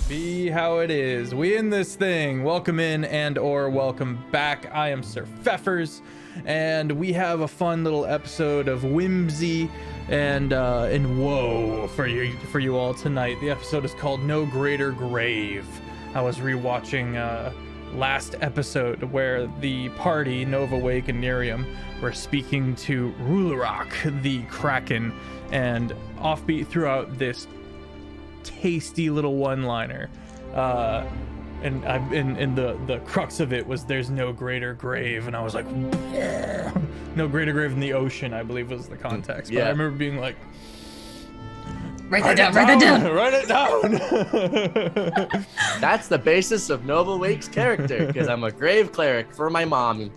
Be how it is. We in this thing. Welcome in and or welcome back. I am SirFeffers, and we have a fun little episode of whimsy and woe for you all tonight. The episode is called No Greater Grave. I was rewatching last episode where the party, Nova, Wake, and Nerium, were speaking to Rulerok, the Kraken, and Offbeat threw out this tasty little one-liner, and the crux of it was there's no greater grave, and I was like, no greater grave in the ocean, I believe was the context. But I remember being like, write that down. Write it down. That's the basis of Nova Wake's character, because I'm a grave cleric for my mommy.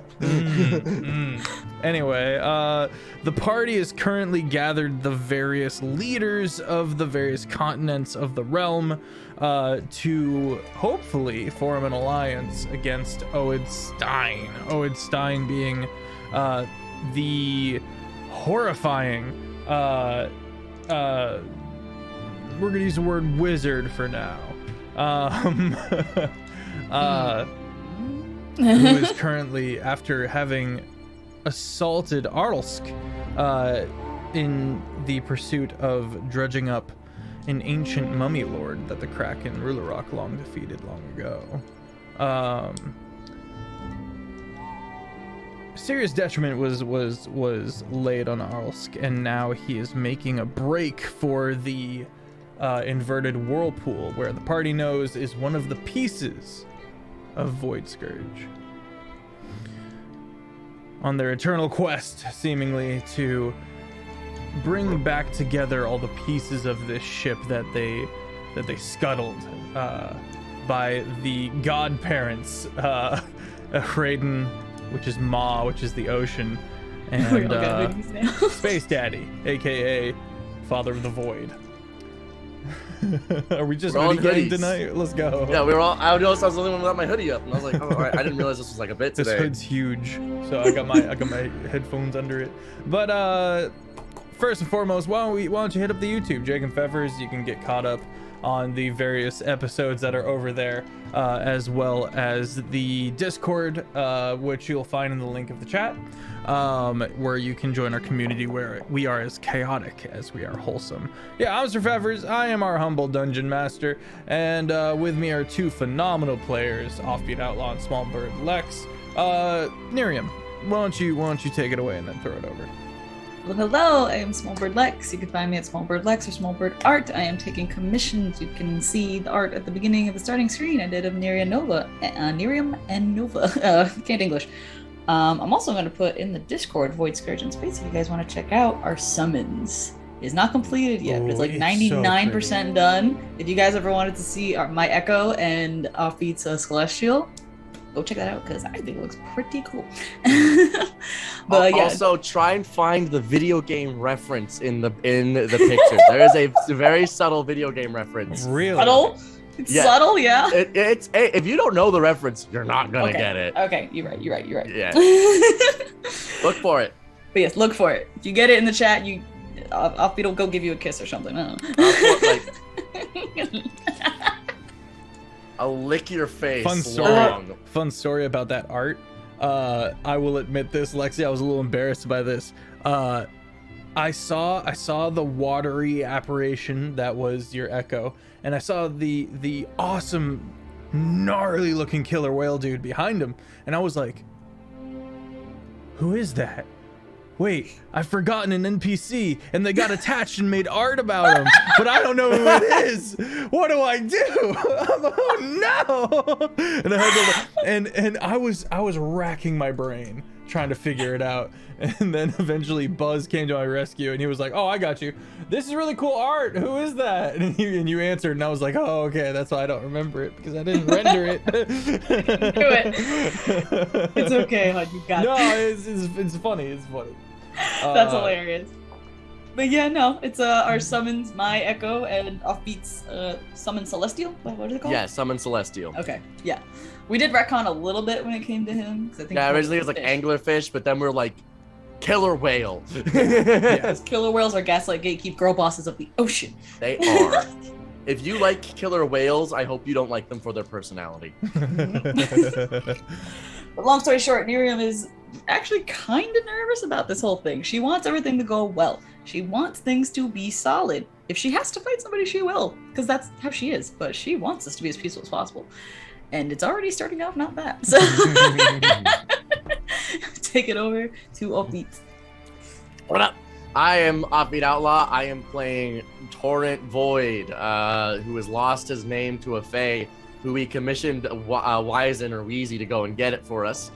Anyway, the party has currently gathered the various leaders of the various continents of the realm to hopefully form an alliance against Odyssey. Odyssey being the horrifying, we're gonna use the word wizard for now, who is currently, after having assaulted Arlsk in the pursuit of dredging up an ancient mummy lord that the Kraken Rulerok long defeated long ago. Serious detriment was laid on Arlsk, and now he is making a break for the inverted whirlpool, where the party knows is one of the pieces of Void Scourge, on their eternal quest, seemingly, to bring back together all the pieces of this ship that they scuttled by the godparents, Raiden, which is Ma, which is the ocean, and Space Daddy, aka Father of the Void. Are we just getting tonight? Let's go. Yeah, we were all. I noticed I was the only one without my hoodie up, and I was like, oh, all right. I didn't realize this was like a bit today. This hood's huge, so I got my headphones under it. But first and foremost, why don't you hit up the YouTube, Jake and Feffers? You can get caught up on the various episodes that are over there, as well as the Discord, which you'll find in the link of the chat, where you can join our community, where we are as chaotic as we are wholesome. Yeah, I'm SirFeffers. I am our humble dungeon master, and with me are two phenomenal players, Offbeat, Outlaw, and SmolBirdLex. Nerium, why don't you take it away and then throw it over? Well, hello, I am SmolBirdLex. You can find me at SmolBirdLex or SmolBirdArt. I am taking commissions. You can see the art at the beginning of the starting screen I did of Nerium and Nova. Can't English. I'm also going to put in the Discord Void Scourge and Space if you guys want to check out our summons. It's not completed yet, but it's like 99% done. If you guys ever wanted to see my Echo and Offbeat's Celestial, go check that out, because I think it looks pretty cool. But yeah. Also, try and find the video game reference in the picture. There is a very subtle video game reference. Really? Subtle? It's subtle, yeah. It's if you don't know the reference, you're not gonna get it. Okay, you're right. Yeah. Look for it. But yes, look for it. If you get it in the chat, Offbeat will go give you a kiss or something. I don't know. I'll lick your face. Fun story about that art. I will admit this, Lexi, I was a little embarrassed by this. I saw the watery apparition that was your Echo, and I saw the awesome, gnarly looking killer whale dude behind him, and I was like, who is that? Wait, I've forgotten an NPC, and they got attached and made art about him, but I don't know who it is. What do I do? Oh no! And I had to, and I was racking my brain trying to figure it out, and then eventually Buzz came to my rescue, and he was like, "Oh, I got you. This is really cool art. Who is that?" And you answered, and I was like, "Oh, okay. That's why I don't remember it, because I didn't render it." Do it. It's okay, hon. You got it. No, it's funny. It's funny. That's hilarious. But yeah, no, it's our summons, my Echo and Offbeat's summon Celestial. What is it called? Yeah, summon Celestial. Okay, yeah. We did retcon a little bit when it came to him. 'Cause I think originally it was like anglerfish, but then we're like killer whale. Yes, killer whales are gaslight gatekeep girl bosses of the ocean. They are. If you like killer whales, I hope you don't like them for their personality. But long story short, Miriam is actually kind of nervous about this whole thing. She wants everything to go well. She wants things to be solid. If she has to fight somebody, she will, because that's how she is. But she wants this to be as peaceful as possible. And it's already starting off not bad. So take it over to Offbeat. What up? I am Offbeat Outlaw. I am playing Torrent Void, who has lost his name to a fae, who we commissioned Wizen or Wheezy to go and get it for us.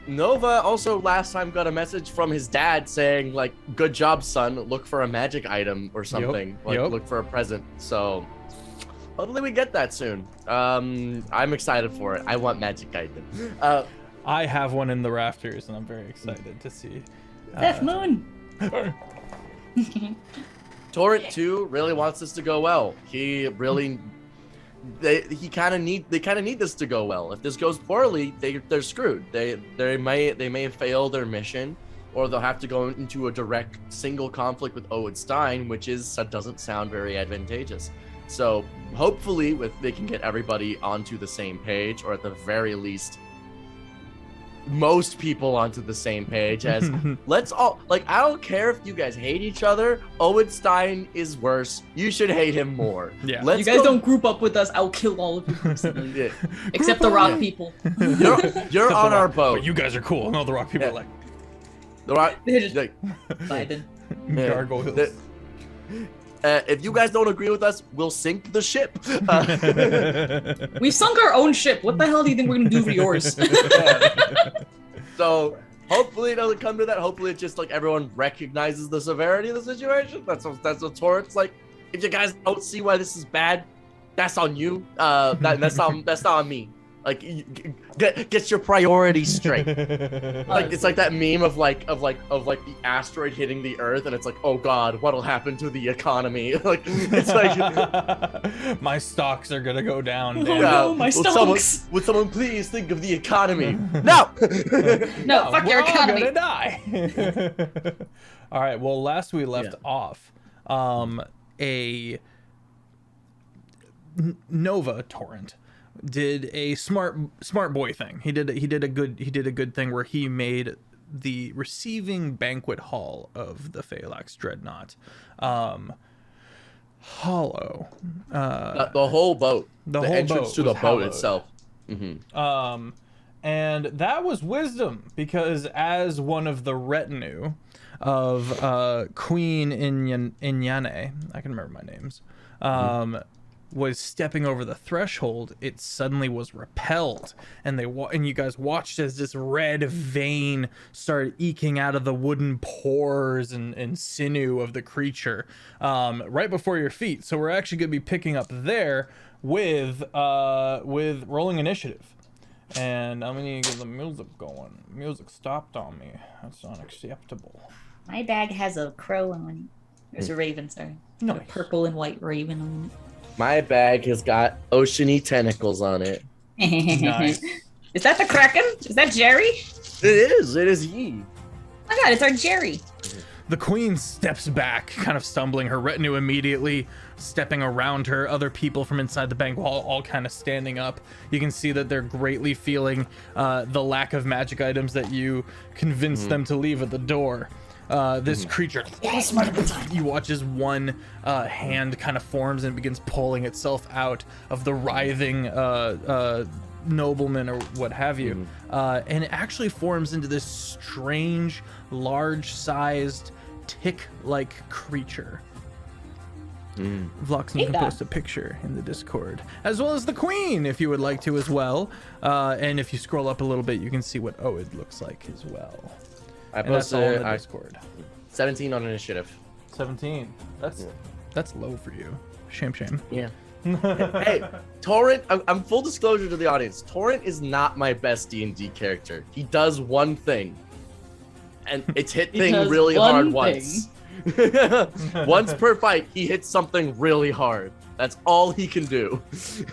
Nova also last time got a message from his dad saying, like, good job, son, look for a magic item or something. Look for a present. So hopefully we get that soon. I'm excited for it. I want magic item. I have one in the rafters, and I'm very excited to see. Death Moon! Torrent 2 really wants this to go well. He really... They kind of need this to go well. If this goes poorly, they're screwed. They may fail their mission, or they'll have to go into a direct single conflict with Owen Stein, which doesn't sound very advantageous. So hopefully they can get everybody onto the same page, or at the very least most people onto the same page, as let's all, like, I don't care if you guys hate each other. Owen Stein is worse. You should hate him more. Yeah. You guys don't group up with us. I'll kill all of you personally. Yeah. Except the rock people. You're on our boat. But you guys are cool. No, the rock people are like the rock. They're just Like, vibing. gargoyles. if you guys don't agree with us, we'll sink the ship. We've sunk our own ship. What the hell do you think we're gonna do for yours? So hopefully it doesn't come to that. Hopefully it's just like everyone recognizes the severity of the situation. That's what Torrent's like. If you guys don't see why this is bad, that's on you. That's not on me. Like, get your priorities straight. Like, it's like that meme of the asteroid hitting the Earth, and it's like, oh God, what'll happen to the economy? Like, it's like my stocks are gonna go down. Oh no, my stocks. Would someone please think of the economy? No. No, fuck your economy. We're gonna die. All right. Well, last we left off, a Nova Torrent did a smart boy thing. He did a good thing where he made the receiving banquet hall of the Phalanx Dreadnought hollow. The whole boat. The whole entrance to the boat itself. Mm-hmm. And that was wisdom, because as one of the retinue of Queen Inyane, I can remember my names, was stepping over the threshold, it suddenly was repelled, and you guys watched as this red vein started eking out of the wooden pores and sinew of the creature right before your feet. So we're actually going to be picking up there with rolling initiative, and I'm going to get the music going. Music stopped on me. That's unacceptable. My bag has a crow on it. There's a raven, sorry. Nice. A purple and white raven on it. My bag has got oceany tentacles on it. Nice. Is that the Kraken? Is that Jerry? It is he. Oh my God, it's our Jerry. The queen steps back, kind of stumbling, her retinue immediately stepping around her, other people from inside the bank all kind of standing up. You can see that they're greatly feeling the lack of magic items that you convinced them to leave at the door. This creature, you watch as one hand kind of forms and begins pulling itself out of the writhing nobleman or what have you, and it actually forms into this strange, large-sized, tick-like creature. Vloxen can post a picture in the Discord, as well as the queen, if you would like to as well. And if you scroll up a little bit, you can see what Oed looks like as well. I posted on the Discord. 17 on initiative. 17. That's low for you. Shame. Yeah. Hey, Torrent. I'm full disclosure to the audience. Torrent is not my best D&D character. He does one thing, and it's hit things really hard once. Once per fight, he hits something really hard. That's all he can do.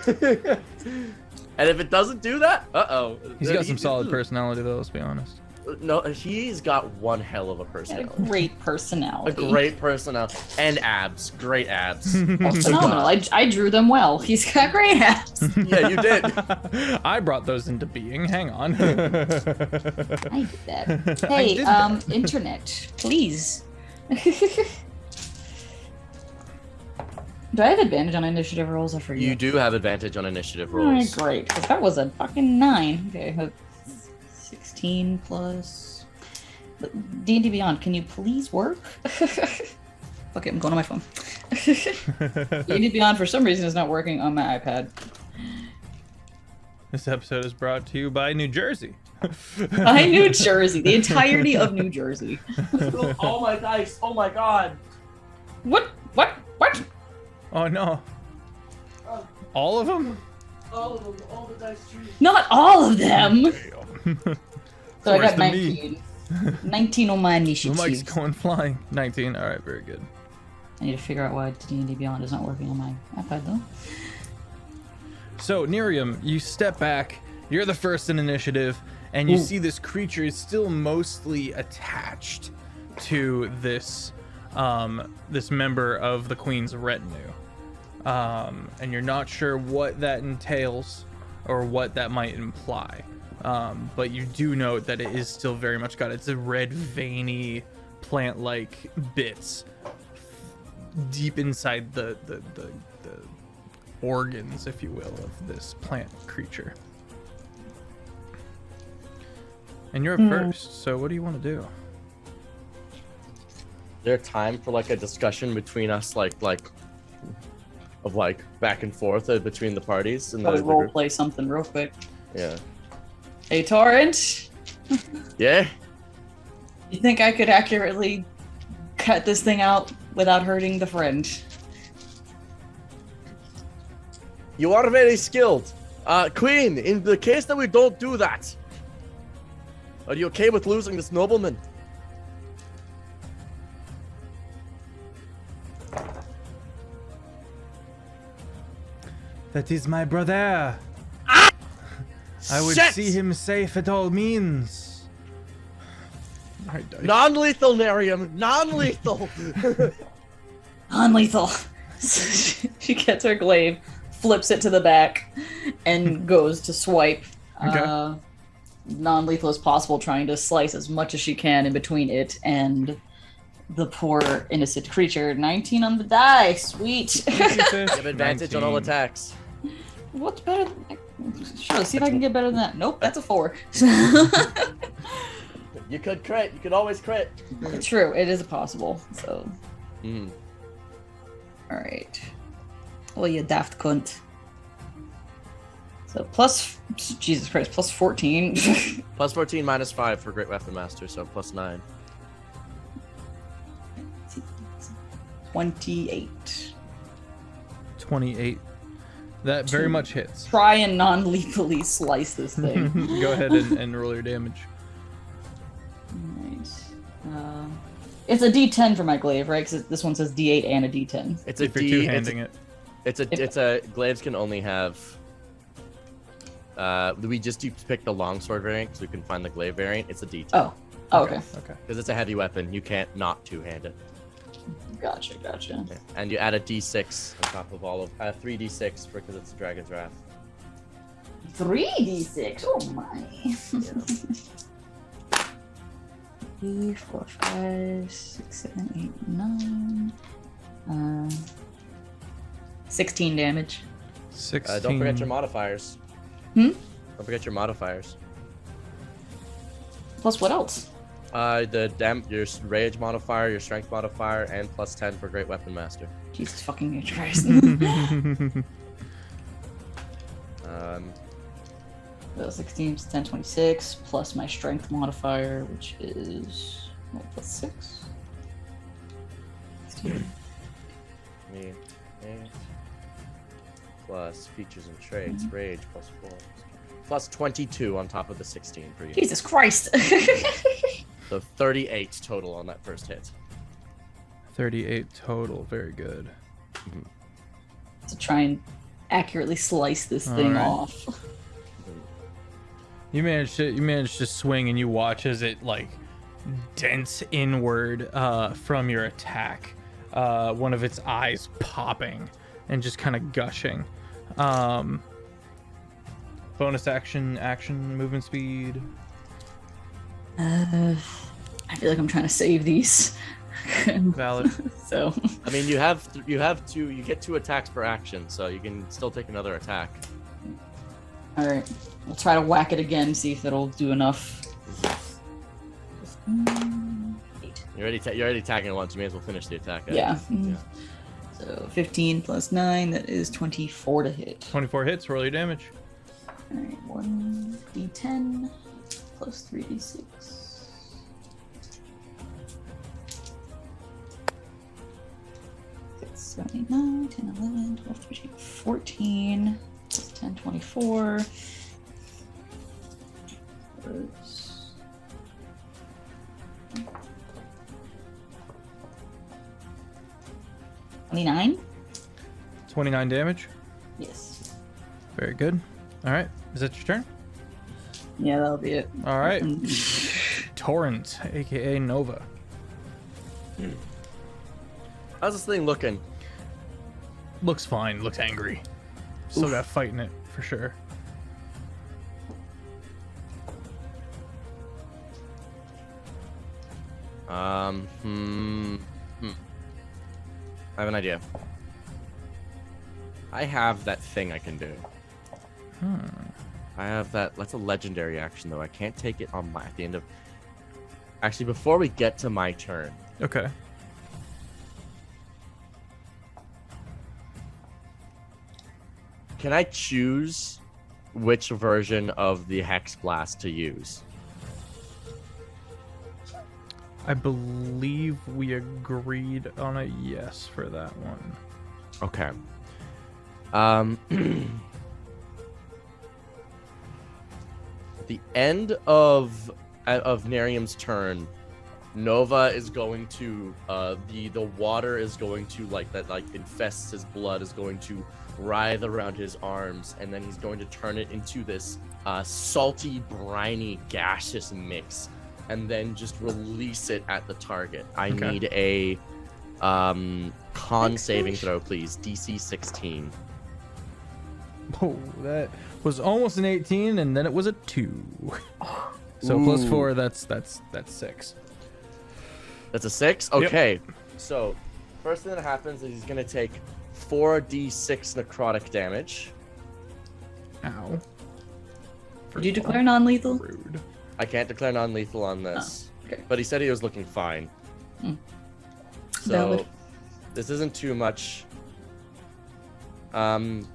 And if it doesn't do that, he's got some solid personality, though. Let's be honest. No, he's got one hell of a Got a personality. great personality. A great personality. And abs. Great abs. That's phenomenal. I drew them well. He's got great abs. Yeah, you did. I brought those into being. Hang on. I did that. Hey, did that. internet, please. Do I have advantage on initiative rolls? I forget. You do have advantage on initiative Alright, rolls. great. Because that was a fucking 9. Okay, 16 plus. D&D Beyond, can you please work? Okay, I'm going on my phone. D&D Beyond, for some reason, is not working on my iPad. This episode is brought to you by New Jersey. By New Jersey, the entirety of New Jersey. Oh my dice! Oh my god! What? Oh no. All of them? All of them, all the dice trees. Not all of them! So I Worse got than me. 19. 19 on my The initiative. mic's going flying. 19. All right, very good. I need to figure out why D&D Beyond is not working on my iPad, though. So, Nerium, you step back. You're the first in initiative, and you see this creature is still mostly attached to this this member of the Queen's retinue. And you're not sure what that entails or what that might imply. But you do note that it is still very much got its red, veiny, plant-like bits deep inside the organs, if you will, of this plant creature. And you're up first, so what do you want to do? Is there time for like a discussion between us, like back and forth between the parties and Gotta the role group? play something real quick. Yeah. Hey, Torrent, Yeah. you think I could accurately cut this thing out without hurting the friend? You are very skilled. Queen, in the case that we don't do that, are you okay with losing this nobleman? That is my brother. I would Shit! see him safe at all means. All right, dice. Non-lethal, Nerium. Non-lethal. Non-lethal. She gets her glaive, flips it to the back, and goes to swipe. Okay. Non-lethal as possible, trying to slice as much as she can in between it and the poor innocent creature. 19 on the die. Sweet. You have advantage on all 19. attacks. What's better? Sure, see if I can get better than that. Nope, that's a 4. You could crit. You could always crit. True, it is possible. So, Mm. all right. Oh, you daft cunt. So plus, Jesus Christ, plus 14. Plus 14, minus 5 for Great Weapon Master, so plus 9. 28. 28. That very much hits. Try and non-lethally slice this thing. Go ahead and roll your damage. Nice. It's a D10 for my glaive, right? Because this one says D8 and a D10. It's a If you're D. two-handing it. It's a glaives can only have. We just pick the longsword variant so we can find the glaive variant. It's a D10. Oh, okay. Okay. Because it's a heavy weapon, you can't not two-hand it. Gotcha. Okay. And you add a D6 on top of all of 3D6 because it's a Dragon's Wrath. 3d6. Oh my. 3, 4, 5, 6, 7, 8, 9. 16 damage. 16. Don't forget your modifiers. Hmm? Don't forget your modifiers. Plus what else? Your rage modifier, your strength modifier, and plus 10 for Great Weapon Master. Jesus fucking Christ. So 16 is 10, 26, plus my strength modifier, which is plus 6. 16. Plus features and traits, rage plus 4. Plus 22 on top of the 16 for you. Jesus Christ. So 38 total on that first hit. 38 total. Very good. To try and accurately slice this thing Alright. off. You managed to swing, and you watch as it like dents inward from your attack. One of its eyes popping and just kind of gushing. Bonus action, movement speed. I feel like I'm trying to save these. Valid. So. I mean, you have two. You get 2 attacks per action, so you can still take another attack. All right, we'll try to whack it again. See if it'll do enough. 8. You're already attacking it once. You may as well finish the attack. Yeah. So 15 plus 9, that is 24 to hit. 24 hits. Roll your damage. All right, 1d10 plus 3d6. 7, 8, 9, 10, 11, 12, 13, 14, plus 10, 24. 29? 29 damage. Yes. Very good. All right. Is that your turn? Yeah, that'll be it. All right. Torrent, aka Nova. How's this thing looking? Looks fine. Looks angry. Still got fighting it for sure. I have an idea. I have that thing I can do. I have that. That's a legendary action, though. I can't take it on at the end of. Actually, before we get to my turn. Okay. Can I choose which version of the Hex Blast to use? I believe we agreed on a yes for that one. Okay. At the end of Nerium's turn, Nova is going to the water is going to like infests his blood, is going to writhe around his arms, and then he's going to turn it into this salty, briny, gaseous mix, and then just release it at the target. I need a con saving throw, please. DC 16. Oh, that was almost an 18, and then it was a 2. So plus 4, that's 6. That's a 6? Okay. Yep. So, first thing that happens is he's going to take 4d6 necrotic damage. Ow. Did you declare non-lethal? Rude. I can't declare non-lethal on this. Oh, okay. But he said he was looking fine. So, Valid. this isn't too much. 13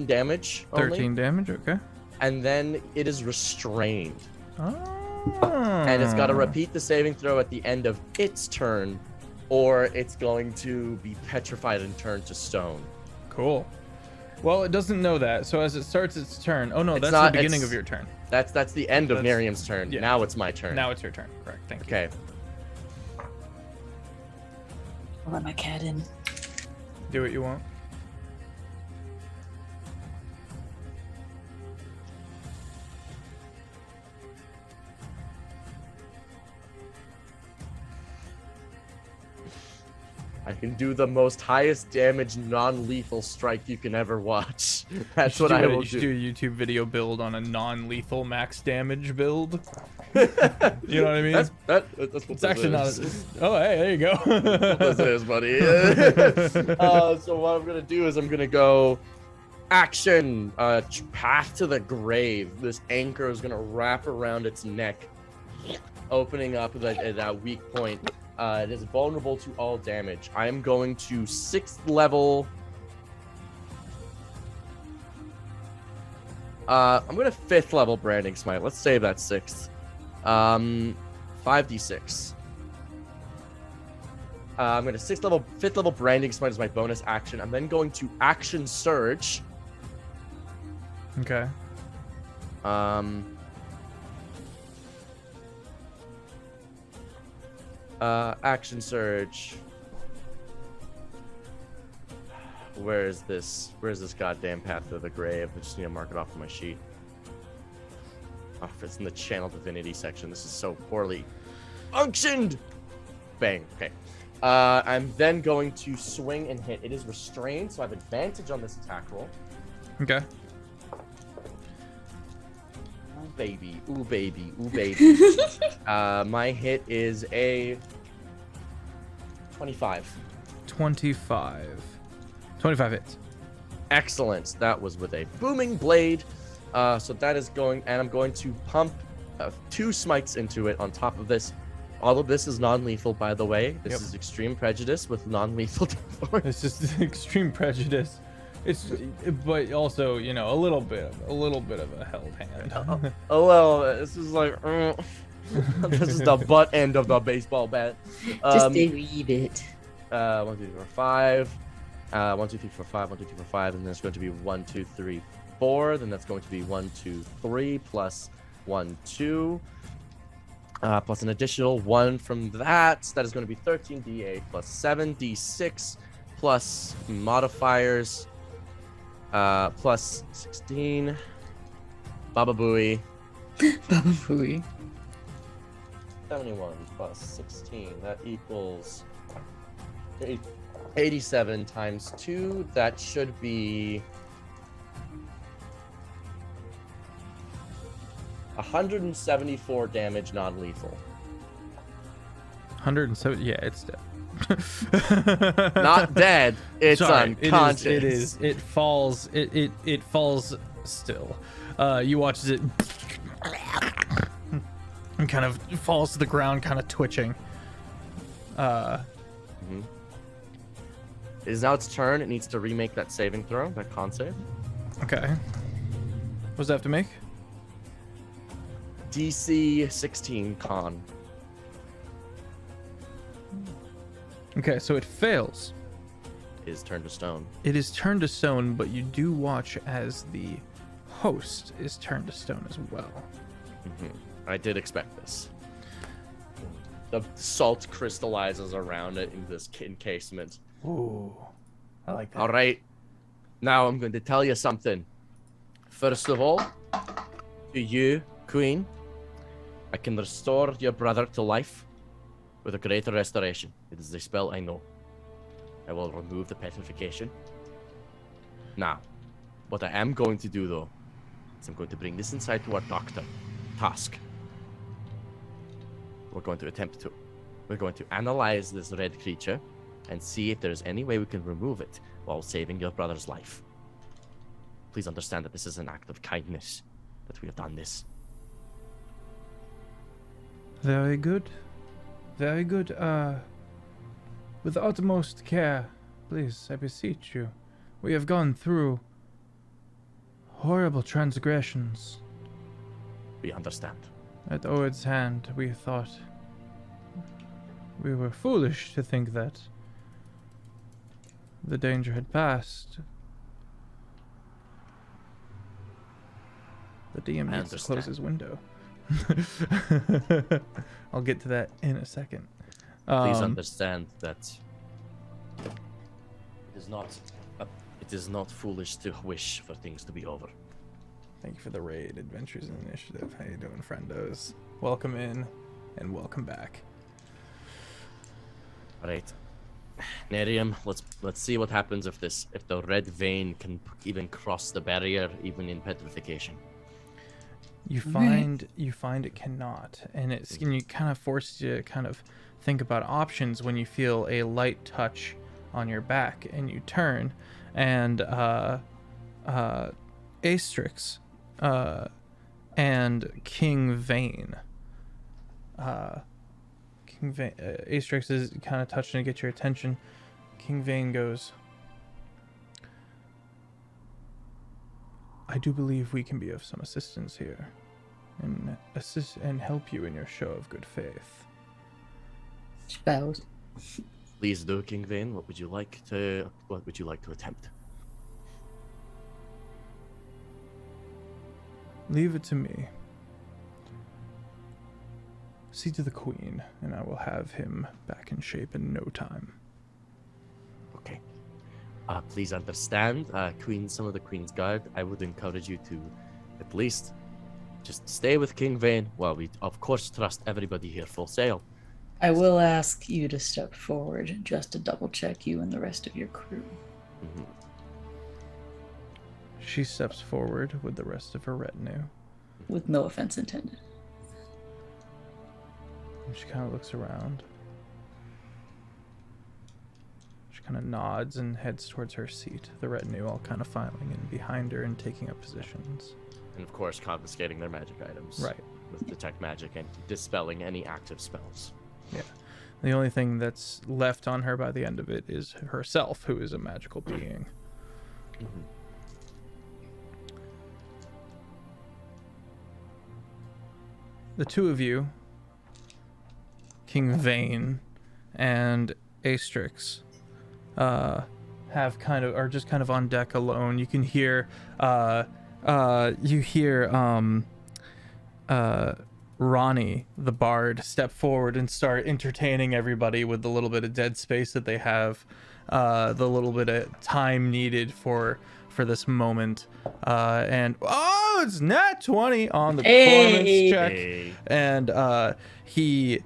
damage only. 13 damage, okay. And then it is restrained. Oh. And it's got to repeat the saving throw at the end of its turn, or it's going to be petrified and turned to stone. Cool. Well, it doesn't know that, so as it starts its turn... Oh, no, It's that's not- the beginning it's- of your turn. That's the end of That's- Nerium's turn. yeah. Now it's my turn. Now it's your turn. Correct. Thank you. Okay. I'll let my cat in. Do what you want. I can do the most highest damage non-lethal strike you can ever watch. That's what I will You should do a YouTube video build on a non-lethal max damage build. You know what I mean? That's what It's this actually not. is. Oh, hey, there you go. This is, buddy. So what I'm gonna do is I'm gonna go action, path to the grave. This anchor is gonna wrap around its neck, opening up that weak point. It is vulnerable to all damage. I am going to 6th level. I'm going to 5th level Branding Smite. Let's save that 6th. 5d6. I'm going to 5th level Branding Smite as my bonus action. I'm then going to Action Surge. Okay. Action Surge. Where is this goddamn path to the grave? I just need to mark it off on my sheet. Oh, it's in the channel divinity section. This is so poorly functioned. Bang. Okay. I'm then going to swing and hit. It is restrained, so I have advantage on this attack roll. Okay. Ooh, baby. Ooh, baby. Ooh, baby. My hit is a 25. 25. 25 hits. Excellent. That was with a booming blade. So that is going, and I'm going to pump 2 smites into it on top of this. All of this is non-lethal, by the way. This is Extreme Prejudice with non-lethal. It's just extreme prejudice. But also, you know, a little bit of a held hand. Oh well, this is like, this is the butt end of the baseball bat. Just a wee bit. 1, 2, 3, 4, 5. 1, 2, 3, 4, 5. 1, 2, 3, 4, 5. And then it's going to be 1, 2, 3, 4. Then that's going to be 1, 2, 3 plus 1, 2. Plus an additional 1 from that. That is going to be 13d8 plus 7d6 plus modifiers plus 16. Baba Booey. Baba Booey. 71 plus 16. That equals 87 times 2. That should be 174 damage non-lethal. 170. Yeah, it's dead. Not dead. It's Sorry, unconscious. It is. It falls. It falls still. You watch as it and kind of falls to the ground, kind of twitching. It is now its turn. It needs to remake that saving throw, that con save. Okay. What does that have to make? DC 16 con. Okay, so it fails. Is turned to stone. It is turned to stone, but you do watch as the host is turned to stone as well. I did expect this. The salt crystallizes around it in this encasement. Ooh, I like that. All right. Now I'm going to tell you something. First of all, to you, Queen, I can restore your brother to life with a greater restoration. It is a spell I know. I will remove the petrification. Now, what I am going to do, though, is I'm going to bring this inside to our doctor, Task. We're going to analyze this red creature and see if there's any way we can remove it while saving your brother's life. Please understand that this is an act of kindness that we have done this. Very good. Very good. With utmost care, please, I beseech you. We have gone through horrible transgressions. We understand. At Oed's hand, we thought we were foolish to think that the danger had passed. The DM needs to close his window. I'll get to that in a second. Please understand that it is not foolish to wish for things to be over. Thank you for the raid, Adventures in Initiative. How you doing, friendos? Welcome in and welcome back. All right, Nerium, let's see what happens if the red vein can even cross the barrier, even in petrification. You find it cannot, and you kind of forces you to kind of think about options when you feel a light touch on your back, and you turn, and Astrix and King Vane. Astrix is kind of touching to get your attention. King Vane goes, I do believe we can be of some assistance here, and assist and help you in your show of good faith. Spells. Please do, King Vane. What would you like to attempt? Leave it to me. See to the Queen, and I will have him back in shape in no time. Okay. Please understand, Queen, some of the Queen's Guard, I would encourage you to at least Just stay with King Vane. Well, we of course trust everybody here full sail. I will ask you to step forward just to double check you and the rest of your crew. Mhm. She steps forward with the rest of her retinue. With no offense intended. And she kind of looks around. She kind of nods and heads towards her seat. The retinue all kind of filing in behind her and taking up positions. And of course, confiscating their magic items. Right. With detect magic and dispelling any active spells. Yeah. The only thing that's left on her by the end of it is herself, who is a magical being. Mm-hmm. The two of you, King Vane and Astrix, are just kind of on deck alone. You can hear Ronnie, the bard, step forward and start entertaining everybody with the little bit of dead space that they have, the little bit of time needed for this moment. And it's nat 20 on the performance check. Hey. And he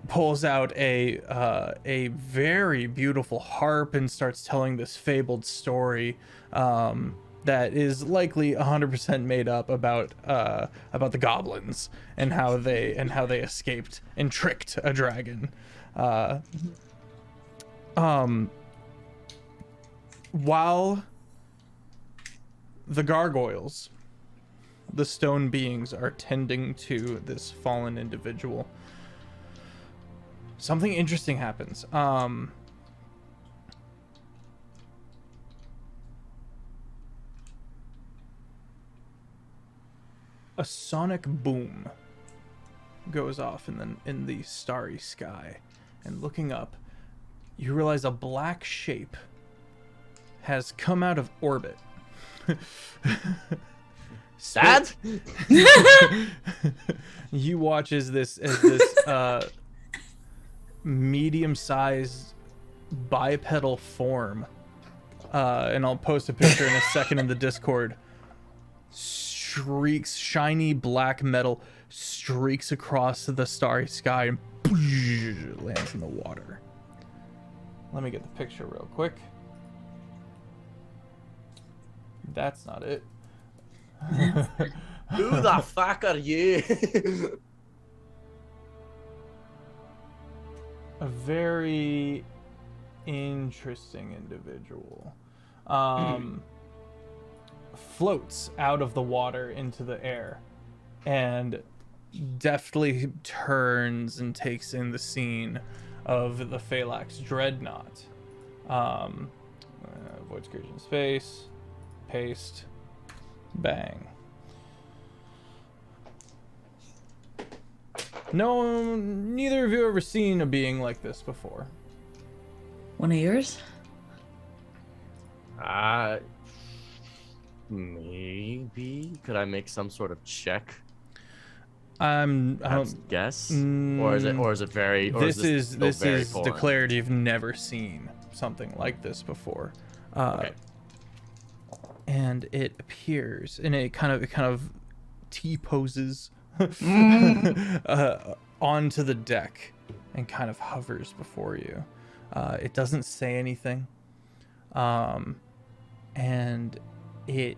pulls out a very beautiful harp and starts telling this fabled story that is likely 100% made up about the goblins and how they escaped and tricked a dragon. While the gargoyles, the stone beings, are tending to this fallen individual, something interesting happens. A sonic boom goes off in the starry sky, and looking up, you realize a black shape has come out of orbit. Dad? You watch as this medium-sized bipedal form, and I'll post a picture in a second in the Discord, streaks, shiny black metal streaks across the starry sky and lands in the water. Let me get the picture real quick. That's not it. Who the fuck are you? A very interesting individual. Floats out of the water into the air and deftly turns and takes in the scene of the Phalanx Dreadnought. Void Scourge in space, paste, bang. No, neither of you ever seen a being like this before. One of yours? Maybe. Could I make some sort of check? I don't guess. Or is it very? Or this is very foreign? declared you've never seen something like this before. Okay. And it appears, and it kind of T-poses onto the deck and kind of hovers before you. It doesn't say anything, and it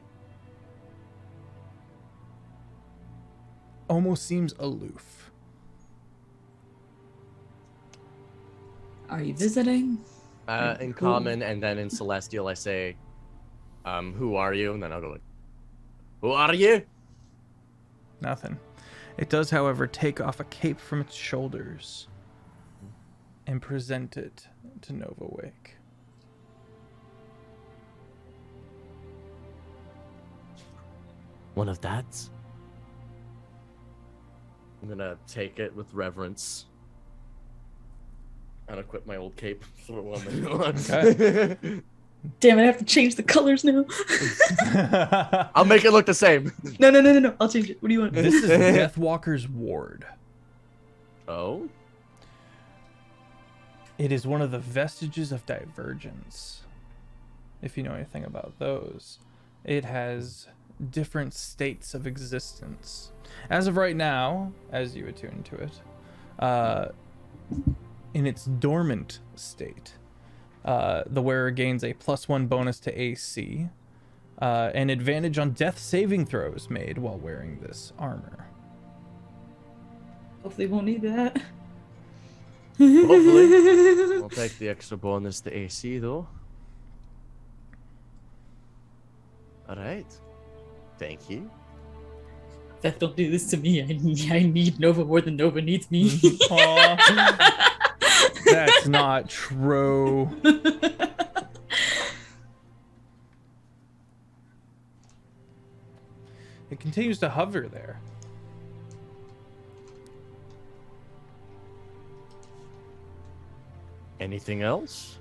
almost seems aloof. Are you visiting? In common, and then in celestial, I say, "Who are you?" And then I'll go like, "Who are you?" Nothing. It does, however, take off a cape from its shoulders and present it to Nova Wake. One of Dad's. I'm gonna take it with reverence. And equip my old cape for one minute. Okay. Damn it, I have to change the colors now. I'll make it look the same. No. I'll change it. What do you want? This is Deathwalker's ward. Oh? It is one of the vestiges of divergence. If you know anything about those. It has different states of existence. As of right now, as you attune to it, in its dormant state, the wearer gains a +1 bonus to AC, an advantage on death saving throws made while wearing this armor. Hopefully won't need that. Hopefully. We'll take the extra bonus to AC though. Alright. Thank you. Beth, don't do this to me. I need Nova more than Nova needs me. That's not true. It continues to hover there. Anything else?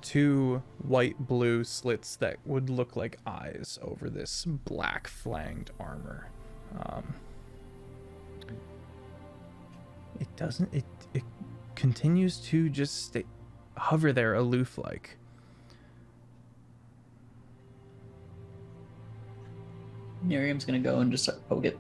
2 white-blue slits that would look like eyes over this black-flanged armor. It doesn't. It continues to just hover there, aloof-like. Miriam's gonna go and just start poke it.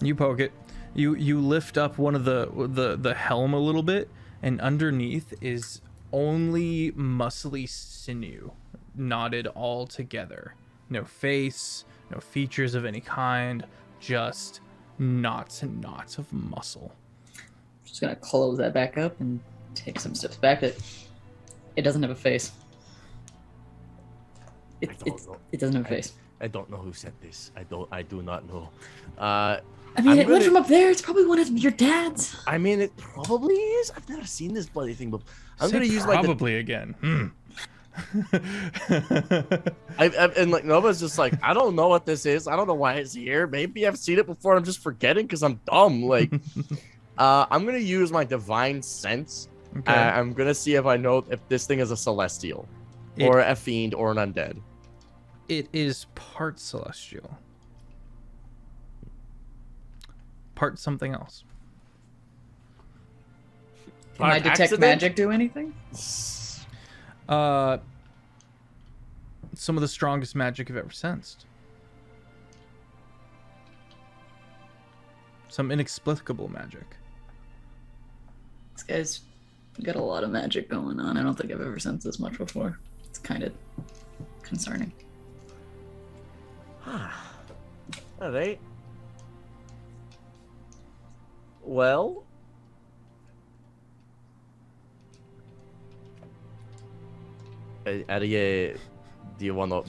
You poke it. You lift up one of the helm a little bit, and underneath is only muscly sinew, knotted all together. No face, no features of any kind, just knots and knots of muscle. Just gonna close that back up and take some steps back. It doesn't have a face. It doesn't have a face. I don't know who said this. I do not know. I mean, it went from up there. It's probably one of your dad's. I mean, it probably is. I've never seen this bloody thing, but I'm Say gonna use probably again. And like Nova's just like, I don't know what this is. I don't know why it's here. Maybe I've seen it before. I'm just forgetting because I'm dumb. Like, I'm gonna use my divine sense. Okay. I'm gonna see if I know if this thing is a celestial, or a fiend, or an undead. It is part celestial. Part something else. Can I detect accident? magic do anything? Some of the strongest magic you've ever sensed. Some inexplicable magic. This guy's got a lot of magic going on. I don't think I've ever sensed this much before. It's kind of concerning. All right. Well, do you want to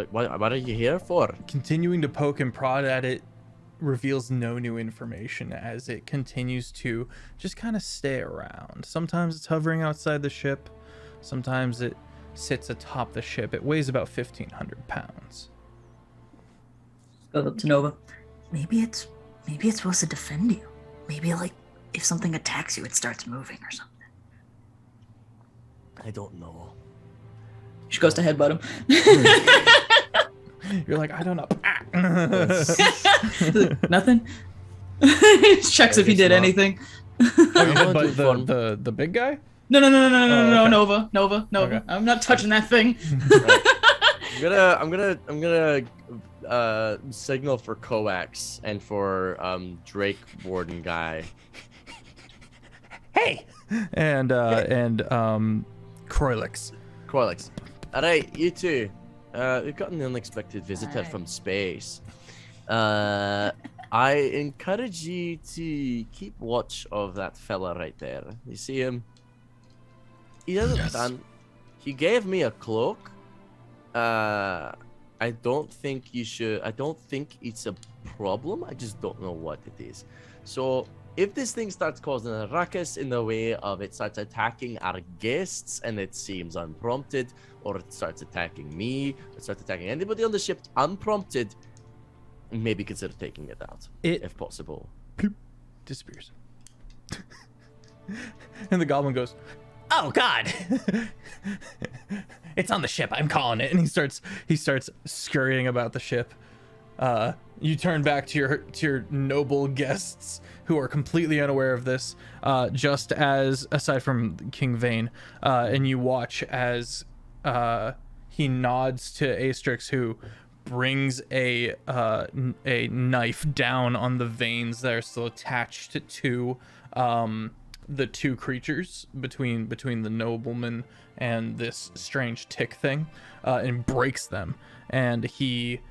what are you here for? Continuing to poke and prod at it reveals no new information as it continues to just kind of stay around. Sometimes it's hovering outside the ship. Sometimes it sits atop the ship. It weighs about 1,500 pounds. Goes up to Nova. Maybe it's supposed to defend you. Maybe like if something attacks you, it starts moving or something. I don't know. She goes to headbutt him. You're like, I don't know. Nothing. Checks if he did anything. But the big guy? No, okay. Nova. Okay. I'm not touching that thing. I'm gonna signal for Coax and for Drake Warden guy. Hey. And Croylix. Corlex. Alright, you two. We've got an unexpected visitor Hi. from space. I encourage you to keep watch of that fella right there. You see him? He doesn't stand. He gave me a cloak. I don't think you should. I don't think it's a problem. I just don't know what it is. So if this thing starts causing a ruckus in the way of it starts attacking our guests and it seems unprompted, or it starts attacking me, it starts attacking anybody on the ship unprompted, maybe consider taking it out if possible. Disappears. And the goblin goes, "Oh God, it's on the ship. I'm calling it." And he starts scurrying about the ship. You turn back to your noble guests who are completely unaware of this, just as aside from King Vane, and you watch as he nods to Astrix, who brings a knife down on the veins that are still attached to the two creatures between the nobleman and this strange tick thing, and breaks them. And he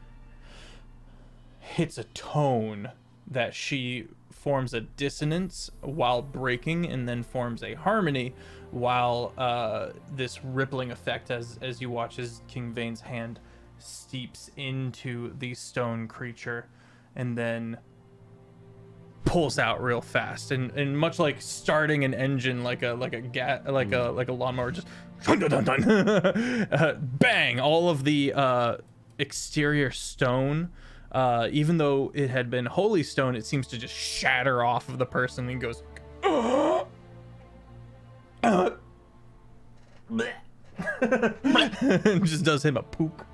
hits a tone that she forms a dissonance while breaking, and then forms a harmony while this rippling effect as you watch as King Vane's hand steeps into the stone creature and then pulls out real fast, and much like starting an engine, like a lawnmower, just dun, dun, dun, dun. Bang! All of the exterior stone, even though it had been holy stone, it seems to just shatter off of the person and goes and just does him a pook.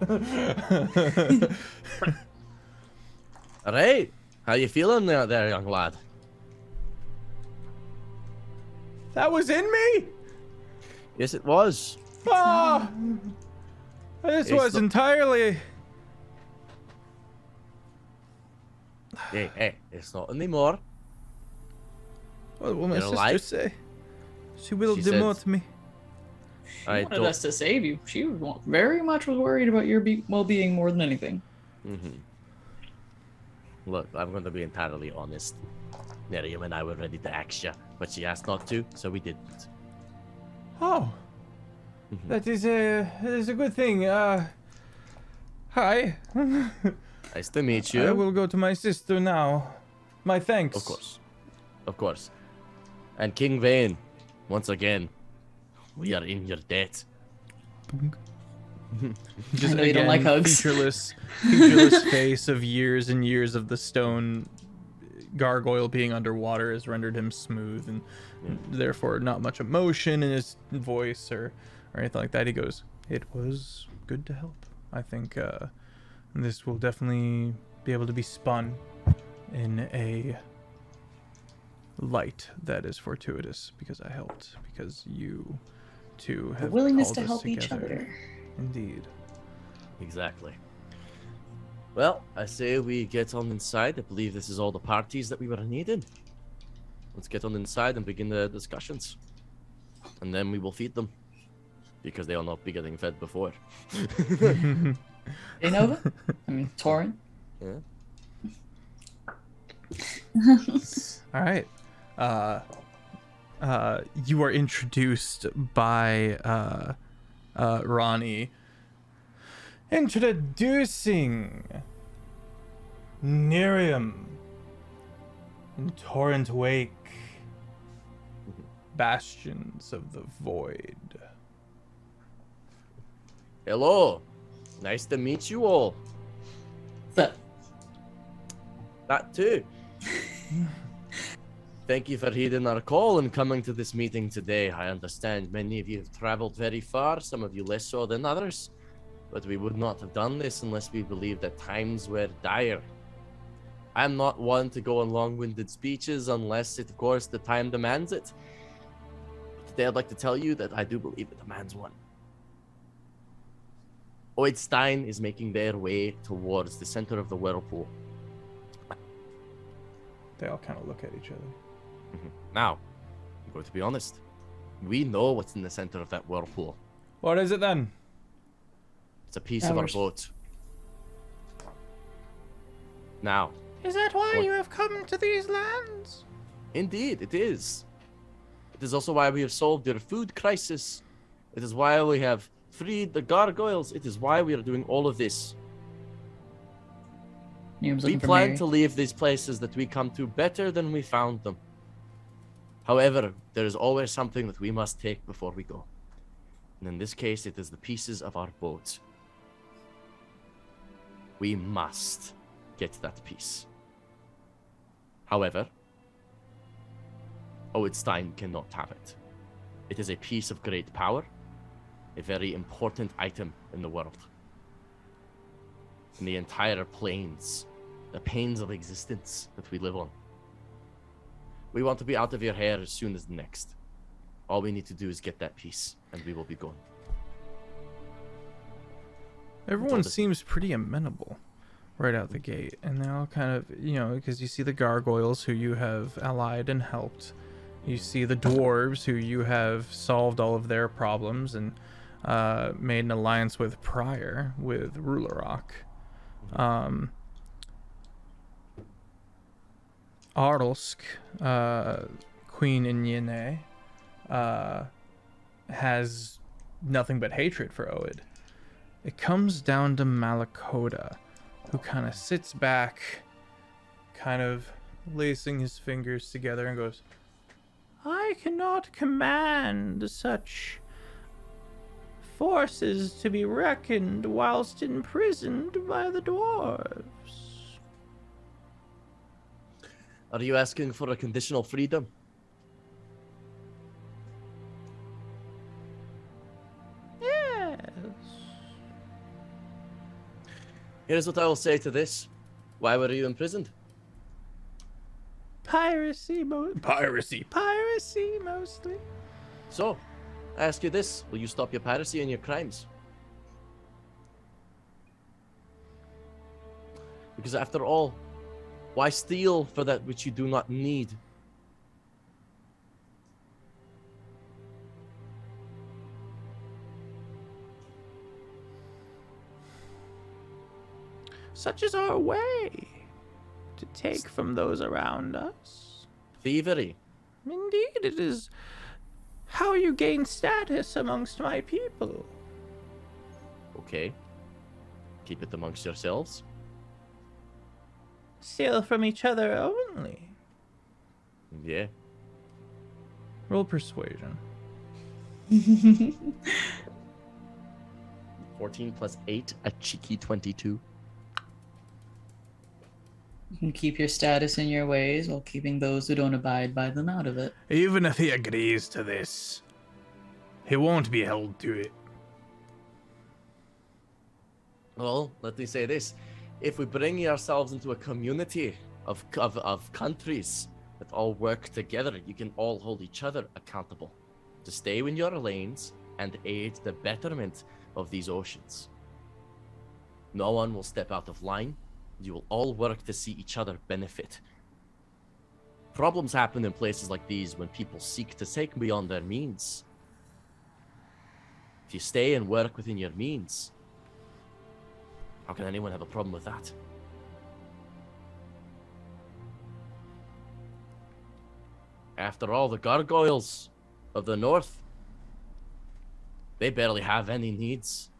All right. How you feeling there, young lad? That was in me? Yes, it was. Ah! This was entirely... Hey, it's not anymore. What will my You're sister alive? say? She will She demote said- me. She I wanted don't- us to save you. She very much was worried about your well-being more than anything. Look, I'm going to be entirely honest. Miriam and I were ready to axe you, but she asked not to, so we didn't. Oh. That is a good thing. Hi. Nice to meet you. I will go to my sister now. My thanks. Of course. And King Vane, once again, we are in your debt. Just I know you don't like hugs. featureless face of years and years of the stone gargoyle being underwater has rendered him smooth, and therefore not much emotion in his voice or anything like that. He goes, "It was good to help. I think this will definitely be able to be spun in a light that is fortuitous because I helped, because you two have The willingness called to us help each together." other. Indeed. Exactly. Well, I say we get on inside. I believe this is all the parties that we were needing. Let's get on inside and begin the discussions. And then we will feed them. Because they will not be getting fed before. Hey, Nova? I mean, Torin? Yeah. All right. You are introduced by Ronnie. Introducing Miriam and Torrent Wake, bastions of the void. Hello. Nice to meet you all. But That too. Thank you for heeding our call and coming to this meeting today. I understand many of you have traveled very far, some of you less so than others. But we would not have done this unless we believed that times were dire. I'm not one to go on long-winded speeches unless, of course, the time demands it. But today I'd like to tell you that I do believe it demands one. Oydstein is making their way towards the center of the whirlpool. They all kind of look at each other. Now, I'm going to be honest. We know what's in the center of that whirlpool. What is it then? It's a piece of our Ours. boat. Now, Is that why What? you have come to these lands? indeed, it is. It is also why we have solved your food crisis. It is why we have freed the gargoyles. It is why we are doing all of this. Newham's We looking for plan Mary. to leave these places that we come to better than we found them. However, there is always something that we must take before we go. And in this case, it is the pieces of our boat. We must get that piece. However, Oydstein cannot have it. It is a piece of great power, a very important item in the world. In the entire plains, the plains of existence that we live on. We want to be out of your hair as soon as the next. All we need to do is get that piece, and we will be gone. Everyone seems pretty amenable right out the gate, and they're all kind of, because you see the gargoyles who you have allied and helped. You see the dwarves who you have solved all of their problems and made an alliance with prior with Rulerok. Arlsk, Queen Inyene, has nothing but hatred for Oed. It comes down to Malakoda, who kind of sits back, kind of lacing his fingers together and goes, I cannot command such forces to be reckoned whilst imprisoned by the dwarves. Are you asking for a conditional freedom? Yes. Here's what I will say to this. Why were you imprisoned? Piracy mostly. So, I ask you this. Will you stop your piracy and your crimes? Because after all, why steal for that which you do not need? Such is our way to take from those around us. Thievery. Indeed, it is how you gain status amongst my people. Okay. Keep it amongst yourselves. Steal from each other only. Yeah. Roll persuasion. 14 plus 8, a cheeky 22. You can keep your status in your ways while keeping those who don't abide by them out of it. Even if he agrees to this, he won't be held to it. Well, let me say this. If we bring ourselves into a community of countries that all work together, you can all hold each other accountable to stay in your lanes and aid the betterment of these oceans. No one will step out of line. You will all work to see each other benefit. Problems happen in places like these when people seek to take beyond their means. If you stay and work within your means, how can anyone have a problem with that? After all, the gargoyles of the north, they barely have any needs.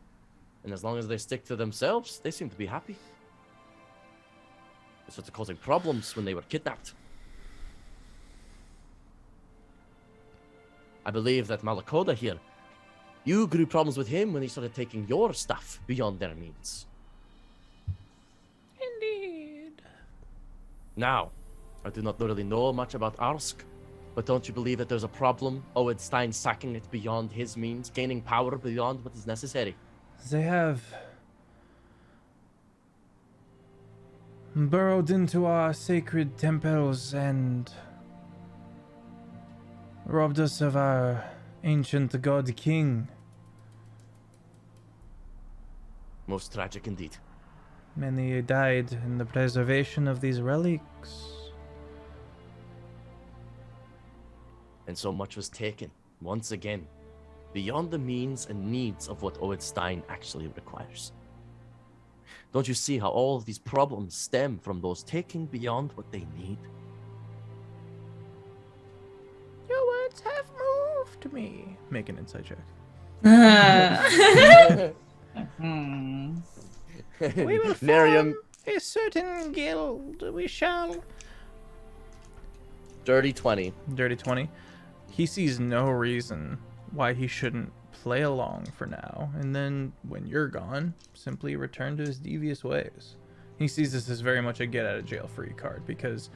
And as long as they stick to themselves, they seem to be happy. It's just causing problems when they were kidnapped. I believe that Malakoda here, you grew problems with him when he started taking your stuff beyond their means. Indeed. Now, I do not really know much about Arsk, but don't you believe that there's a problem? Oed Stein sacking it beyond his means, gaining power beyond what is necessary? They have burrowed into our sacred temples and robbed us of our ancient god king. Most tragic indeed. Many died in the preservation of these relics. And so much was taken, once again, beyond the means and needs of what Oed Stein actually requires. Don't you see how all of these problems stem from those taking beyond what they need? Your words have moved me. Make an insight check. We will Miriam, form a certain guild. We shall. dirty 20. Dirty 20. He sees no reason why he shouldn't play along for now, and then when you're gone, simply return to his devious ways. He sees this as very much a get out of jail free card, because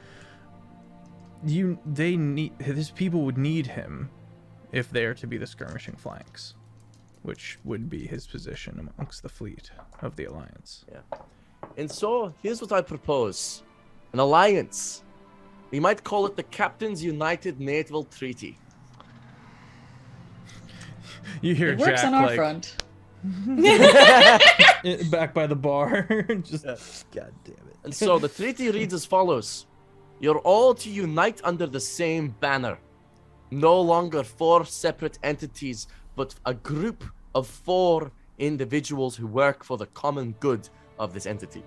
his people would need him if they are to be the skirmishing flanks, which would be his position amongst the fleet of the Alliance. Yeah. And so, here's what I propose. An alliance. We might call it the Captain's United Naval Treaty. You hear It works Jack on our like, front. Back by the bar. Just god damn it. And so the treaty reads as follows. You're all to unite under the same banner. No longer 4 separate entities, but a group of 4 individuals who work for the common good of this entity.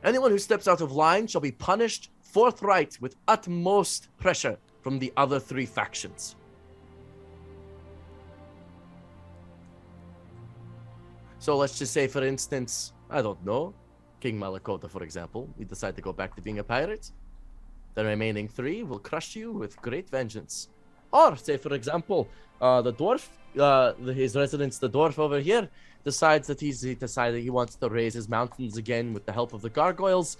Anyone who steps out of line shall be punished forthright with utmost pressure from the other 3 factions. So let's just say, for instance, I don't know, King Malakota, for example, you decide to go back to being a pirate. The remaining 3 will crush you with great vengeance. Or, say, for example, the dwarf, his residence, the dwarf over here, decides that he wants to raise his mountains again with the help of the gargoyles.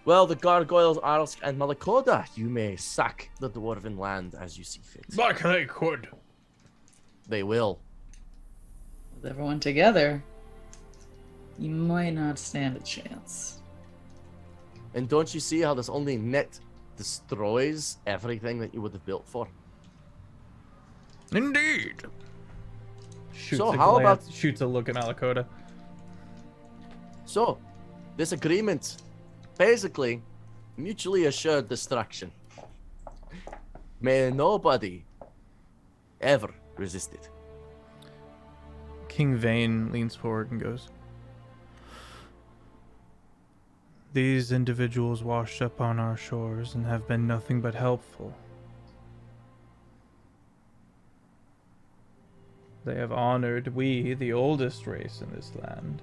Well, the gargoyles, Arsk and Malakoda, you may sack the dwarven land as you see fit. Like they could. They will. With everyone together, you might not stand a chance. And don't you see how this only net destroys everything that you would have built for? Indeed. Shoots So a how glance, about- shoots a look at Malakota. So, this agreement, basically, mutually assured destruction. May nobody ever resist it. King Vane leans forward and goes, "These individuals washed up on our shores and have been nothing but helpful. They have honored we, the oldest race in this land,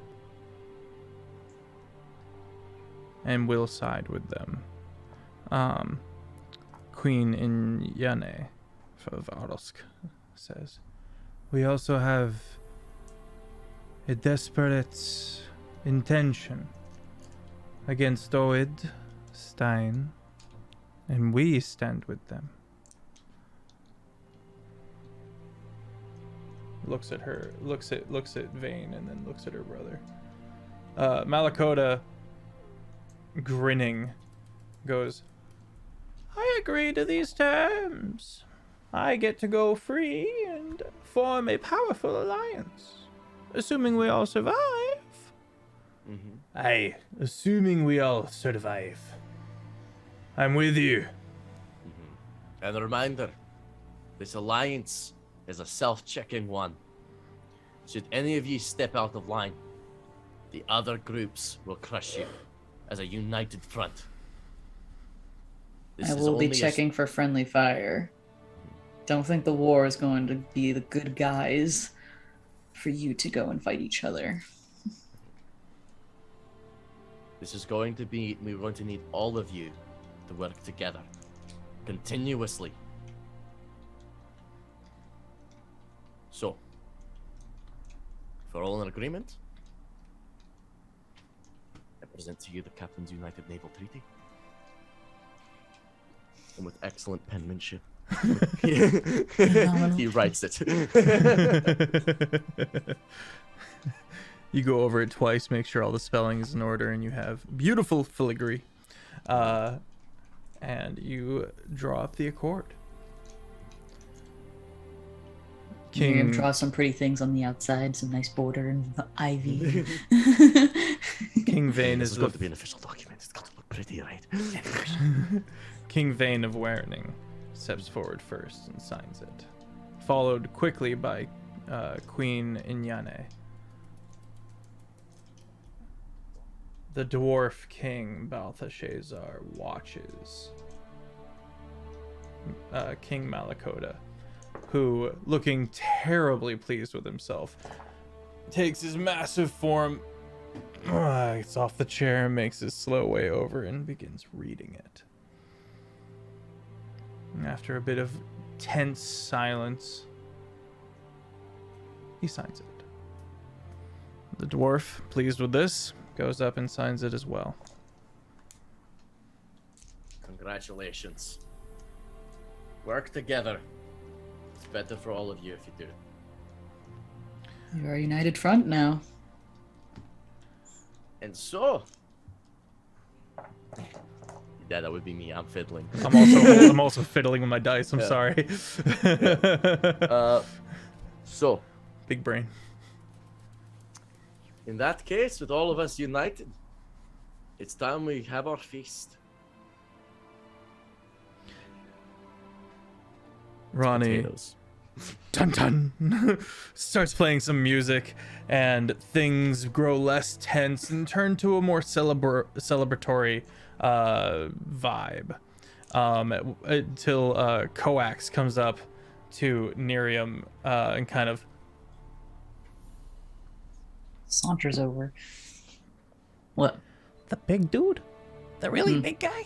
and will side with them." Queen Inyane of Arosk says, "We also have a desperate intention against Oid, Stein, and we stand with them." Looks at her, looks at Vane, and then looks at her brother. Malakota, grinning, goes, "I agree to these terms. I get to go free and form a powerful alliance, assuming we all survive." Mm-hmm. Aye, assuming we all survive. I'm with you. Mm-hmm. And a reminder, this alliance is a self-checking one. Should any of you step out of line, the other groups will crush you as a united front. This I is will be only a- checking for friendly fire. Don't think the war is going to be the good guys for you to go and fight each other. This is going to be, we're going to need all of you to work together, continuously. So, if we're all in agreement, I present to you the Captain's United Naval Treaty. And with excellent penmanship, he writes it. You go over it twice, make sure all the spelling is in order, and you have beautiful filigree. And you draw up the accord. You're King gonna draw some pretty things on the outside, some nice border and ivy. King Vane This is is going the to be an official document. It's got to look pretty, right? King Vane of Werning steps forward first and signs it, followed quickly by Queen Inyane. The dwarf king Balthashazar watches King Malakota, who, looking terribly pleased with himself, takes his massive form, gets off the chair, makes his slow way over, and begins reading it. And after a bit of tense silence, he signs it. The dwarf, pleased with this, goes up and signs it as well. Congratulations. Work together. It's better for all of you if you do. You're a united front now. And so, yeah, that would be me. I'm fiddling. I'm also fiddling with my dice. I'm Yeah. sorry. So, Big brain. In that case, with all of us united, it's time we have our feast. Ronnie, Potatoes. dun dun, starts playing some music, and things grow less tense and turn to a more celebratory vibe. Until Coax comes up to Nerium and kind of Saunters over. What? the big dude, the really big guy.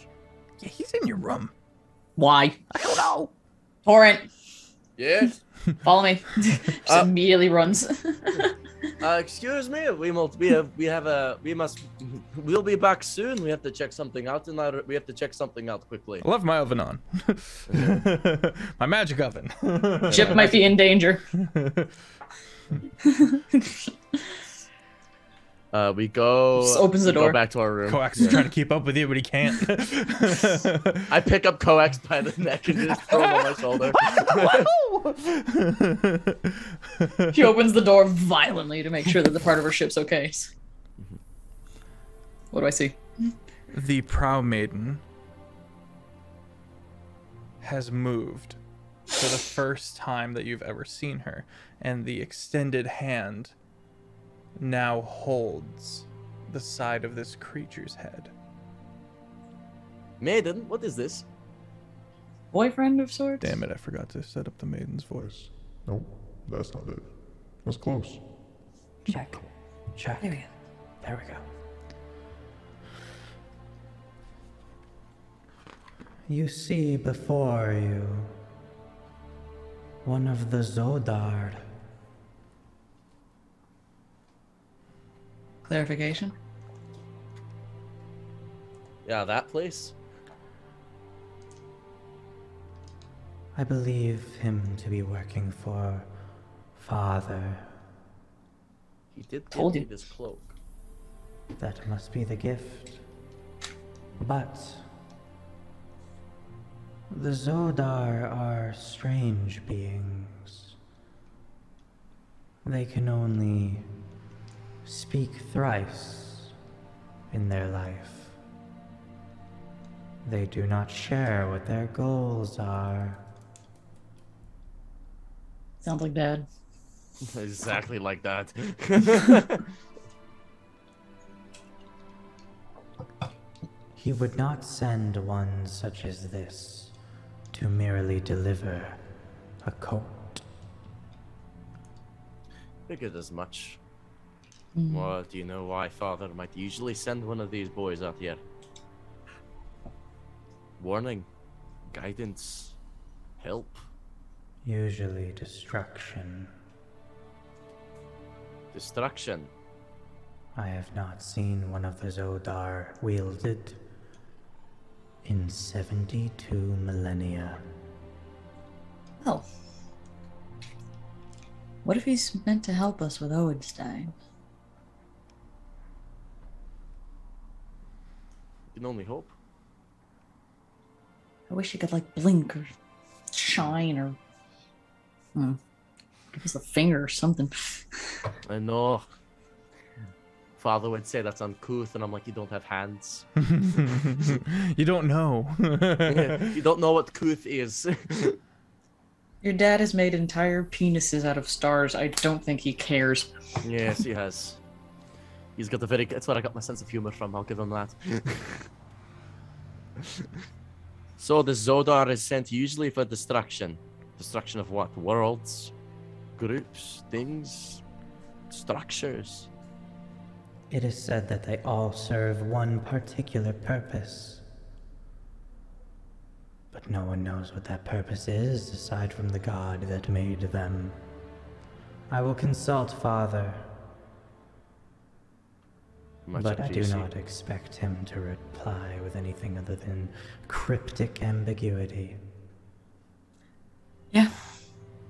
Yeah, he's in your room. Why? I don't know. Torrent, Yes. follow me. Just immediately runs. Excuse me. We'll be back soon. We have to check something out, and we have to check something out quickly. I left my oven on. My magic oven. Ship might be in danger. We go. Just opens the we go door. back to our room. Coax is trying to keep up with you, but he can't. I pick up Coax by the neck and just throw him on my shoulder. She opens the door violently to make sure that the part of her ship's okay. What do I see? The prow maiden has moved for the first time that you've ever seen her, and the extended hand now holds the side of this creature's head. Maiden, what is this? Boyfriend of sorts? Damn it, I forgot to set up the maiden's voice. Nope, that's not it. That's close. Check. Check. There we go. There we go. You see before you one of the Zodard. Clarification? Yeah, that place. I believe him to be working for Father. He did Told give me you. this cloak. That must be the gift. But the Zodar are strange beings. They can only speak thrice in their life. They do not share what their goals are. Sounds like Dad. Exactly like that. He would not send one such as this to merely deliver a coat. Figured as much. Well, do you know why Father might usually send one of these boys out here? Warning, guidance, help, Usually destruction. destruction. I have not seen one of the Zodar wielded in 72 millennia. Well, what if he's meant to help us with Owenstein? You can only hope. I wish he could like blink or shine or give us a finger or something. I know. Father would say that's uncouth, and I'm like, you don't have hands. You don't know. You don't know what couth is. Your dad has made entire penises out of stars. I don't think he cares. Yes, he has. He's got a very. That's where I got my sense of humor from. I'll give him that. So the Zodar is sent usually for destruction. Destruction of what? Worlds, groups, things, structures. It is said that they all serve one particular purpose. But no one knows what that purpose is aside from the god that made them. I will consult Father, Much but I do appreciated. not expect him to reply with anything other than cryptic ambiguity. Yeah,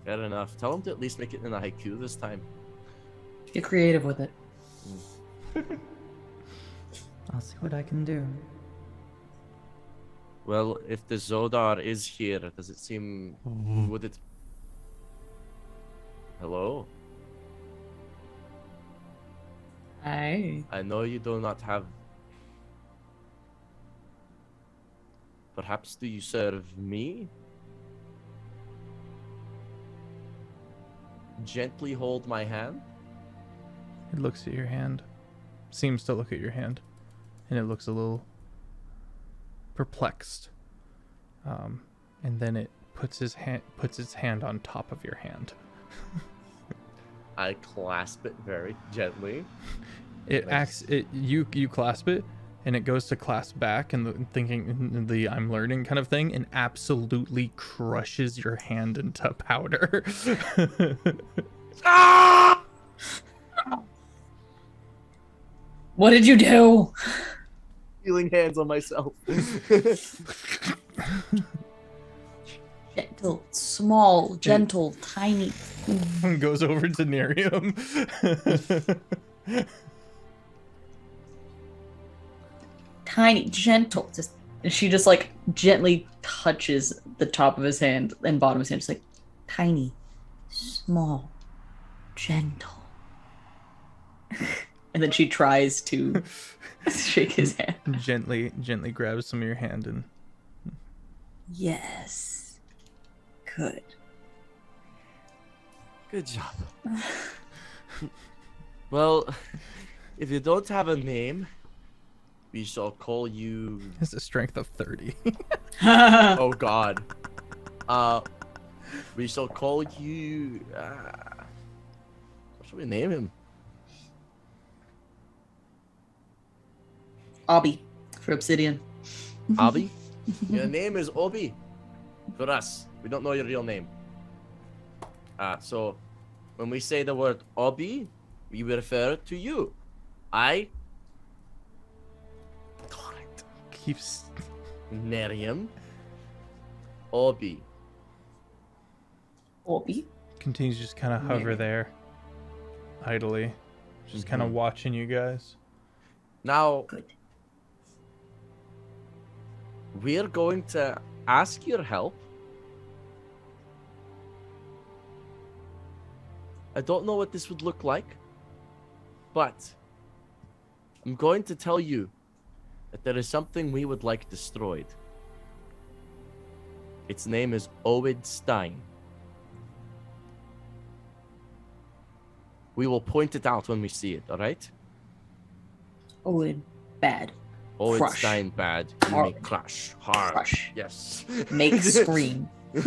Fair enough. Tell him to at least make it in a haiku this time. get creative with it. I'll see what I can do. Well, if the Zodar is here, does it seem... Would it... Hello? Hi. I know you do not have. Perhaps do you serve me? Gently hold my hand. It looks at your hand. Seems to look at your hand. And it looks a little perplexed. And then it puts its hand on top of your hand. I clasp it very gently. You clasp it, and it goes to clasp back, and thinking the I'm learning kind of thing, and absolutely crushes your hand into powder. Ah! What did you do? Feeling hands on myself. Gentle, small, gentle, tiny. Goes over to Nerium. Tiny, gentle. She just like gently touches the top of his hand and bottom of his hand. Just like tiny, small, gentle. And then she tries to shake his hand. Gently grabs some of your hand and Yes. Good. Good job. Well, if you don't have a name, we shall call you. has a strength of 30. Oh God. We shall call you. What should we name him? Obby for Obsidian. Obi? Your name is Obi. For us, we don't know your real name. So when we say the word Obi, we refer to you. I. Correct. Keeps Nerium. Obi. Obby. continues to just kind of hover there, idly, just kind of watching you guys. Now, Good. we're going to ask your help. I don't know what this would look like, but I'm going to tell you that there is something we would like destroyed. Its name is Owen Stein. We will point it out when we see it, alright? Owen, bad. Owen Crush. Stein bad. You Hard. make crush. Hard. Crush. Yes. Make scream. Take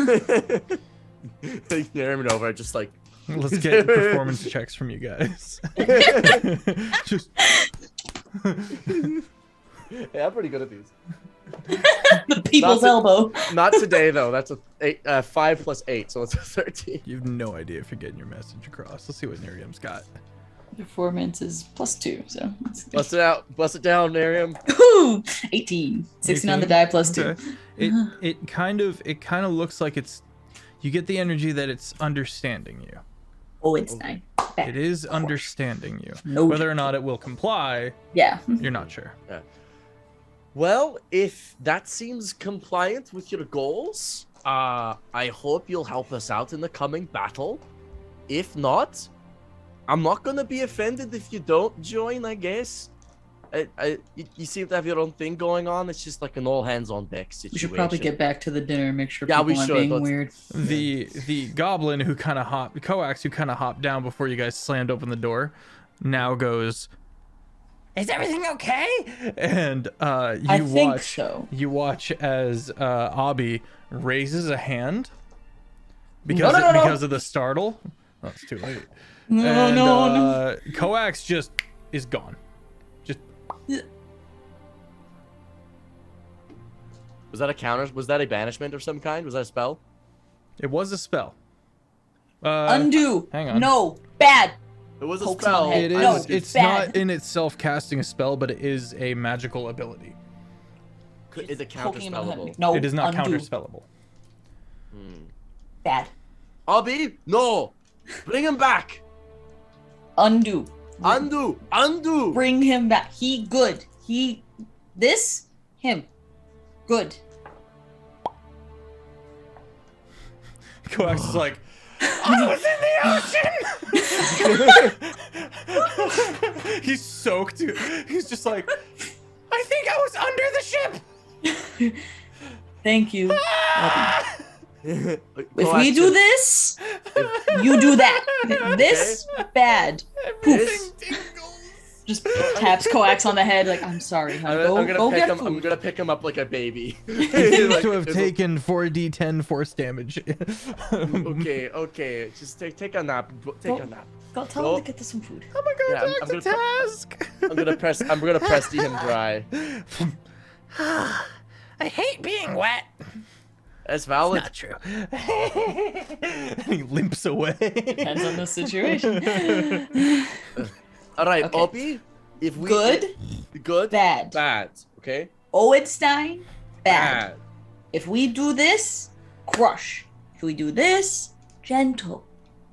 Neriman over, just like. Let's get performance checks from you guys. Just Yeah, I'm pretty good at these. The people's elbow. Not today though. That's a 5 plus 8, so it's a 13. you have no idea if you're getting your message across. Let's see what Nerium's got. Performance is +2, so Bust it out. Bust it down, Nerium. Ooh, 18. 16 on the 18? die +2. Okay. It kind of looks like you get the energy that it's understanding you. Owenstein. Bad. It is understanding you. No. Whether or not it will comply, Yeah. you're not sure. Well, if that seems compliant with your goals, I hope you'll help us out in the coming battle. If not, I'm not gonna be offended if you don't join, I guess. You seem to have your own thing going on. It's just like an all hands on deck situation. We should probably get back to the dinner and make sure Yeah, people we aren't should. being Let's- weird. The goblin who kind of Coax who kind of hopped down before you guys slammed open the door, now goes, "Is everything okay?" And I think so. You watch as Abby raises a hand because No. because of the startle. Oh, it's too late. No. Coax just is gone. Just Was that a counter? Was that a banishment of some kind? Was that a spell? it was a spell. Undo. hang on. No. Bad. It was a Pokes spell. on head. It No, is. It's bad. not in itself casting a spell, but it is a magical ability. Is it counter Poking him on the spellable? head. No. It is not undo. counterspellable. Bad. Abby, no! Bring him back! Undo. Undo! Undo! Bring him back. He good. Him. Good. Coax is like, I was in the ocean. He's soaked. He's just like, I think I was under the ship. Thank you. If If we do this, you do that. This bad. This, Just taps Coax on the head like, I'm sorry. Huh? Go get food. I'm gonna pick him up like a baby. He seems to have taken 4d10 force damage. Okay. Just take a nap. Take a nap. Go tell him to get to some food. Oh my god, Yeah, back to task. I'm gonna press him dry. I hate being wet. That's valid. Not true. And he limps away. Depends on the situation. All right, Okay. Opie. If we Good, bad. bad. Okay. Oedstein, bad. If we do this, crush. If we do this, gentle.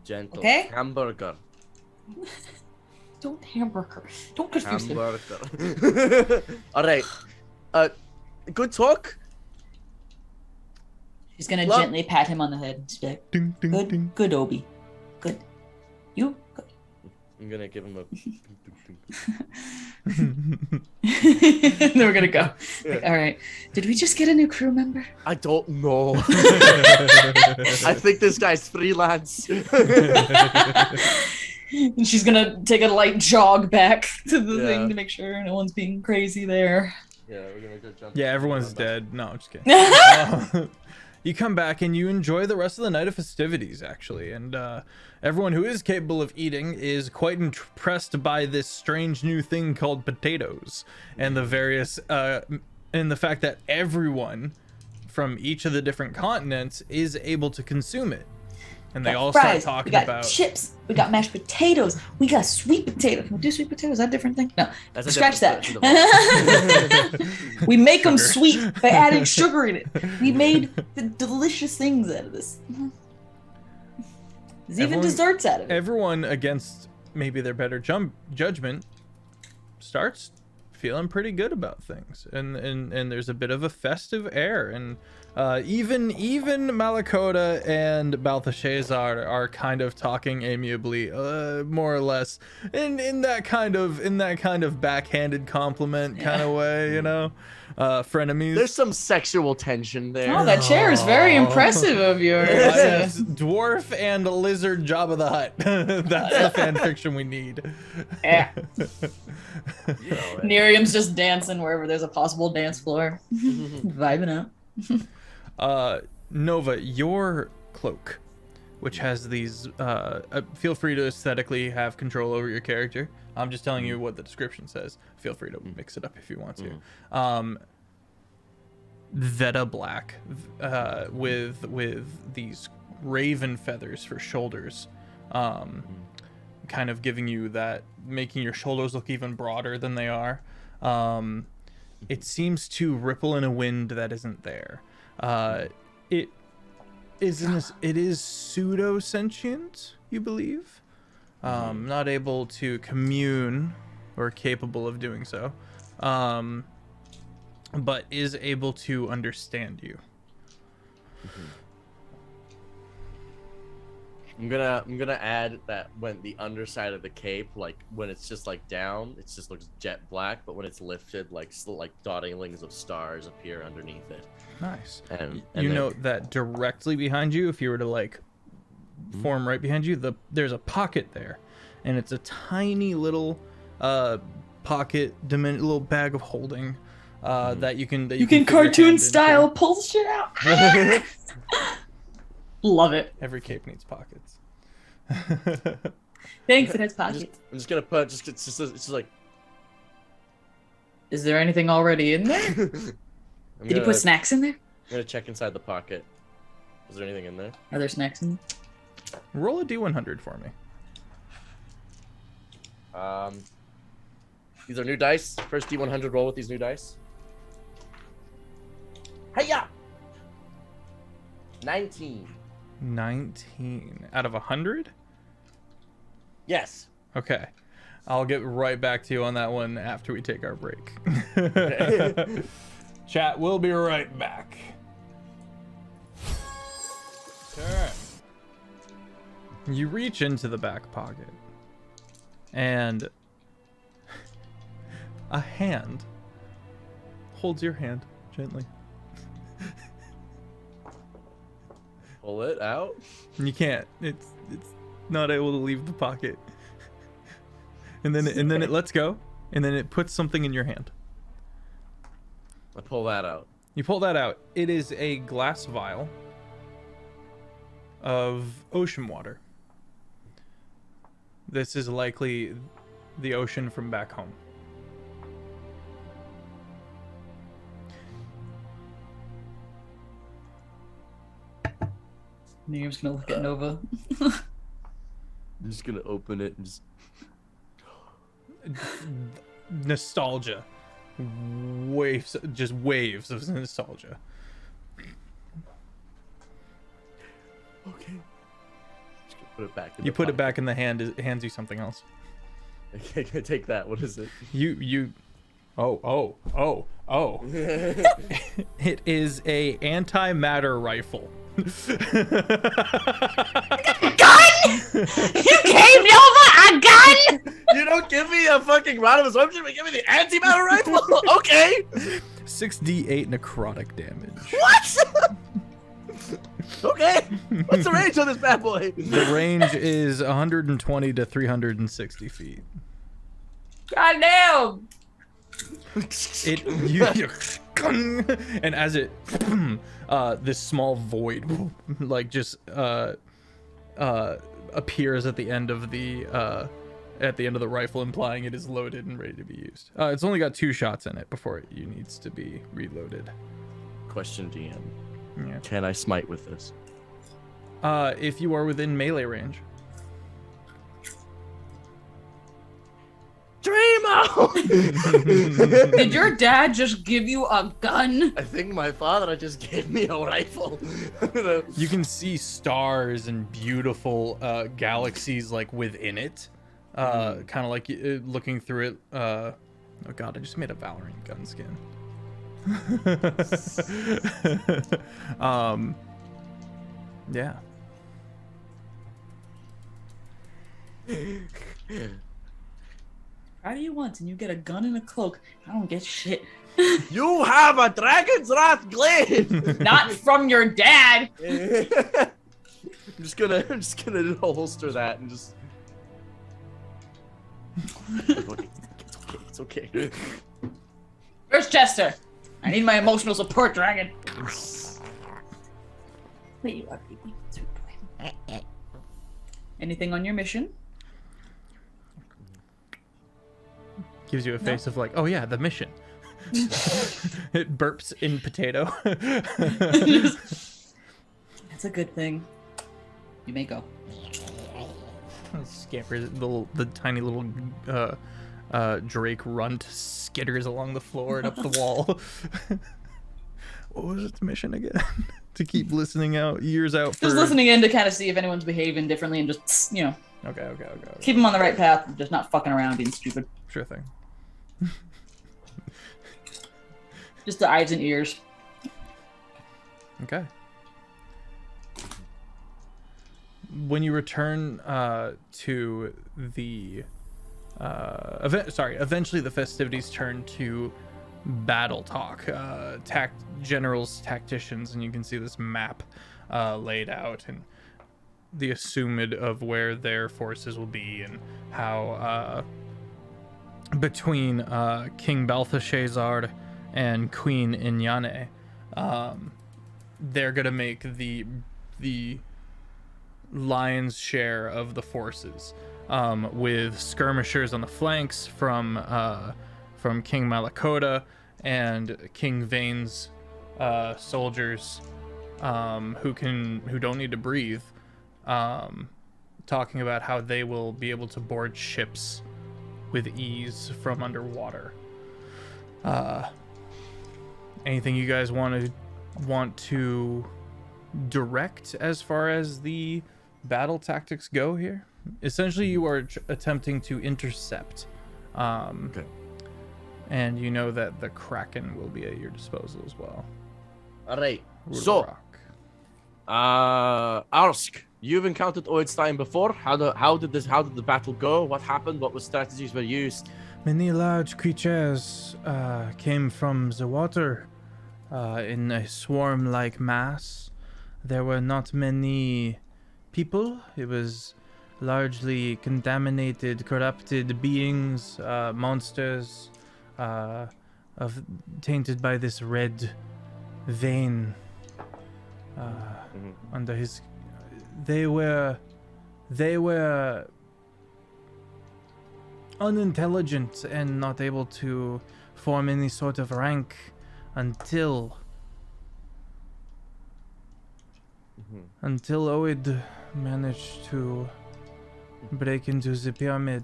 Gentle. Okay. Hamburger. Don't hamburger. Don't confuse him. Hamburger. All right. Good talk. She's gonna Love- gently pat him on the head. She's like, Ding, ding, good, ding. good, Obi. Good. You? Good. I'm gonna give him a. Then we're gonna go. Like, all right. Did we just get a new crew member? I don't know. I think this guy's freelance. And she's gonna take a light jog back to the Yeah. thing to make sure no one's being crazy there. Yeah, we're gonna go jump. Yeah, everyone's dead. No, I'm just kidding. You come back and you enjoy the rest of the night of festivities, actually. And everyone who is capable of eating is quite impressed by this strange new thing called potatoes and the various, and the fact that everyone from each of the different continents is able to consume it. And they Got all fries, start talking we got about chips, we got mashed potatoes, we got sweet potatoes. Can we do sweet potatoes? Is that a different thing? No, That's a scratch different that. We make them sweet by adding sugar in it. We made the delicious things out of this. There's even Everyone- desserts out of it. everyone against maybe their better judgment starts feeling pretty good about things, and there's a bit of a festive air, and even Malakota and Balthasar are kind of talking amiably, more or less, in that kind of backhanded compliment kind of way, you know, frenemies. There's some sexual tension there. Oh, that chair is very impressive of yours. Yes, dwarf and lizard Jabba the Hutt. That's the fan fiction we need. Yeah. You know it. Miriam's just dancing wherever there's a possible dance floor. Vibing out. Nova, your cloak, which has these, feel free to aesthetically have control over your character. I'm just telling you what the description says. Feel free to mix it up if you want to. Veta black, with these raven feathers for shoulders, kind of giving you that, making your shoulders look even broader than they are. It seems to ripple in a wind that isn't there. It is pseudo sentient, you believe, not able to commune or capable of doing so, but is able to understand you. I'm gonna add that when the underside of the cape, like when it's just like down, it just looks jet black, but when it's lifted, like dotting of stars appear underneath it. Nice. And You then- note that directly behind you, if you were to like form right behind you, there's a pocket there, and it's a tiny little pocket, little bag of holding that you can You can fit your hand cartoon into. style pull shit out. Love it. Every cape needs pockets. Thanks, it has pockets. I'm just gonna put it's just like. Is there anything already in there? I'm Did you put snacks in there? I'm gonna check inside the pocket. Is there anything in there? Are there snacks in there? Roll a d100 for me. These are new dice. First D100 roll with these new dice. Hiya! 19. 19 out of 100. Yes. Okay, I'll get right back to you on that one after we take our break. Okay. Chat, we'll be right back. Okay. You reach into the back pocket, and a hand holds your hand gently. Pull it out. And you can't. It's not able to leave the pocket. And then it lets go, and then it puts something in your hand. I pull that out. You pull that out. It is a glass vial of ocean water. This is likely the ocean from back home. Miriam's gonna look at Nova. I'm just gonna open it and just. Nostalgia. Waves of nostalgia. Okay. Just gonna put it back. You put it back in the hand. It hands you something else. Okay, can I take that? What is it? Oh. It is a antimatter rifle. Gun! You gave Nova a gun! You don't give me a fucking rod of absorption, but give me the antimatter rifle? Okay. 6d8 necrotic damage. What? Okay. What's the range on this bad boy? The range is 120 to 360 feet. God damn! And as it this small void appears at the end of the rifle, implying it is loaded and ready to be used. It's only got 2 shots in it before it needs to be reloaded. Question, DM. Yeah. Can I smite with this? If you are within melee range. Dreamo! Did your dad just give you a gun? I think my father just gave me a rifle. You can see stars and beautiful galaxies like within it. Kind of like looking through it. Oh god, I just made a Valorant gun skin. Yeah. How do you want and you get a gun and a cloak? I don't get shit. You have a Dragon's Wrath Glaive! Not from your dad! I'm just gonna holster that and just. It's okay. Where's Chester? I need my emotional support, dragon. Wait, you are baby. Sweet boy. Anything on your mission? Gives you a face of like, oh yeah, the mission. It burps in potato. That's a good thing. You may go. Scampers, the tiny little Drake runt skitters along the floor and up the wall. What was its mission again? To keep listening out, ears out. Just listening in to kind of see if anyone's behaving differently and just, you know. Okay. Keep them on the right path, just not fucking around being stupid. Sure thing. Just the eyes and ears. Okay. When you return to the eventually the festivities turn to battle talk. Generals, tacticians, and you can see this map laid out and the assumed of where their forces will be and how between King Balthasar and Queen Inyane, they're gonna make the lion's share of the forces, with skirmishers on the flanks from King Malakota and King Vane's soldiers, who don't need to breathe, talking about how they will be able to board ships with ease from underwater. Anything you guys want to direct as far as the battle tactics go here? Essentially, you are attempting to intercept. Okay. And you know that the Kraken will be at your disposal as well. All right. Root of So, Rock. Arsk, you've encountered Oidstein before. How did the battle go? What happened? What strategies were used? Many large creatures came from the water in a swarm-like mass. There were not many people. It was largely contaminated, corrupted beings, monsters, tainted by this red vein under his. They were unintelligent and not able to form any sort of rank until Oid managed to break into the pyramid.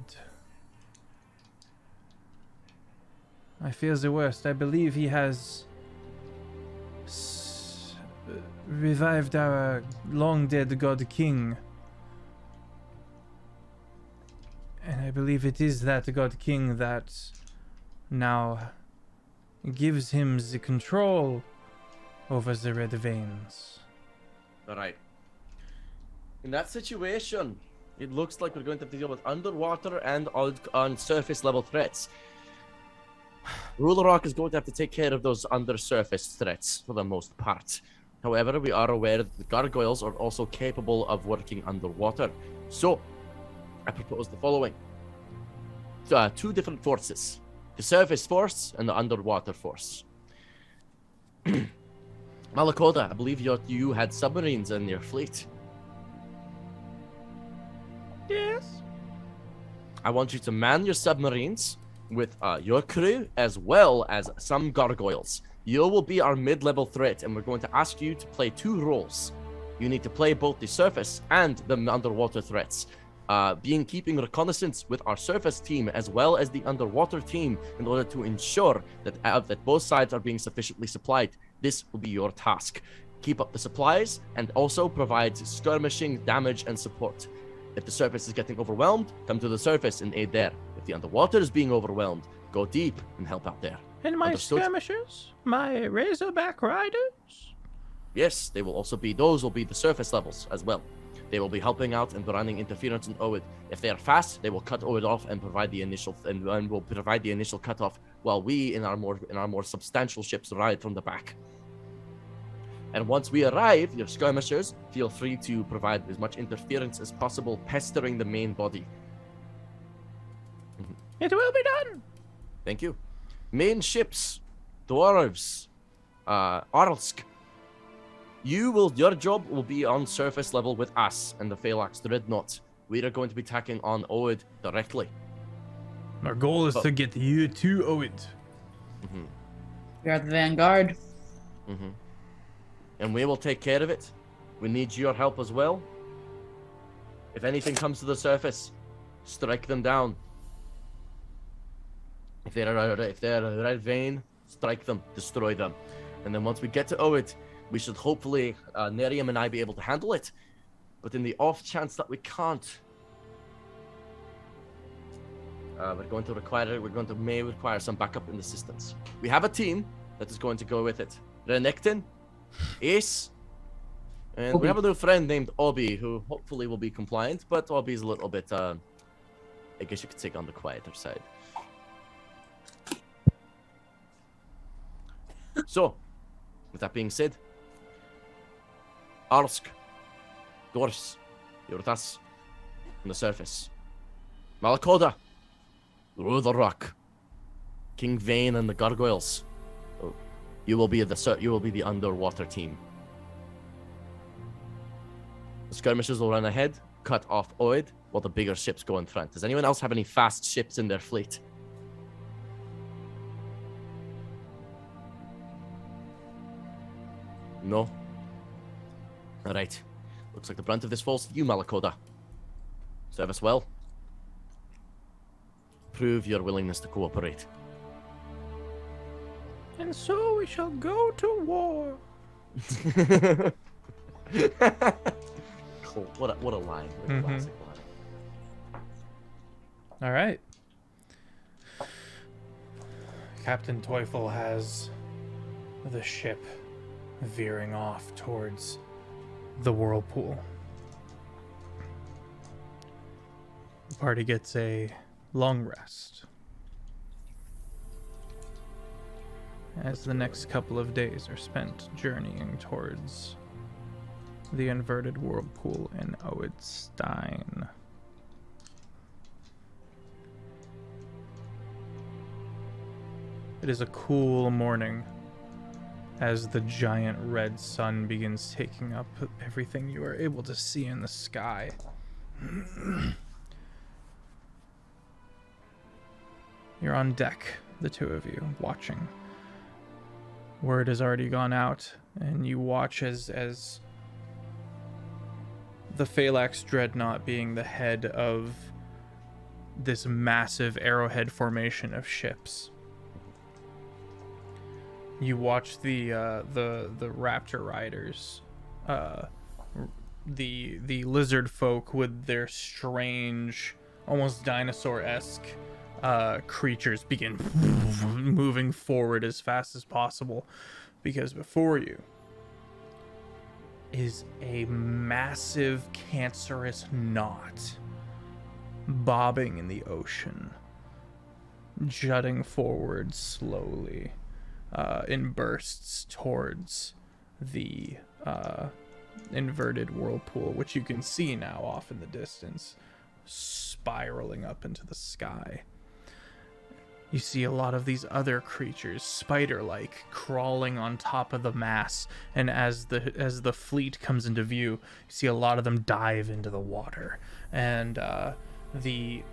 I fear the worst. I believe he has revived our long-dead god king. And I believe it is that god king that now gives him the control over the red veins. Alright. In that situation, it looks like we're going to have to deal with underwater and on surface level threats. Ruler Rock is going to have to take care of those undersurface threats for the most part. However, we are aware that the gargoyles are also capable of working underwater. So, I propose the following. Two different forces. The surface force and the underwater force. Malakoda, I believe you had submarines in your fleet. Yes. I want you to man your submarines with your crew as well as some gargoyles. You will be our mid-level threat, and we're going to ask you to play two roles. You need to play both the surface and the underwater threats. Keeping reconnaissance with our surface team as well as the underwater team in order to ensure that both sides are being sufficiently supplied. This will be your task. Keep up the supplies and also provide skirmishing, damage, and support. If the surface is getting overwhelmed, come to the surface and aid there. If the underwater is being overwhelmed, go deep and help out there. And my Understood? skirmishers? My razorback riders? Yes, those will be the surface levels as well. They will be helping out and running interference in Oid. If they are fast, they will cut Oid off and provide the initial cutoff, while we in our more substantial ships ride from the back. And once we arrive, your skirmishers feel free to provide as much interference as possible, pestering the main body. It will be done. Thank you. Main ships, dwarves, Arlsk. Your job will be on surface level with us and the Phalanx Dreadnought. We are going to be attacking on Oid directly. Our goal is to get you to Oid. We are the vanguard. And we will take care of it. We need your help as well. If anything comes to the surface, strike them down. If they're a red vein, strike them, destroy them. And then once we get to Oid, we should hopefully, Nerium and I, be able to handle it. But in the off chance that we can't, may require some backup in the systems. We have a team that is going to go with it. Renekton, Ace, and Obi. we have a new friend named Obi, who hopefully will be compliant, but Obi's a little bit, I guess you could say, on the quieter side. So, with that being said, Arsk, Dwarfs, you're with us on the surface. Malakoda, Ruler Rock, King Vane, and the Gargoyles. You will be the underwater team. The skirmishers will run ahead, cut off Oid, while the bigger ships go in front. Does anyone else have any fast ships in their fleet? No? Alright. Looks like the brunt of this falls to you, Malakoda. Serve us well. Prove your willingness to cooperate. And so we shall go to war. Cool. What a line. What a classic line. All right. Captain Teufel has the ship veering off towards the whirlpool. party gets a long rest as the next couple of days are spent journeying towards the inverted whirlpool in Odyssey. It is a cool morning as the giant red sun begins taking up everything you are able to see in the sky. You're on deck, the two of you, watching. Word has already gone out, and you watch as the Phalanx Dreadnought, being the head of this massive arrowhead formation of ships. You watch the Raptor Riders, the lizard folk with their strange, almost dinosaur-esque creatures begin moving forward as fast as possible, because before you is a massive cancerous knot bobbing in the ocean, jutting forward slowly in bursts towards the inverted whirlpool, which you can see now off in the distance, spiraling up into the sky. You see a lot of these other creatures, spider-like, crawling on top of the mass, and as the fleet comes into view, you see a lot of them dive into the water, and the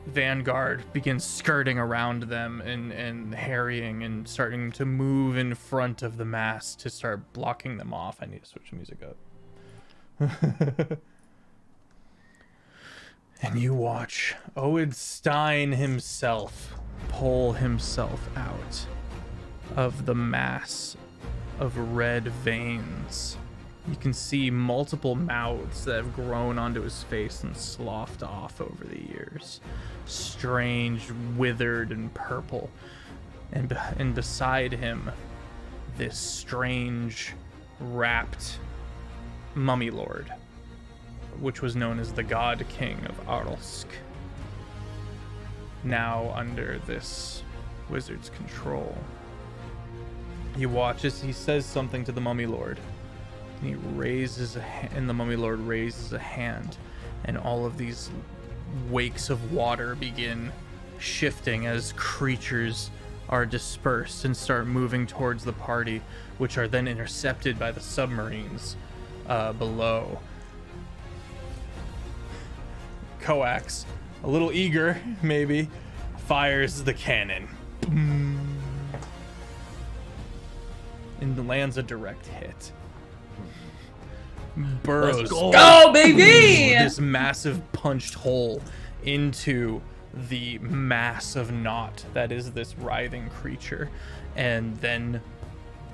Vanguard begins skirting around them and harrying and starting to move in front of the mass to start blocking them off. I need to switch the music up. And you watch Odyssey himself pull himself out of the mass of red veins. You can see multiple mouths that have grown onto his face and sloughed off over the years. Strange, withered, and purple. And beside him, this strange, wrapped mummy lord, which was known as the God King of Arlsk, now under this wizard's control. You watch as he says something to the mummy lord, and he raises and the mummy lord raises a hand, and all of these wakes of water begin shifting as creatures are dispersed and start moving towards the party, which are then intercepted by the submarines below. Coax, a little eager maybe, fires the cannon and lands a direct hit. Burrows, go baby! This massive punched hole into the massive knot that is this writhing creature, and then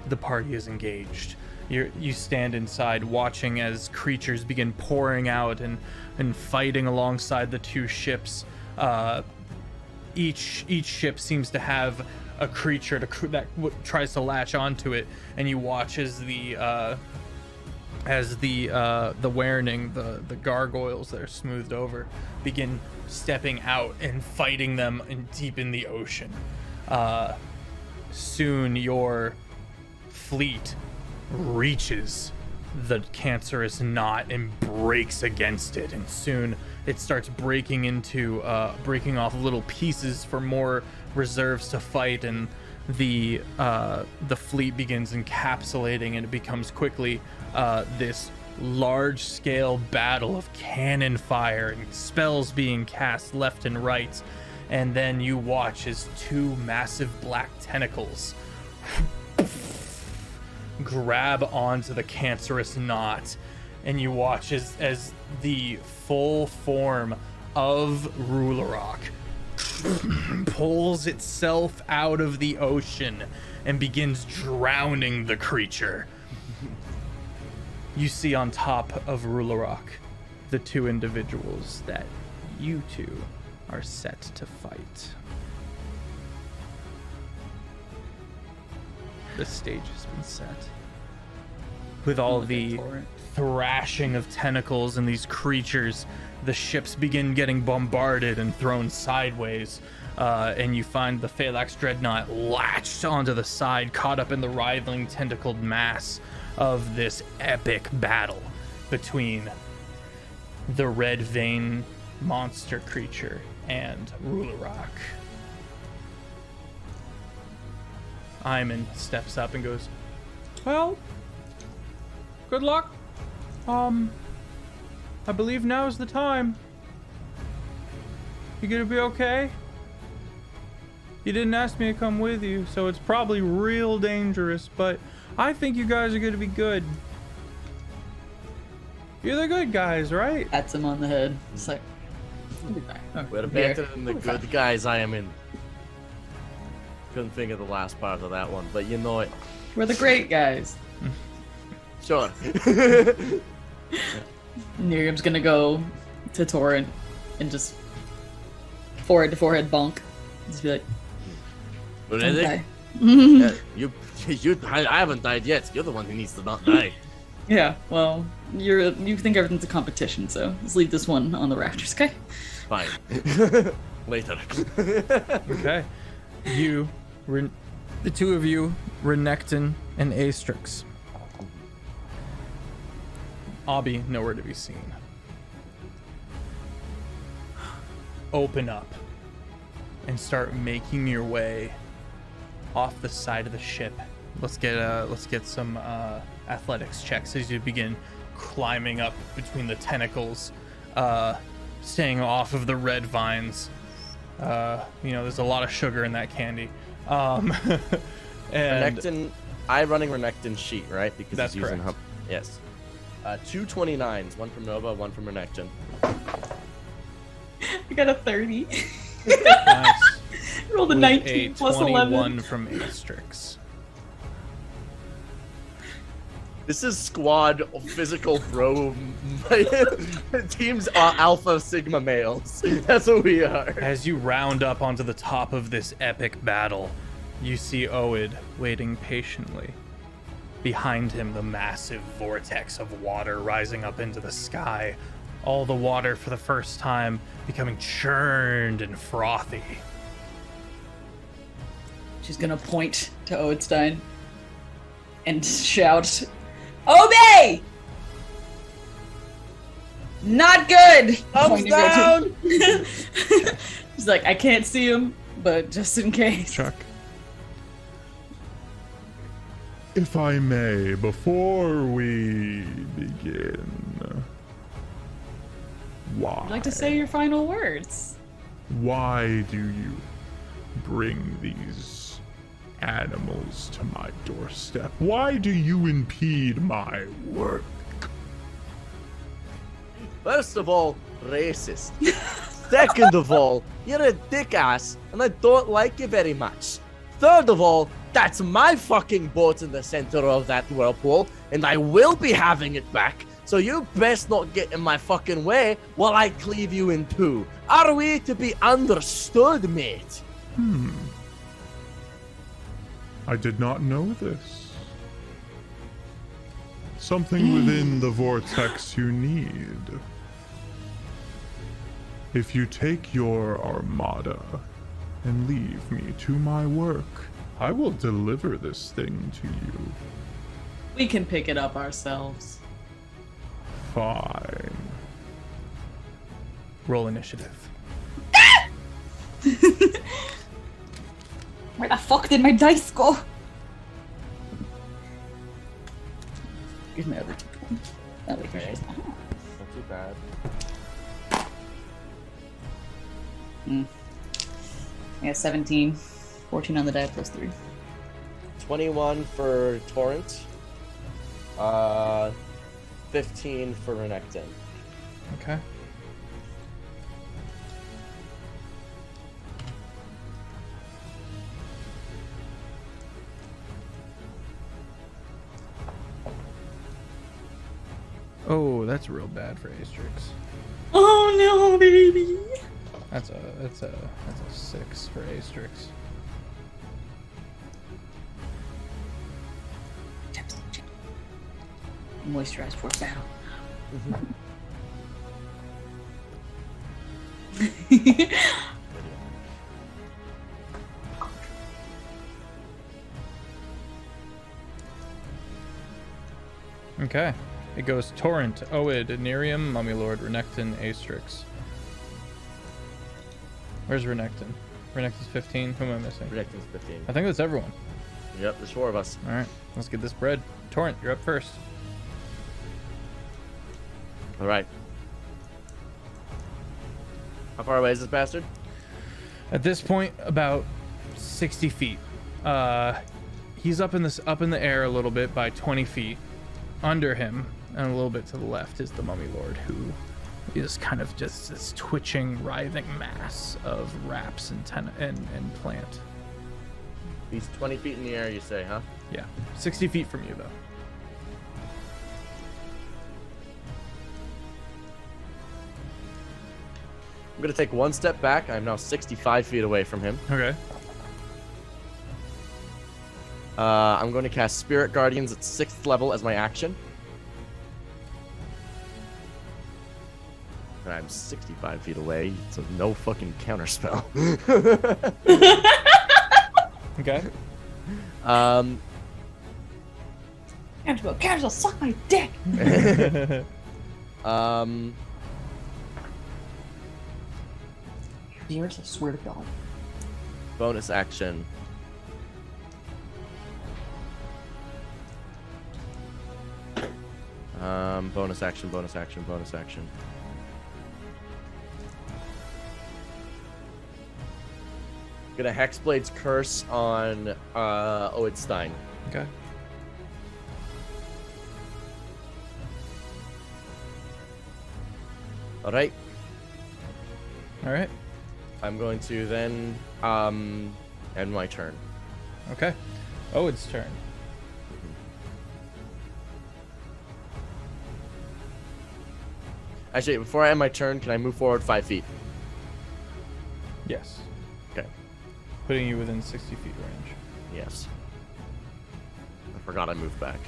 the party is engaged. You stand inside watching as creatures begin pouring out and fighting alongside the two ships. Each ship seems to have a creature that tries to latch onto it, and you watch as the Werning, the gargoyles that are smoothed over, begin stepping out and fighting them deep in the ocean. Soon your fleet reaches the cancerous knot and breaks against it, and soon it starts breaking off little pieces for more reserves to fight, and the fleet begins encapsulating, and it becomes quickly this large-scale battle of cannon fire and spells being cast left and right. And then you watch as two massive black tentacles grab onto the cancerous knot, and you watch as the full form of Rulerok pulls itself out of the ocean and begins drowning the creature. You see on top of Rulerok the two individuals that you two are set to fight. The stage has been set. with all Look the at Torrent. thrashing of tentacles and these creatures, the ships begin getting bombarded and thrown sideways. And you find the Phalanx Dreadnought latched onto the side, caught up in the writhing tentacled mass of this epic battle between the red vein monster creature and Rulerok. Iman steps up and goes, well, good luck. I believe now's the time. You gonna be okay? You didn't ask me to come with you, so it's probably real dangerous, but I think you guys are gonna be good. You're the good guys, right? Pats him on the head. It's like, "I'll be fine." Oh, We're here. better than the good guys I am in. Couldn't think of the last part of that one, but you know it. We're the great guys. Sure. Miriam's gonna go to Torrent and just forehead to forehead bonk. Just be like, Really? okay. Yeah, I haven't died yet. You're the one who needs to not die. Yeah, well, you think everything's a competition, so let's leave this one on the rafters, okay? Fine. Later. Okay. The two of you, Renekton and Astrix. Obby, nowhere to be seen. Open up and start making your way off the side of the ship. Let's get some athletics checks as you begin climbing up between the tentacles, staying off of the red vines. There's a lot of sugar in that candy. And Renekton, running Renekton's sheet, right? Because That's he's using correct. Yes. 229s, one from Nova, one from Renekton. I got a 30. nice. Rolled a With 19 a plus 21 11. from Astrix. This is squad physical bro. Teams are alpha sigma males. That's what we are. As you round up onto the top of this epic battle, you see Oid waiting patiently. Behind him, the massive vortex of water rising up into the sky. All the water for the first time becoming churned and frothy. She's gonna point to Oedstein and shout, Obey! Not good! Thumbs Pointing down! She's like, I can't see him, but just in case. Chuck. If I may, before we begin, why? I'd like to say your final words. Why do you bring these animals to my doorstep? Why do you impede my work? First of all, racist. Second of all, you're a dick ass, and I don't like you very much. Third of all, that's my fucking boat in the center of that whirlpool, and I will be having it back, so you best not get in my fucking way while I cleave you in two. Are we to be understood, mate? I did not know this. Something within the vortex you need. If you take your armada and leave me to my work, I will deliver this thing to you. We can pick it up ourselves. Fine. Roll initiative. Where the fuck did my dice go? Here's my other 2 points. Oh, wait, Okay. here's Not too bad. I got 17. 14 on the die plus 3. 21 for Torrent. 15 for Renekton. Okay. Oh, that's real bad for Astrix. Oh no, baby! That's a 6 for Astrix. moisturize before battle. Okay. It goes Torrent, Oid, Nerium, Mummy Lord, Renekton, Astrix. Where's Renekton? Renekton's 15. Who am I missing? Renekton's 15. I think that's everyone. Yep, there's 4 of us. All right, let's get this bread. Torrent, you're up first. All right. How far away is this bastard? At this point, about 60 feet. He's up in the air a little bit by 20 feet. Under him, and a little bit to the left, is the Mummy Lord, who is kind of just this twitching, writhing mass of wraps and plant. He's 20 feet in the air, you say, huh? Yeah, 60 feet from you, though. I'm going to take 1 step back. I'm now 65 feet away from him. Okay. I'm going to cast Spirit Guardians at 6th level as my action. And I'm 65 feet away, so no fucking counterspell. Okay. Cancel, suck my dick. Yours, I swear to God. Bonus action. Bonus action, bonus action, bonus action. Gonna Hexblade's Curse on Oidstein. Okay. Alright. Alright. I'm going to then end my turn. Okay. Oid's turn. Actually, before I end my turn, can I move forward 5 feet? Yes. Okay. Putting you within 60 feet range. Yes. I forgot I moved back.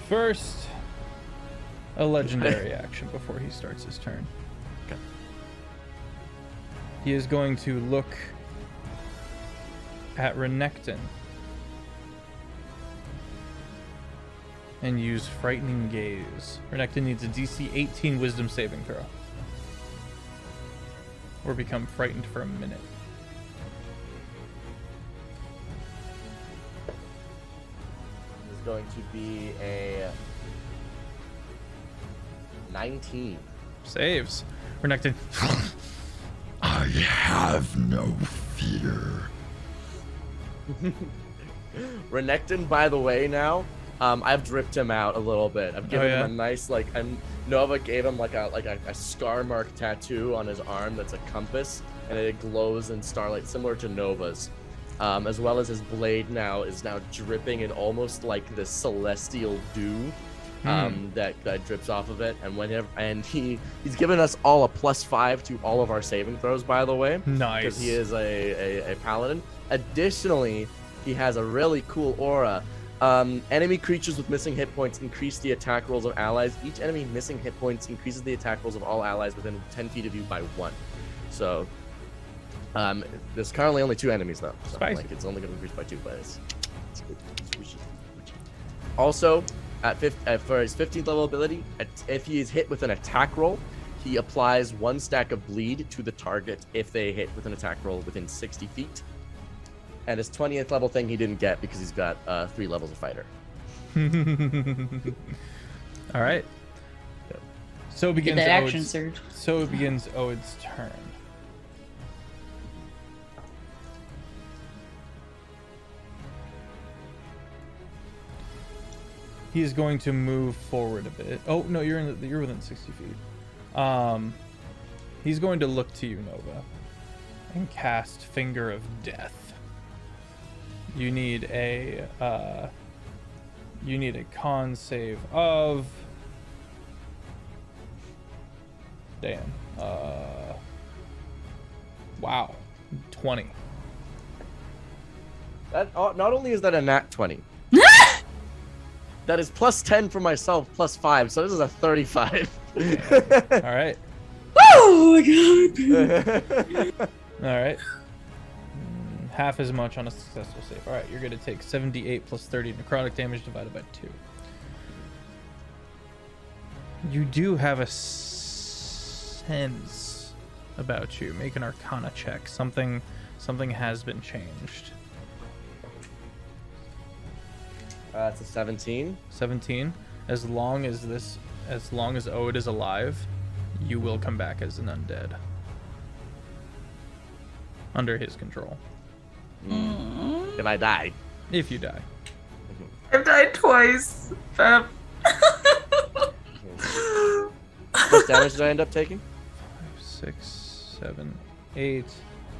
First, a legendary action before he starts his turn. Okay. He is going to look at Renekton and use Frightening Gaze. Renekton needs a DC 18 Wisdom saving throw, or become frightened for a minute. This is going to be a 19. Saves. Renekton. I have no fear. Renekton, by the way, now, I've dripped him out a little bit. I've given him a nice, like, Nova gave him like a scar mark tattoo on his arm that's a compass, and it glows in starlight, similar to Nova's. As well as his blade now is dripping in almost like this celestial dew that drips off of it. And he's given us all a +5 to all of our saving throws, by the way. Nice. Because he is a paladin. Additionally, he has a really cool aura. Enemy creatures with missing hit points increase the attack rolls of allies. Each enemy missing hit points increases the attack rolls of all allies within 10 feet of you by 1. So, there's currently only 2 enemies though. So Spicy. like, it's only going to increase by 2, but it's good. Also, for his 15th level ability, if he is hit with an attack roll, he applies 1 stack of bleed to the target if they hit with an attack roll within 60 feet. And his 20th level thing he didn't get because he's got 3 levels of fighter. All right. Yep. So begins Get that action Oid's, surge. So begins Oid's turn. He is going to move forward a bit. Oh no, you're within 60 feet. He's going to look to you, Nova, and cast Finger of Death. You need a con save of. Damn. Wow. 20. That not only is that a nat 20, That is plus 10 for myself, plus 5. So this is a 35. All right. Oh my god. All right. Half as much on a successful save. All right, you're going to take 78 plus 30 necrotic damage divided by 2. You do have a sense about you. Make an Arcana check. Something has been changed. It's a 17. 17. As long as Ode is alive, you will come back as an undead. Under his control. If I die. If you die. I've died twice. Feff. What damage did I end up taking? 5, 6, 7, 8.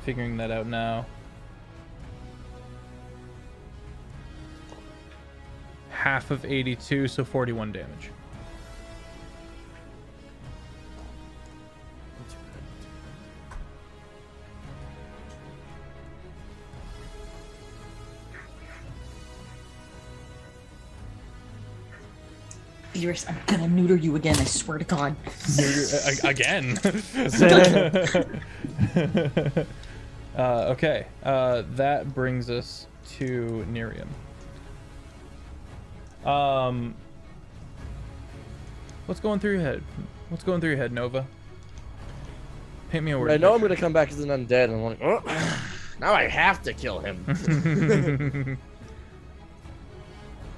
Figuring that out now. Half of 82, so 41 damage. Beerus, I'm gonna neuter you again, I swear to God. Again. Okay. That brings us to Nerium. What's going through your head? What's going through your head, Nova? Paint me a word. I know I'm going to come back as an undead, and I'm like, oh, now I have to kill him.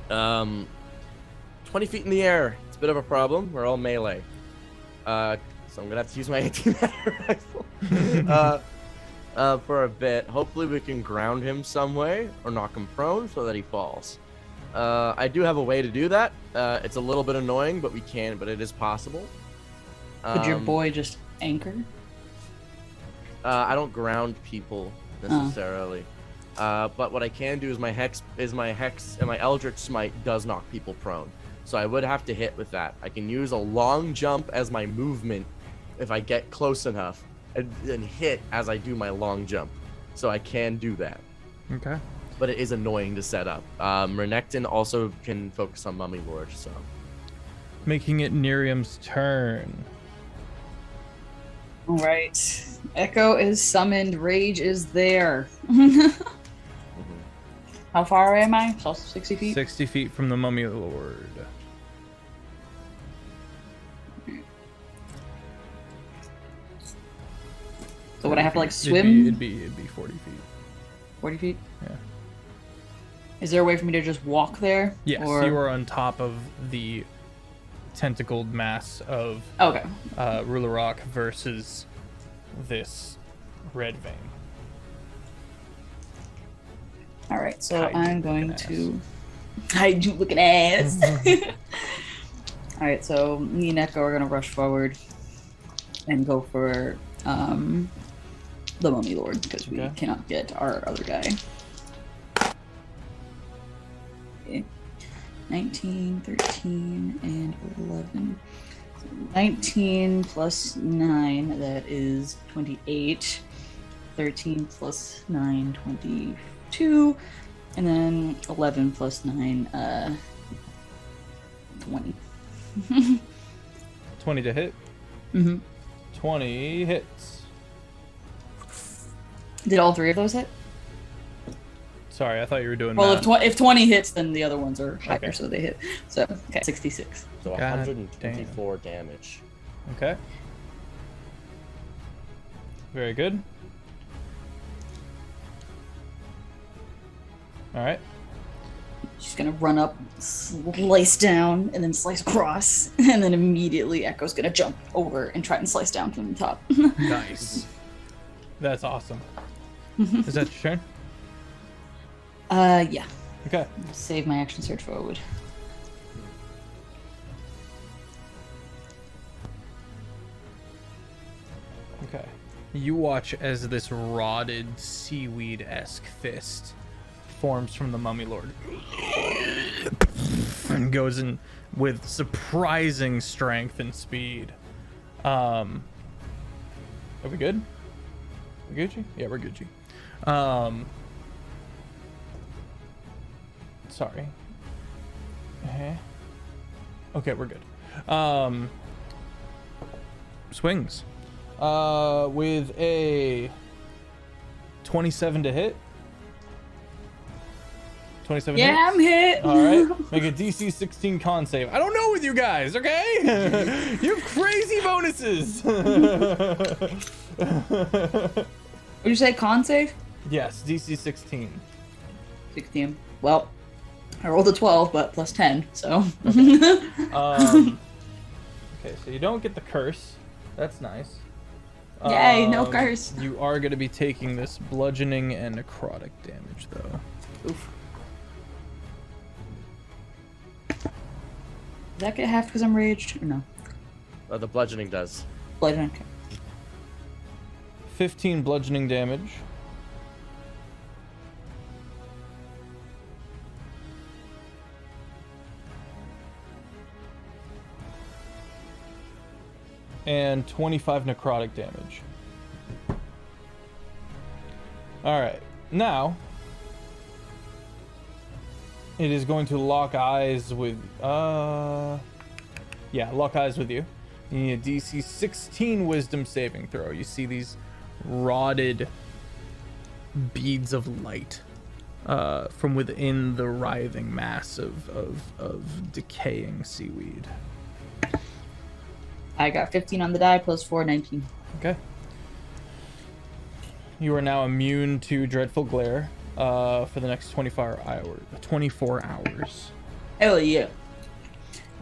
20 feet in the air. It's a bit of a problem. We're all melee. So I'm going to have to use my 18-matter rifle for a bit. Hopefully we can ground him some way or knock him prone so that he falls. I do have a way to do that. It's a little bit annoying, but we can. But it is possible. Could your boy just anchor? I don't ground people necessarily. But what I can do is my hex and my Eldritch Smite does knock people prone. So I would have to hit with that. I can use a long jump as my movement if I get close enough, and hit as I do my long jump. So I can do that. Okay. But it is annoying to set up. Renekton also can focus on Mummy Lord, so. Making it Nerium's turn. All right. Echo is summoned. Rage is there. How far am I? So 60 feet? 60 feet from the Mummy Lord. So would I have to like swim? It'd be 40 feet. 40 feet? Yeah. Is there a way for me to just walk there? Yes, or... you are on top of the tentacled mass of Okay. Ruler Rock versus this red vein. All right, so I'm going to ass. hide you looking ass. All right, so me and Echo are gonna rush forward and go for the Mummy Lord because we cannot get our other guy. Okay. 19, 13, and 11. So 19 plus 9, that is 28. 13 plus 9, 22. And then 11 plus 9, 20. 20 to hit. Mm-hmm. 20 hits. Did all three of those hit? Sorry, I thought you were doing Well, math. if 20 hits, then the other ones are higher, Okay. so they hit. So, okay, 66. So God 124 damage. Okay. Very good. All right. She's gonna run up, slice down, and then slice across, and then immediately Echo's gonna jump over and try and slice down from the top. Nice. That's awesome. Is that your turn? Yeah. Okay. Save my action surge forward. Okay. You watch as this rotted seaweed-esque fist forms from the Mummy Lord and goes in with surprising strength and speed. Are we good? We Gucci? Yeah, we're Gucci. Sorry. Okay, we're good. Swings. With a 27 to hit. 27 Yeah, hits? I'm hit. All right. Make a DC 16 con save. I don't know with you guys, okay? You have crazy bonuses. Would you say con save? Yes, DC 16. 16. Well, I rolled a 12, but plus 10, so. Okay, so you don't get the curse. That's nice. Yay, no curse. You are going to be taking this bludgeoning and necrotic damage, though. Oof. Does that get half because I'm raged? Or no? The bludgeoning does. Bludgeoning. Okay. 15 bludgeoning damage. And 25 necrotic damage. Alright, now it is going to lock eyes with lock eyes with you. You need a DC 16 wisdom saving throw. You see these rotted beads of light from within the writhing mass of decaying seaweed. I got 15 on the die, plus 4, 19. Okay. You are now immune to dreadful glare for the next 24 hours. Hell yeah.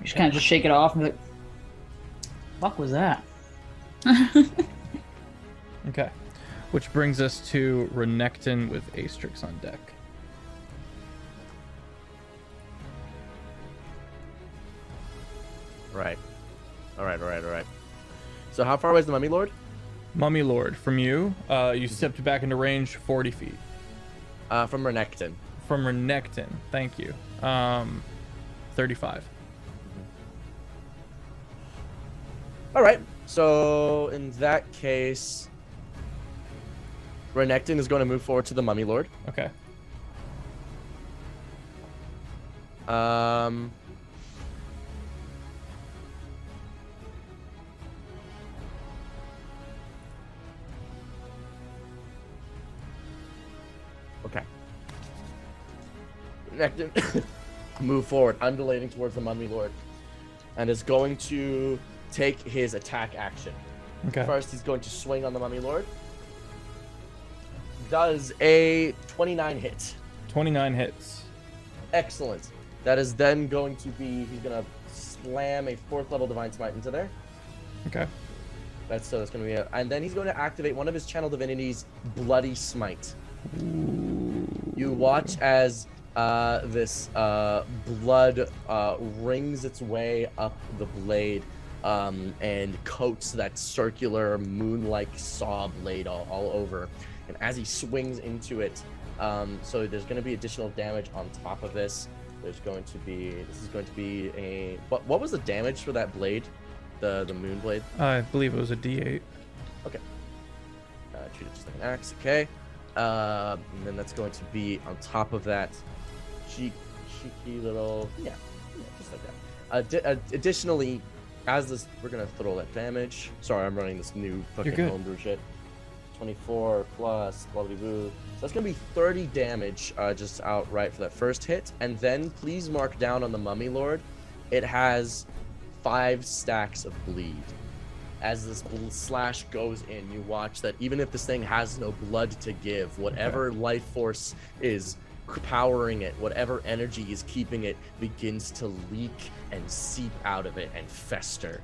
Just kind of just shake it off and be like, fuck was that? Okay. Which brings us to Renekton with Astrix on deck. Right. All right. So how far away is the Mummy Lord? Mummy Lord, from you, you stepped back into range 40 feet. From Renekton. From Renekton, thank you. 35. All right. So in that case, Renekton is going to move forward to the Mummy Lord. Okay. Okay. Renekton move forward, undulating towards the Mummy Lord, and is going to take his attack action. Okay. First, he's going to swing on the Mummy Lord. Does a 29 hit. 29 hits. Excellent. That is then going to be, he's going to slam a 4th level Divine Smite into there. Okay. That's going to be it. And then he's going to activate one of his channel divinities, Bloody Smite. You watch as this blood rings its way up the blade and coats that circular moon-like saw blade all over. And as he swings into it, so there's going to be additional damage on top of this. This is going to be a, what was the damage for that blade? The moon blade? I believe it was a D8. Okay. Treat it just like an axe, okay. And then that's going to be on top of that cheeky little, yeah, just like that. Additionally, as this, we're gonna throw that damage. Sorry, I'm running this new fucking homebrew shit. 24 plus blah blah blah. So that's gonna be 30 damage just outright for that first hit. And then please mark down on the Mummy Lord, it has 5 stacks of bleed. As this slash goes in, you watch that even if this thing has no blood to give, whatever life force is powering it, whatever energy is keeping it, begins to leak and seep out of it and fester.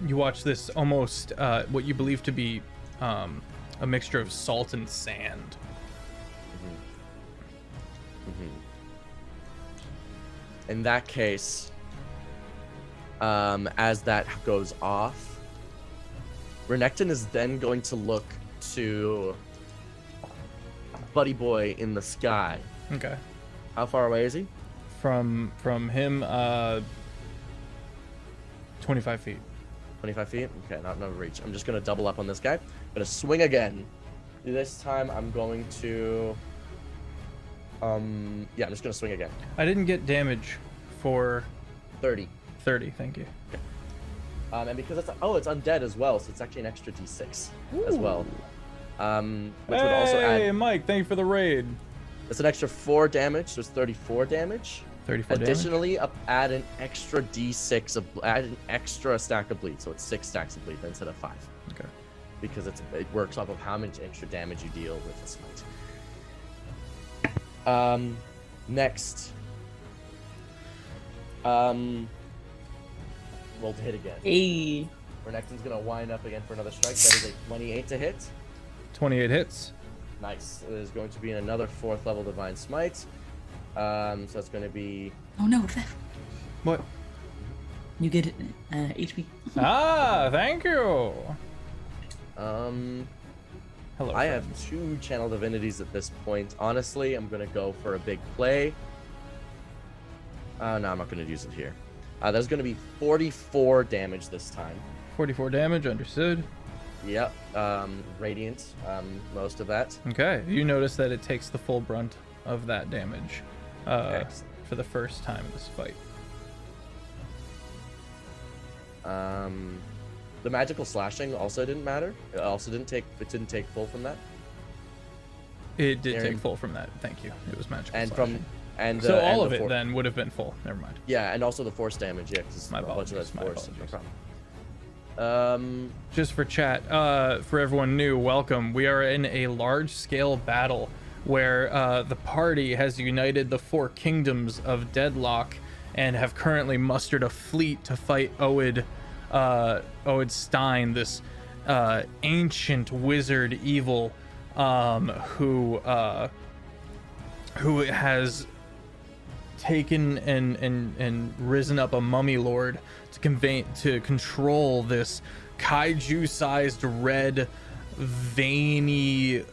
You watch this almost what you believe to be a mixture of salt and sand. In that case, as that goes off, Renekton is then going to look to Buddy Boy in the sky. Okay. How far away is he? From him, 25 feet. 25 feet? Okay, not reach. I'm just going to double up on this guy. I'm going to swing again. This time I'm going to... yeah, I'm just going to swing again. I didn't get damage for 30. 30. Thank you. And because it's undead as well, so it's actually an extra d6 as well. Which would also Hey, add. Mike, thank you for the raid. It's an extra 4 damage, so it's 34 damage. 34 damage. Additionally, add an extra d6 add an extra stack of bleed, so it's 6 stacks of bleed instead of 5. Okay. Because it works off of how much extra damage you deal with a smite. Next. Roll to hit again. Hey. Renekton's gonna wind up again for another strike. That is a 28 to hit. 28 hits. Nice. It is going to be another 4th level Divine Smite. So that's going to be. Oh no, Feff. What? You get HP. Ah, thank you. Hello. I have friends. 2 Channel Divinities at this point. Honestly, I'm going to go for a big play. No, I'm not going to use it here. There's going to be 44 damage this time. 44 damage, understood. Yep. Radiant, most of that. Okay. You notice that it takes the full brunt of that damage Excellent. for the first time in this fight. The magical slashing also didn't matter. It also didn't take full from that. It did Aaron. take full from that. Thank you. It was magical. And slashing. from and So and all of the it then would have been full. Never mind. Yeah, and also the force damage. Yeah, because My a bunch of that's apologies, my force. No apologies. problem. Just for chat, for everyone new, welcome. We are in a large-scale battle where the party has united the 4 kingdoms of Deadlock and have currently mustered a fleet to fight Oed Stein, this ancient wizard evil who has taken and risen up a mummy lord to control this kaiju-sized red veiny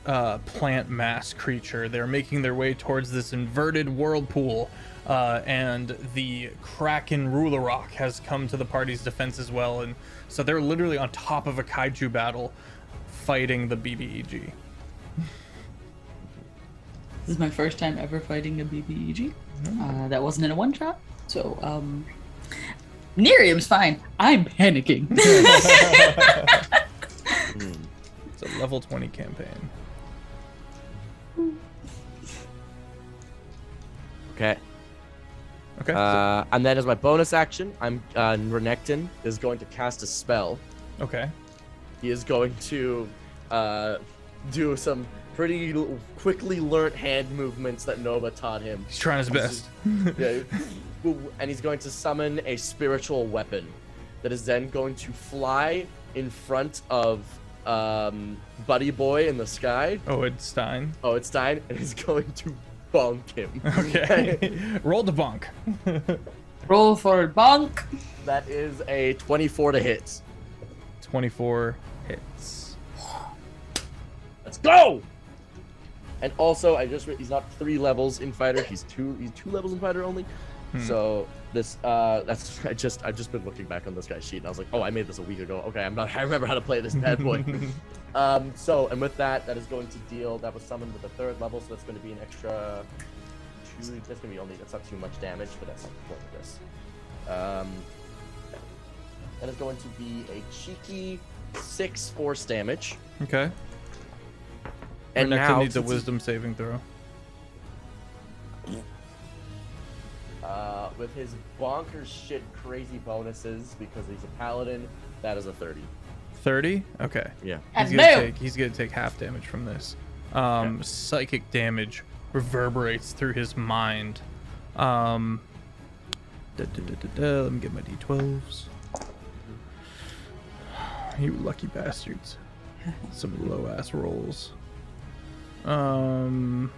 plant mass creature. They're making their way towards this inverted whirlpool, and the Kraken Ruler Rock has come to the party's defense as well, and so they're literally on top of a kaiju battle fighting the BBEG. This is my first time ever fighting a BBEG. That wasn't in a one-shot. So, Nerium's fine. I'm panicking. It's a level 20 campaign. Okay. Okay. And then as my bonus action, Renekton is going to cast a spell. Okay. He is going to do some pretty quickly learnt hand movements that Nova taught him. He's trying his best. Yeah. And he's going to summon a spiritual weapon that is then going to fly in front of Buddy Boy in the sky. Oed Stein. It's Stein, and he's going to bonk him. Okay. Roll to bonk. Roll for bonk. That is a 24 to hit. 24 hits. Let's go! And also, he's not 3 levels in fighter. He's 2 levels in fighter only. So this I've just been looking back on this guy's sheet, and I was like, oh, I made this a week ago. Okay, I remember how to play this bad boy. And with that is going to deal. That was summoned with a 3rd level, so that's going to be an extra 2. That's going to be that's not too much damage, but that's not the point of this. That is going to be a cheeky 6 force damage. Okay. And Renekton now needs a since wisdom saving throw. with his bonkers shit crazy bonuses, because he's a paladin, that is a 30. 30? Okay. Yeah. He's gonna take half damage from this. Psychic damage reverberates through his mind. Let me get my d12s. You lucky bastards. Some low ass rolls. 10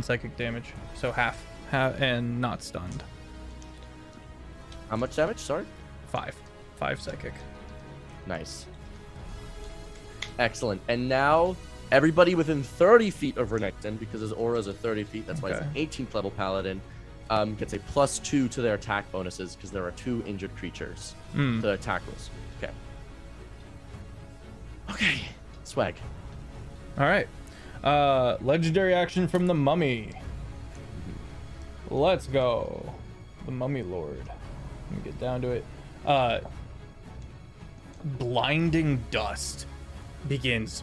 psychic damage, so half and not stunned. How much damage? Sorry. 5 psychic. Nice. Excellent. And now everybody within 30 feet of Renekton, because his auras are 30 feet, that's why Okay. he's an 18th level paladin, gets a +2 to their attack bonuses, because there are 2 injured creatures to their attack rolls. Okay. Swag. All right. Legendary action from the mummy. Let's go. the Mummy Lord. Let me get down to it. Blinding dust begins.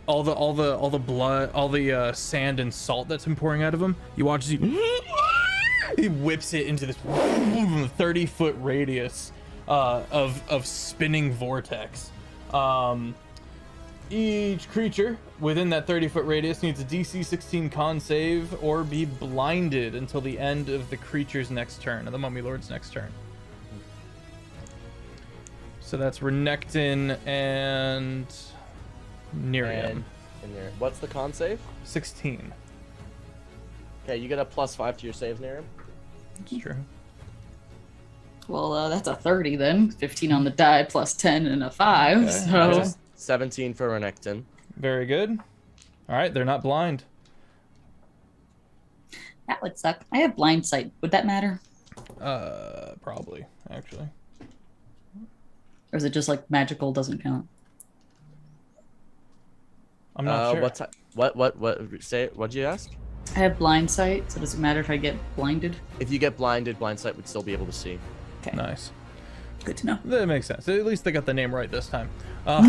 All the blood, all the sand and salt that's been pouring out of him. You watch as he whips it into this 30-foot radius of spinning vortex. Each creature within that 30-foot radius needs a DC 16 con save or be blinded until the end of the creature's next turn, or the Mummy Lord's next turn. So that's Renekton and Nerium. And what's the con save? 16. Okay, you get a +5 to your saves, Nerium. That's true. Well, that's a 30 then. 15 on the die plus 10 and a 5. Okay. So Okay. 17 for Renekton. Very good. All right, they're not blind. that would suck. I have blind sight. Would that matter? Probably, actually. Or is it just like magical doesn't count? I'm not sure. What say it? What'd you ask? I have blind sight, so does it matter if I get blinded? If you get blinded, blind sight would still be able to see. Okay. Nice. Good to know. That makes sense. At least they got the name right this time. All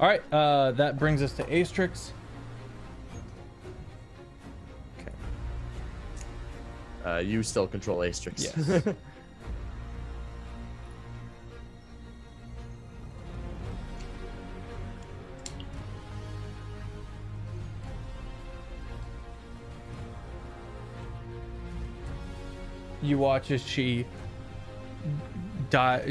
right, that brings us to Astrix. You still control Astrix. Yes. You watch as she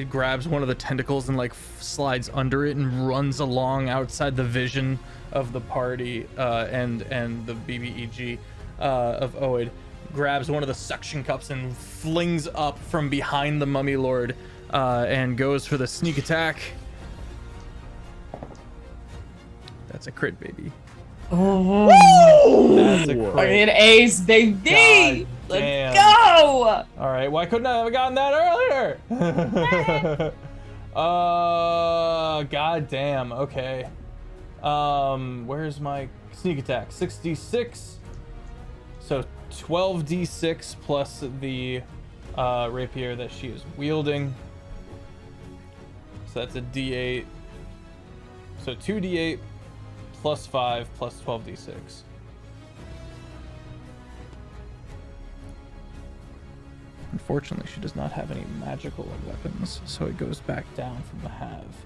grabs one of the tentacles and like slides under it and runs along outside the vision of the party and the BBEG of Oid. Grabs one of the suction cups and flings up from behind the Mummy Lord and goes for the sneak attack. That's a crit, baby. Oh, That's a crit. fucking ace, baby! God damn. Let's go! All right, why couldn't I have gotten that earlier? God damn. Okay. Where's my sneak attack? 66. So 12d6 plus the rapier that she is wielding. So that's a d8. So 2d8 plus 5 plus 12d6. Unfortunately, she does not have any magical weapons, so it goes back down from the halve.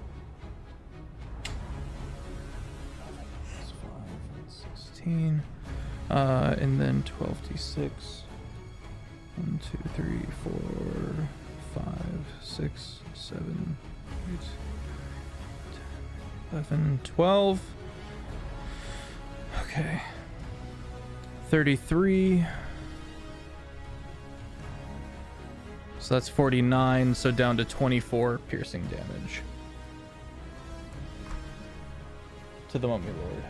16. And then 12d6. 1, 2, 3, 4, 5, 6, 7, 8, 10, 11, 12. Okay. 33. So that's 49, so down to 24 piercing damage to the Mummy Lord.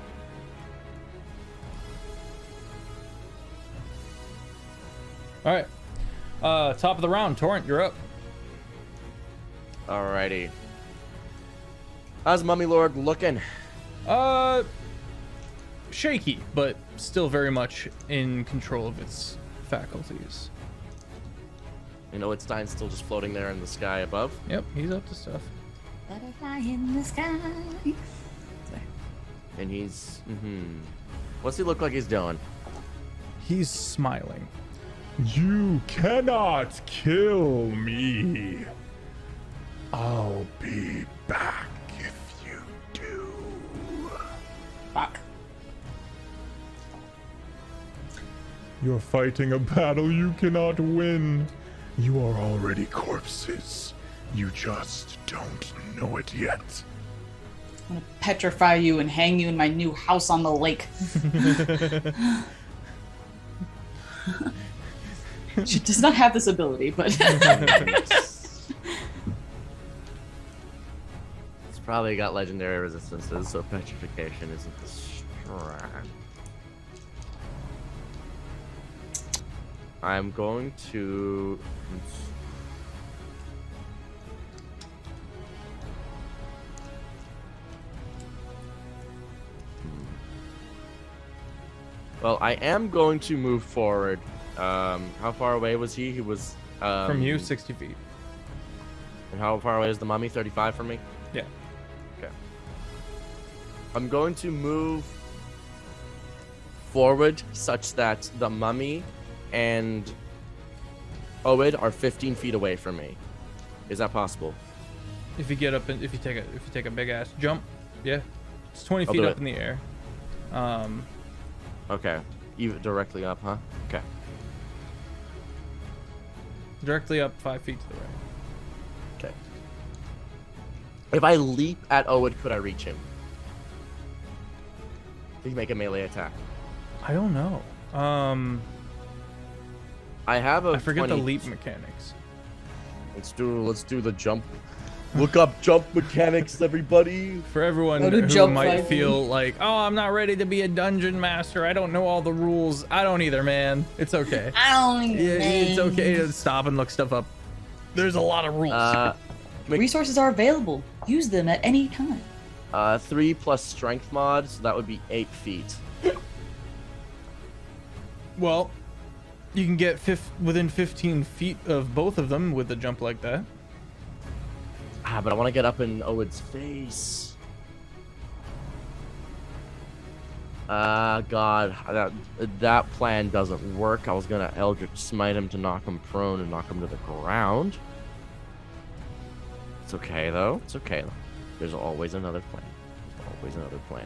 All right, top of the round, Torrent, you're up. Alrighty. How's Mummy Lord looking? Shaky, but still very much in control of its faculties. You know, Stein's still just floating there in the sky above. Yep, he's up to stuff. Butterfly in the sky. And he's... What's he look like he's doing? He's smiling. You cannot kill me. I'll be back if you do. Fuck. You're fighting a battle you cannot win. You are already corpses. You just don't know it yet. I'm gonna petrify you and hang you in my new house on the lake. She does not have this ability, but It's probably got legendary resistances, so petrification isn't the strong. I'm going to... Well, I am going to move forward How far away was he? He was From you, 60 feet. And how far away is the mummy? 35 from me? Yeah. Okay. I'm going to move forward such that the mummy and Oed are 15 feet away from me. Is that possible? If you get up and if you take a big ass jump, yeah, it's 20 I'll feet do up it. in the air. Okay. Even directly up, huh? Okay. Directly up 5 feet to the right. Okay. If I leap at Oed, could I reach him? Did he make a melee attack? I don't know. I have a I forget 20... the leap mechanics. Let's do the jump. Look up jump mechanics, everybody. For everyone Go to who jump might fighting. feel like, oh, I'm not ready to be a dungeon master. I don't know all the rules. I don't either, man. It's okay. I don't Yeah, it's okay to stop and look stuff up. There's a lot of rules. Resources are available. Use them at any time. 3 plus strength mod, so that would be 8 feet. Well, you can get within 15 feet of both of them with a jump like that. But I want to get up in Owen's face. God, that plan doesn't work. I was gonna Eldritch Smite him to knock him prone and knock him to the ground. It's okay though. It's okay. There's always another plan. There's always another plan.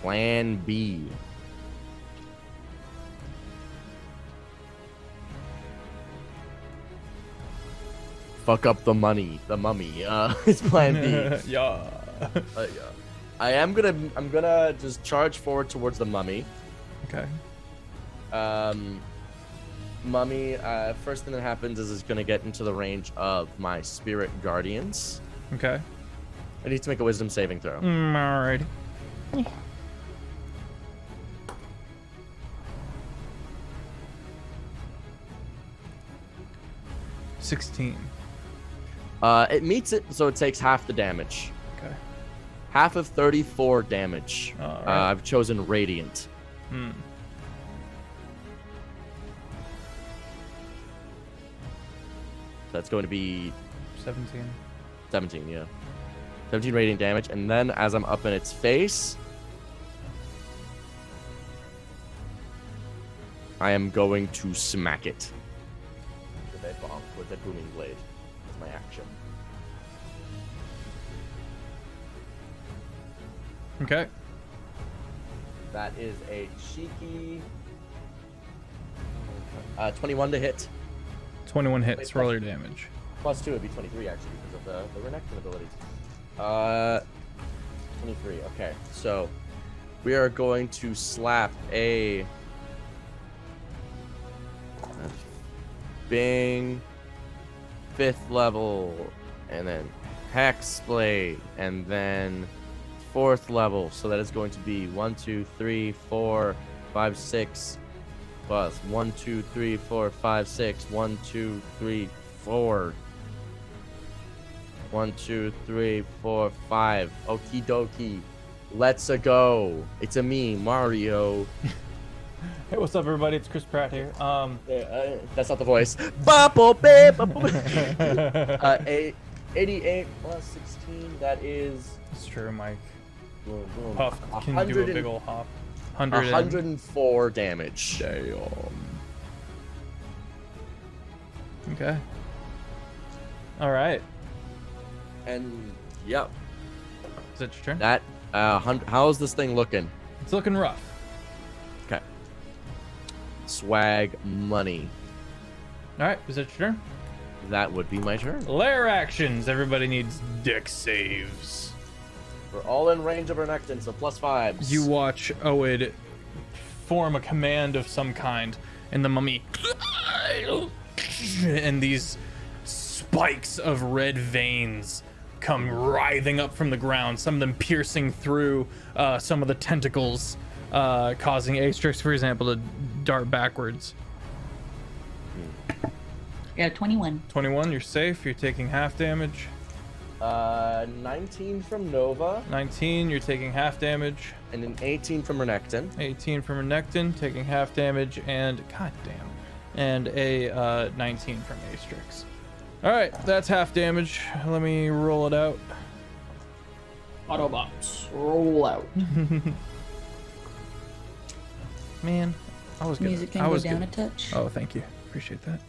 Plan B. Fuck up the mummy. It's plan B. Yeah. Yeah. I'm gonna just charge forward towards the mummy. Okay. Mummy, first thing that happens is it's gonna get into the range of my spirit guardians. Okay. I need to make a wisdom saving throw. Alright. 16. It meets it, so it takes half the damage. Okay. Half of 34 damage. Alright. I've chosen Radiant. Hmm. That's going to be 17. 17, yeah. 17 radiant damage, and then as I'm up in its face, I am going to smack it with a bomb, with a booming blade. That's my action. Okay. That is a cheeky 21 to hit. 21 hits. Wait, Roll your damage. Plus 2 would be 23 actually because of the Renekton abilities. 23. Okay, so we are going to slap a Bing 5th level, and then Hex Blade, and then 4th level. So that is going to be 1, 2, 3, 4, 5, 6. Plus 1, 2, 3, 4, 5, 6. 1, 2, 3, 4. 1, 2, 3, 4, 5. Okie dokie. Let's go. It's a me, Mario. Hey, what's up, everybody? It's Chris Pratt here. That's not the voice. 88 plus 16. That is It's true, Mike. boom, boom. Puff can do a big ol' hop. 104 damage. Damn. Okay. All right. And yep, Is that your turn? that. How's this thing looking? It's looking rough. Okay. Swag money. All right. Is that your turn? That would be my turn. Lair actions. Everybody needs deck saves. We're all in range of Renekton, so plus 5s. You watch Oed form a command of some kind, and the mummy, and these spikes of red veins come writhing up from the ground, some of them piercing through some of the tentacles, causing Astrix, for example, to dart backwards. Yeah, 21. 21, you're safe. You're taking half damage. 19 from Nova. 19, you're taking half damage. And an 18 from Renekton. 18 from Renekton, taking half damage, and goddamn, and a 19 from Astrix. All right, that's half damage. Let me roll it out. Autobots, roll out. Man, I was gonna. Music can I go was down gonna, a touch. Oh, thank you. Appreciate that.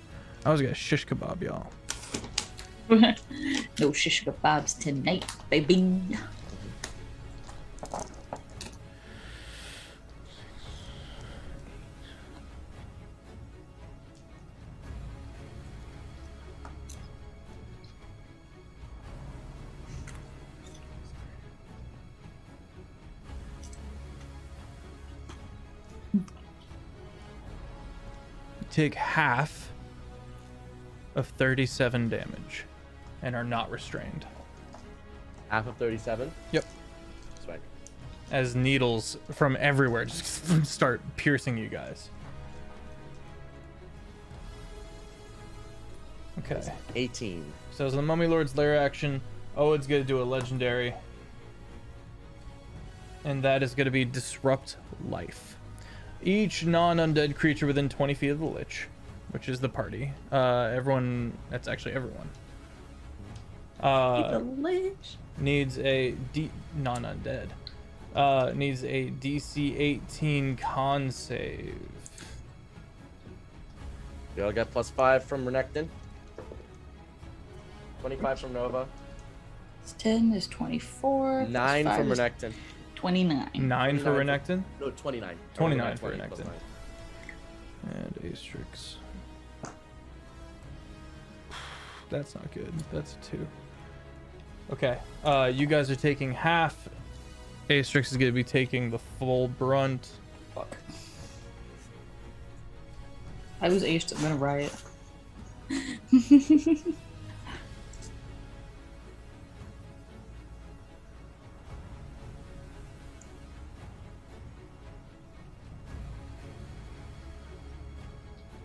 I was gonna shish kebab y'all. No shish kebabs tonight, baby. Take half of 37 damage and are not restrained. Half of 37. Yep. Swag. As needles from everywhere just start piercing you guys. Okay. 18. So as the Mummy Lord's Lair action, Owen's gonna do a legendary. And that is gonna be Disrupt Life. Each non-undead creature within 20 feet of the Lich, which is the party. Everyone, that's actually everyone. Needs a non-undead. Needs a DC 18 con save. We all got +5 from Renekton. 25 from Nova. 10 is 24. 9 plus from 5 is Renekton. 29. 9 for 29. Renekton. No, 29. 29 for 20 plus Renekton. 9. And Astrix. That's not good. That's 2. Okay. You guys are taking half. Astrix is going to be taking the full brunt. Fuck. I was aged. I'm gonna riot.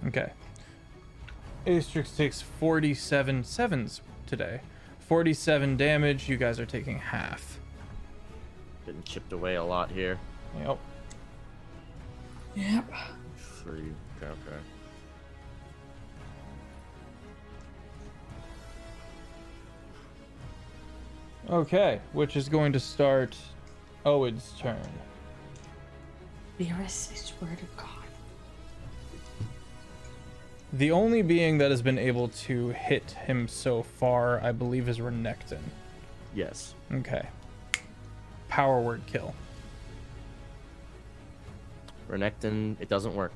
Okay. Astrix takes 47 sevens today. 47 damage. You guys are taking half. Getting chipped away a lot here. Yep. Yep. 3. Okay. Okay, which is going to start Owen's turn. Beerus, I swear to God. The only being that has been able to hit him so far, I believe, is Renekton. Yes. Okay. Power word kill. Renekton, it doesn't work.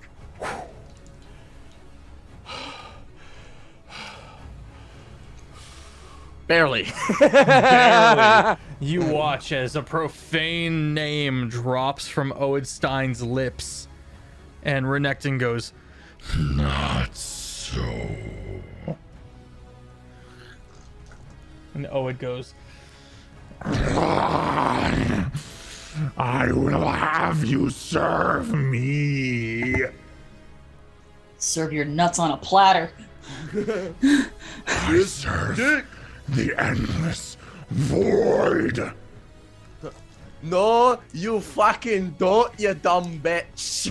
Barely. Barely. You watch as a profane name drops from Owenstein's lips, and Renekton goes, Not so. and Owen goes, I will have you serve me. Serve your nuts on a platter. I serve the endless void. No, you fucking don't, you dumb bitch.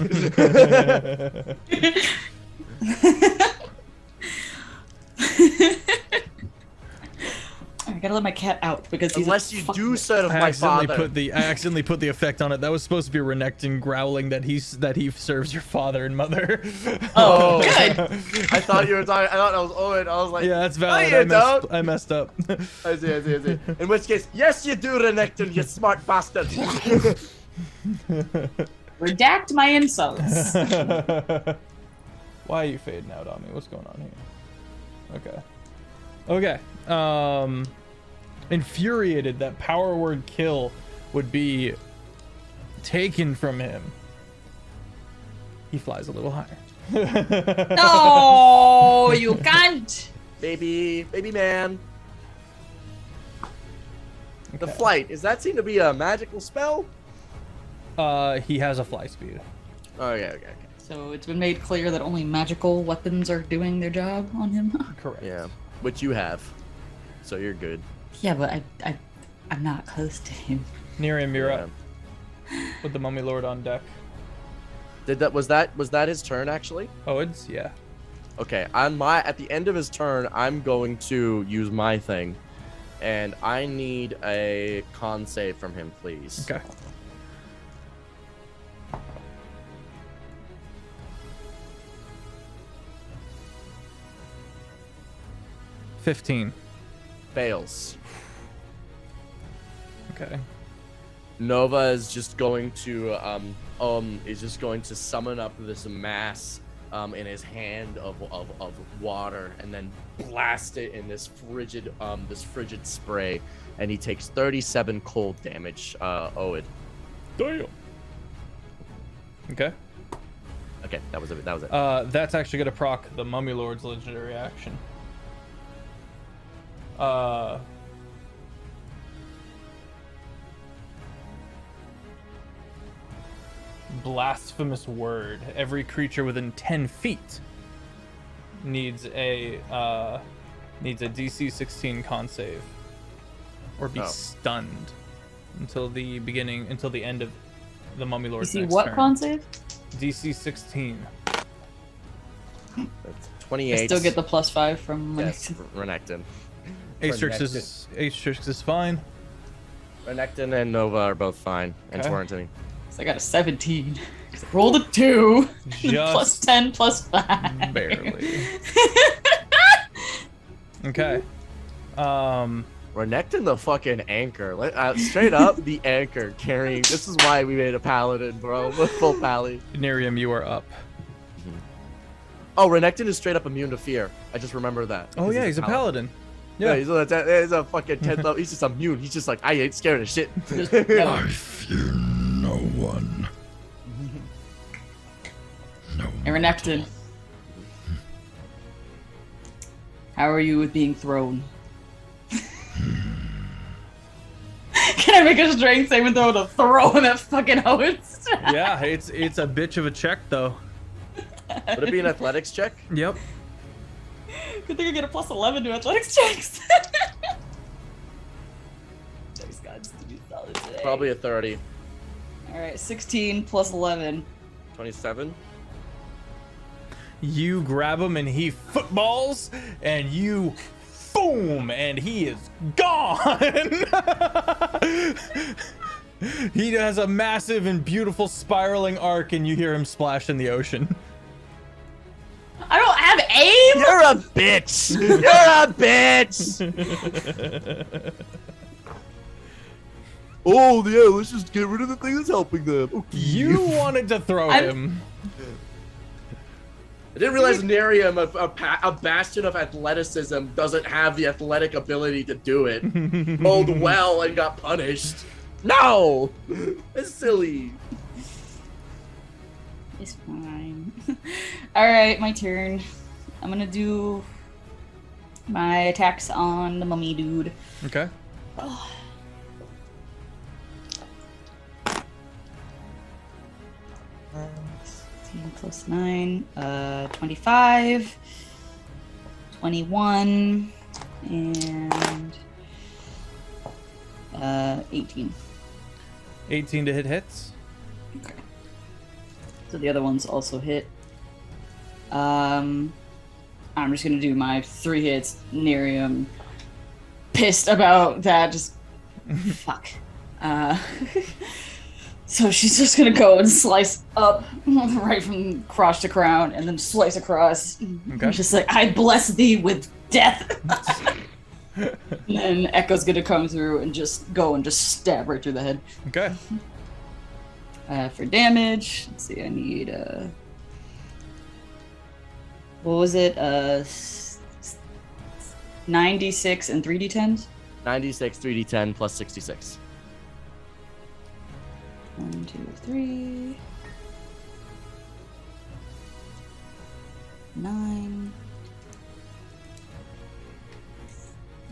I gotta let my cat out because he's Unless you do serve I my accidentally father. put the effect on it. That was supposed to be Renekton growling that he serves your father and mother. Oh, good. I thought you were talking. I thought that was Owen. I was like, Yeah, that's valid. No, you don't. I messed up. I see. In which case, yes, you do, Renekton, you smart bastard. Redact my insults. Why are you fading out on me? What's going on here? Okay. Infuriated that power word kill would be taken from him. He flies a little higher. No, you can't. baby man. The Okay. flight, does that seem to be a magical spell? He has a fly speed. Okay. So it's been made clear that only magical weapons are doing their job on him. Correct. Yeah, which you have. So you're good. Yeah, but I'm not close to him. Nerium, you're up with the Mummy Lord on deck. Was that his turn actually? Oh, it's yeah. Okay, at the end of his turn, I'm going to use my thing, and I need a con save from him, please. Okay. $15. Fails. Okay. Nova is just going to summon up this mass in his hand of water and then blast it in this frigid spray, and he takes 37 cold damage. Oed. Damn. Okay. Okay, that was it. That's actually gonna proc the Mummy Lord's legendary action. Blasphemous word. Every creature within 10 feet needs a DC 16 con save, or be stunned until the end of the Mummy Lord's You see next what turn. con save? DC 16. That's 28. I still get the +5 from yes, Renekton. Astrix is fine. Renekton and Nova are both fine, and Okay. Torrentini. So I got a 17. Rolled a 2. Just +10, +5. barely. Okay. Renekton the fucking anchor. Straight up the anchor carrying. This is why we made a paladin, bro. Full pally. Nerium, you are up. Oh, Renekton is straight up immune to fear. I just remember that. Oh because yeah, he's a paladin. Yeah, Yeah. he's a fucking 10th level. He's just immune. He's just like, I ain't scared of shit. I fear no one. No. And Renekton. How are you with being thrown? Can I make a strength saving throw to throw him at fucking host? Yeah, it's a bitch of a check though. Would it be an athletics check? Yep. Good thing I get a +11 to athletics checks. Thanks God, just to be solid today. Probably a 30. Alright, 16 +11. 27. You grab him and he footballs, and you boom, and he is gone. He has a massive and beautiful spiraling arc, and you hear him splash in the ocean. I don't have aim! You're a bitch! You're a bitch! Oh, yeah, let's just get rid of the thing that's helping them. Okay. You wanted to throw him. I didn't realize Nerium, a bastion of athleticism, doesn't have the athletic ability to do it. Rolled well and got punished. No! That's silly. It's fine. Alright, my turn. I'm gonna do my attacks on the mummy dude. Okay. Oh. +9, 25, 21, and 18. 18 to hits. Okay. So the other ones also hit. I'm just gonna do my 3 hits. Nerium, pissed about that, just fuck. So she's just gonna go and slice up right from crotch to crown, and then slice across. Okay. Just like, I bless thee with death. And then Echo's gonna come through and just go and just stab right through the head. Okay. For damage, let's see, I need what was it? 96 and 3d10s? 96, 3d10, plus 66. 1, 2, 3. 9.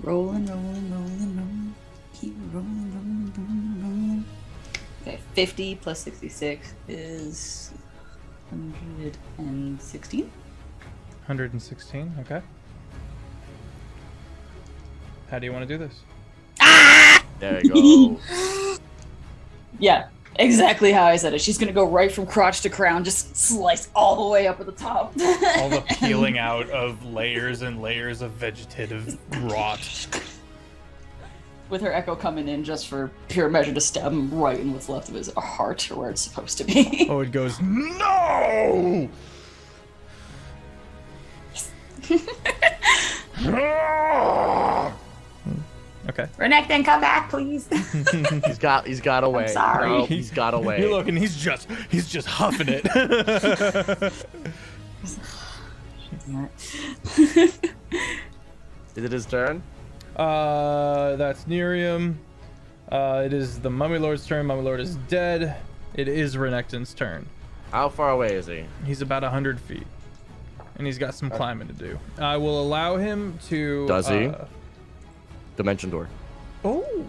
Rolling. Keep rolling. Okay, 50 plus 66 is 116. 116. Okay. How do you want to do this? There you go. Yeah, exactly how I said it. She's gonna go right from crotch to crown, just slice all the way up at the top. All the peeling out of layers and layers of vegetative rot. With her echo coming in just for pure measure to stab him right in what's left of his heart, or where it's supposed to be. Oh, it goes, no! Okay. Renekton, come back, please. He's got away. I'm sorry. No, he's got away. You look, and he's just huffing it. Is it his turn? That's Nerium. It is the Mummy Lord's turn. Mummy Lord is dead. It is Renekton's turn. How far away is he? He's about 100 feet. And he's got some climbing to do. I will allow him to... Does he? Dimension door. Oh!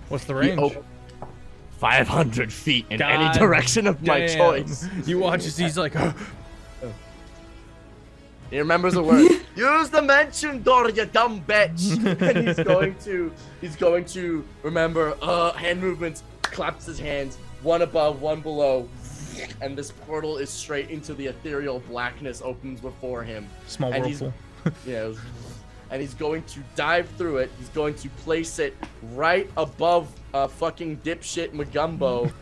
What's the range? 500 feet in any God direction of my damn. choice. You watch as he's like... He remembers the word. Use the dimension door, you dumb bitch. And he's going to remember hand movements, claps his hands, one above, one below, and this portal is straight into the ethereal blackness opens before him. Small And whirlpool. Yeah, and he's going to dive through it. He's going to place it right above fucking dipshit Magumbo.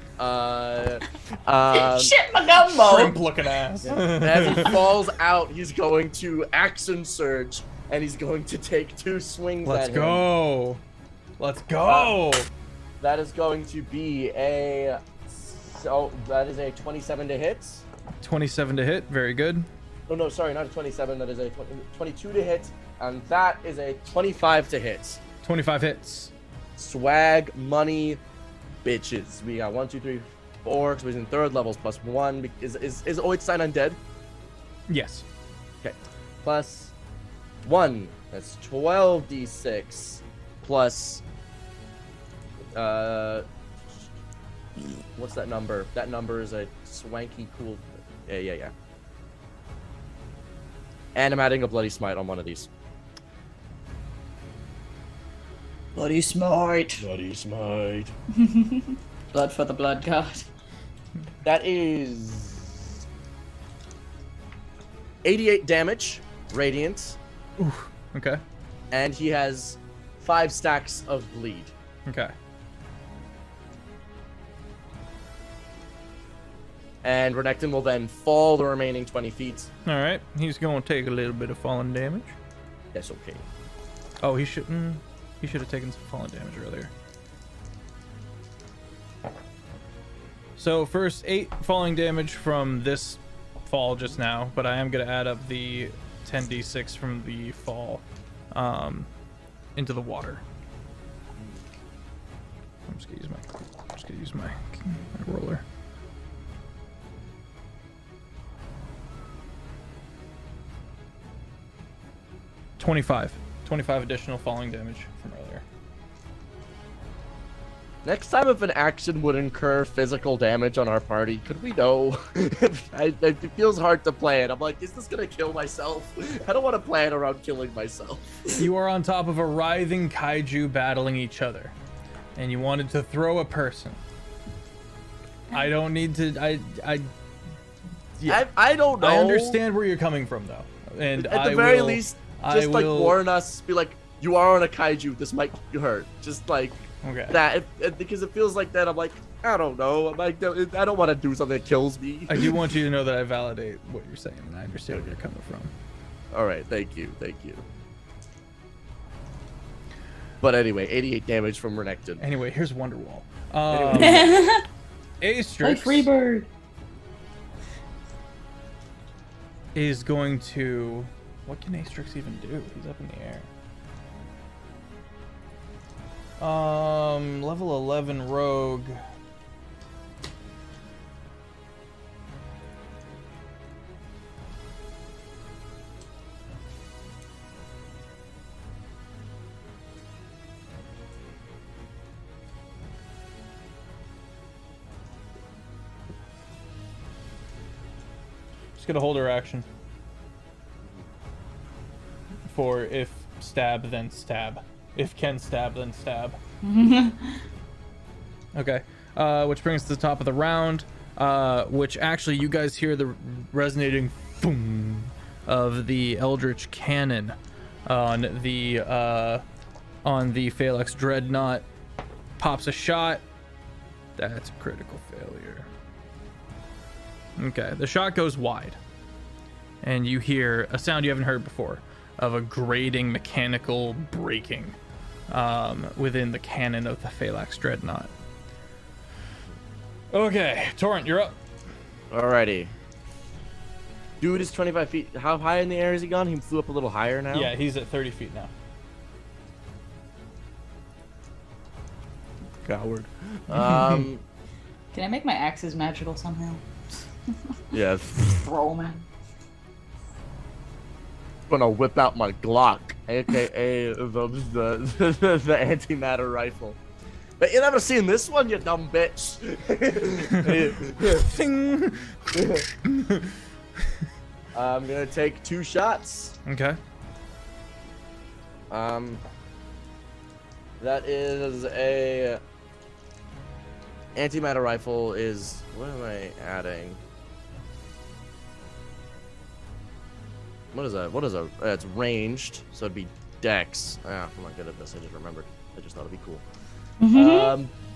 Shit, my gumbo. Shrimp looking ass. As he falls out, he's going to action surge, and he's going to take 2 swings Let's at him. go. Let's go. That is going to be a 27 to hit. 27 to hit. Very good. Oh no, sorry, not a 27. That is a 22 to hit, and that is a 25 to hit. 25 hits. Swag money, bitches. We got 1, 2, 3, 4. Because he's in 3rd levels plus 1. Is Oidstein undead? Yes. Okay. Plus 1. That's 12d6. Plus. What's that number? That number is a swanky, cool. Yeah. And I'm adding a bloody smite on one of these. Bloody smite. Bloody smite. Blood for the blood god. That is 88 damage, radiant, Okay. and he has 5 stacks of bleed. Okay. And Renekton will then fall the remaining 20 feet. All right. He's going to take a little bit of falling damage. That's okay. Oh, he shouldn't. He should have taken some falling damage earlier. So first 8 falling damage from this fall just now, but I am going to add up the 10d6 from the fall into the water. I'm just going to use my roller. $25 additional falling damage from earlier. Next time, if an action would incur physical damage on our party, could we know? It feels hard to plan. I'm like, is this gonna kill myself? I don't want to plan around killing myself. You are on top of a writhing kaiju battling each other, and you wanted to throw a person. I don't need to. Yeah. I don't know. I understand where you're coming from, though, and At the very least, just like warn us. Be like, you are on a kaiju. This might hurt. Just like. Okay. That because it feels like that. I'm like, I don't know. I'm like, I don't want to do something that kills me. I do want you to know that I validate what you're saying, and I understand where you're coming from. All right, thank you. But anyway, 88 damage from Renekton. Anyway, here's Wonderwall. Astrix Like Freebird. is going to. What can Astrix even do? He's up in the air. Level 11 rogue. Just gonna hold her action. For if stab, then stab. If can stab, then stab. Okay. Which brings us to the top of the round. Which actually you guys hear the resonating boom of the Eldritch Cannon on the Phalanx Dreadnought. Pops a shot. That's a critical failure. Okay, the shot goes wide. And you hear a sound you haven't heard before of a grating mechanical breaking within the cannon of the Phalanx Dreadnought. Okay, Torrent, you're up. Alrighty. Dude is 25 feet. How high in the air is he gone? He flew up a little higher now? Yeah, he's at 30 feet now. Coward. Can I make my axes magical somehow? Yeah. Throw them in. Gonna whip out my Glock, aka the antimatter rifle. But you never seen this one, you dumb bitch. I'm gonna take 2 shots. Okay. That is a antimatter rifle is, what am I adding? What is that? It's ranged, so it'd be dex. Ah, I'm not good at this. I just remembered. I just thought it'd be cool.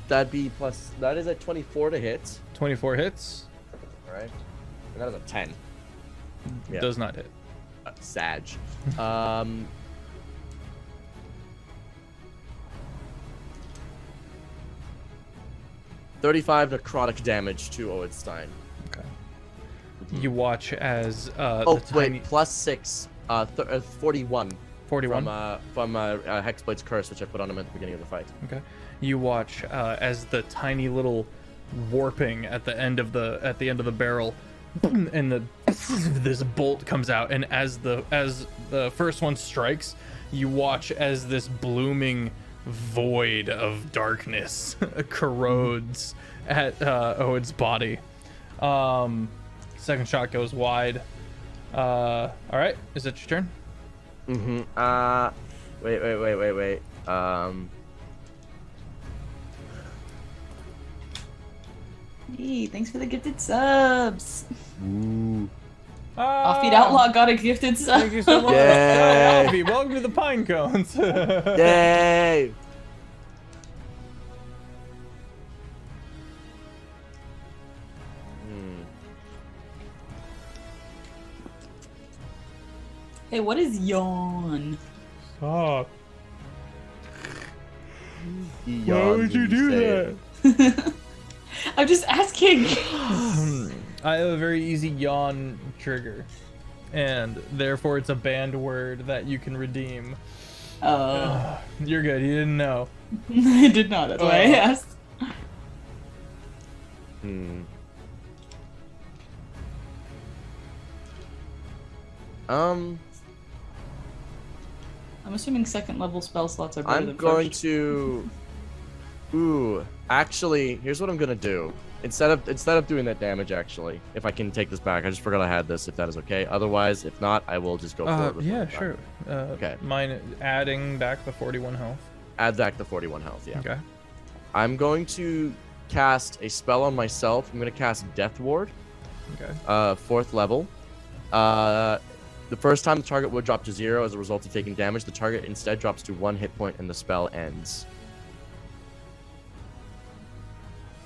That'd be plus. That is a 24 to hit. 24 hits. All right. And that is a 10. Yeah. Does not hit. Sag. 35 necrotic damage to Oedstein. Okay. You watch as the tiny... plus 6, 41. 41 from Hexblade's curse, which I put on him at the beginning of the fight. Okay. You watch as the tiny little warping at the end of the barrel, and this bolt comes out, and as the first one strikes, you watch as this blooming void of darkness corrodes at Owen's body. Second shot goes wide. All right, is it your turn? Wait. Hey, thanks for the gifted subs. Ooh. Offbeat Outlaw got a gifted sub. Thank you so much. Yay. Albie, welcome to the Pine Cones. Yay! Hey, what is yawn? Stop. Why would you do that? I'm just asking. I have a very easy yawn trigger, and therefore it's a banned word that you can redeem. Oh. You're good. You didn't know. I did not. That's why I asked. I'm assuming second level spell slots are better than I'm going first. to. Ooh, actually, here's what I'm gonna do. Instead of doing that damage, actually, if I can take this back, I just forgot I had this. If that is okay. Otherwise, if not, I will just go forward. With Yeah, it. sure. Okay. Mine adding back the 41 health. Add back the 41 health. Yeah. Okay. I'm going to cast a spell on myself. I'm gonna cast Death Ward. Okay. 4th level. The first time the target would drop to 0 as a result of taking damage. The target instead drops to 1 hit point and the spell ends.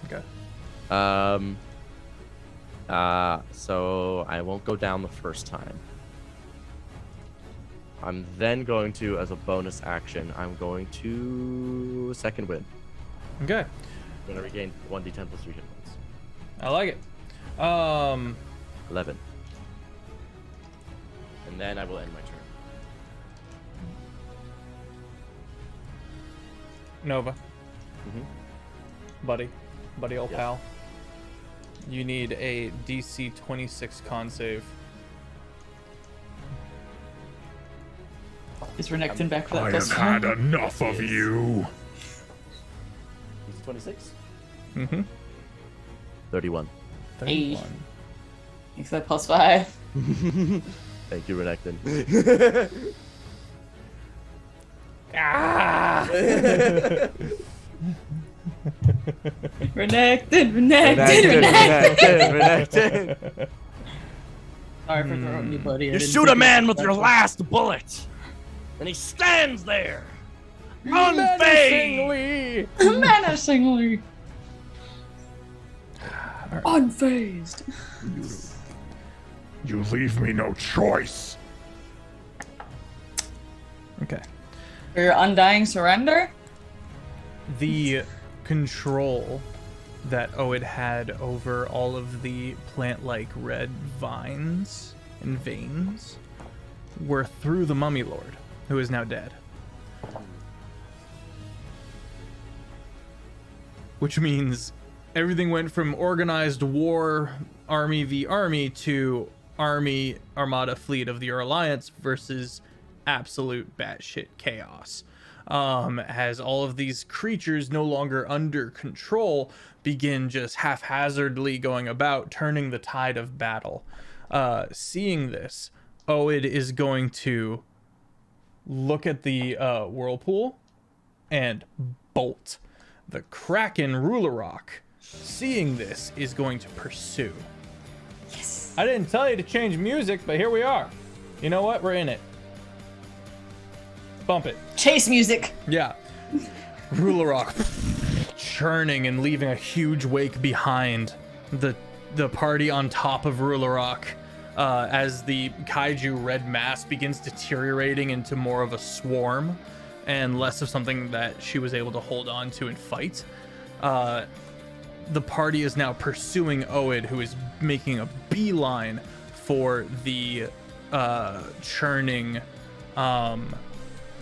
Okay. So I won't go down the first time. I'm then going to, as a bonus action, I'm going to second wind. Okay. I'm gonna regain 1d10 plus 3 hit points. I like it. 11. And then I will end my turn. Nova. Buddy, old Yes. pal. You need a DC 26 con save. Is Renekton back for that I plus have had one? enough of you. DC 26? 31. 31. Makes that plus 5. Thank you, Renekton. Ah! Renekton. Sorry for throwing you, buddy. You shoot a man with your last bullet, and he stands there, unfazed. Menacingly. Unfazed. You leave me no choice. Okay. For your undying surrender? The control that Oed had over all of the plant-like red vines and veins were through the Mummy Lord, who is now dead. Which means everything went from organized war, army v army, to army, armada, fleet of the Alliance versus absolute batshit chaos. As all of these creatures no longer under control begin just haphazardly going about, turning the tide of battle. Seeing this, Oed is going to look at the whirlpool and bolt. The Kraken Rulerok, seeing this, is going to pursue. Yes. I didn't tell you to change music, but here we are. You know what? We're in it. Bump it. Chase music. Yeah. Rulerok churning and leaving a huge wake behind. The party on top of Rulerok, as the kaiju red mass begins deteriorating into more of a swarm and less of something that she was able to hold on to and fight. The party is now pursuing Oed, who is making a beeline for the churning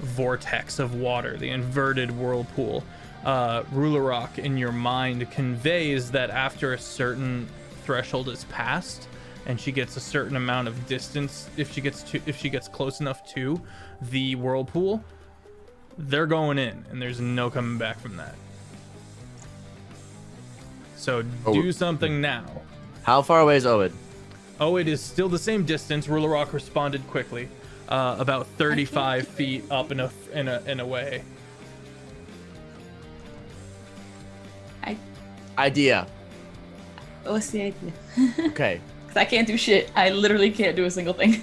vortex of water, the inverted whirlpool. Rulerok in your mind conveys that after a certain threshold is passed and she gets a certain amount of distance, if she gets close enough to the whirlpool, they're going in and there's no coming back from that. So do something now. How far away is Oed? It is still the same distance. Rulerok responded quickly, about 35 feet up and away. Idea. What's the idea? Okay. Because I can't do shit. I literally can't do a single thing.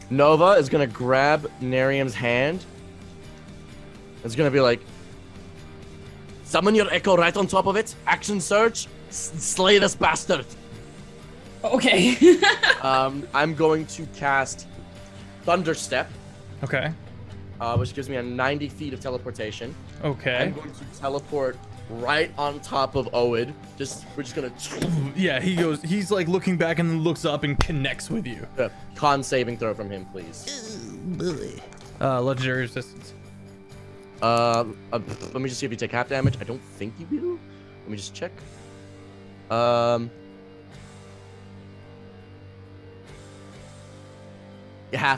Nova is gonna grab Nerium's hand. It's gonna be like, summon your echo right on top of it. Action surge. Slay this bastard. Okay. I'm going to cast Thunderstep, Okay. which gives me a 90 feet of teleportation. Okay. I'm going to teleport right on top of Oed. We're just gonna Yeah, he's like looking back and looks up and connects with you. con saving throw from him, please. Legendary resistance. Let me just see if you take half damage. I don't think you do. Let me just check. Half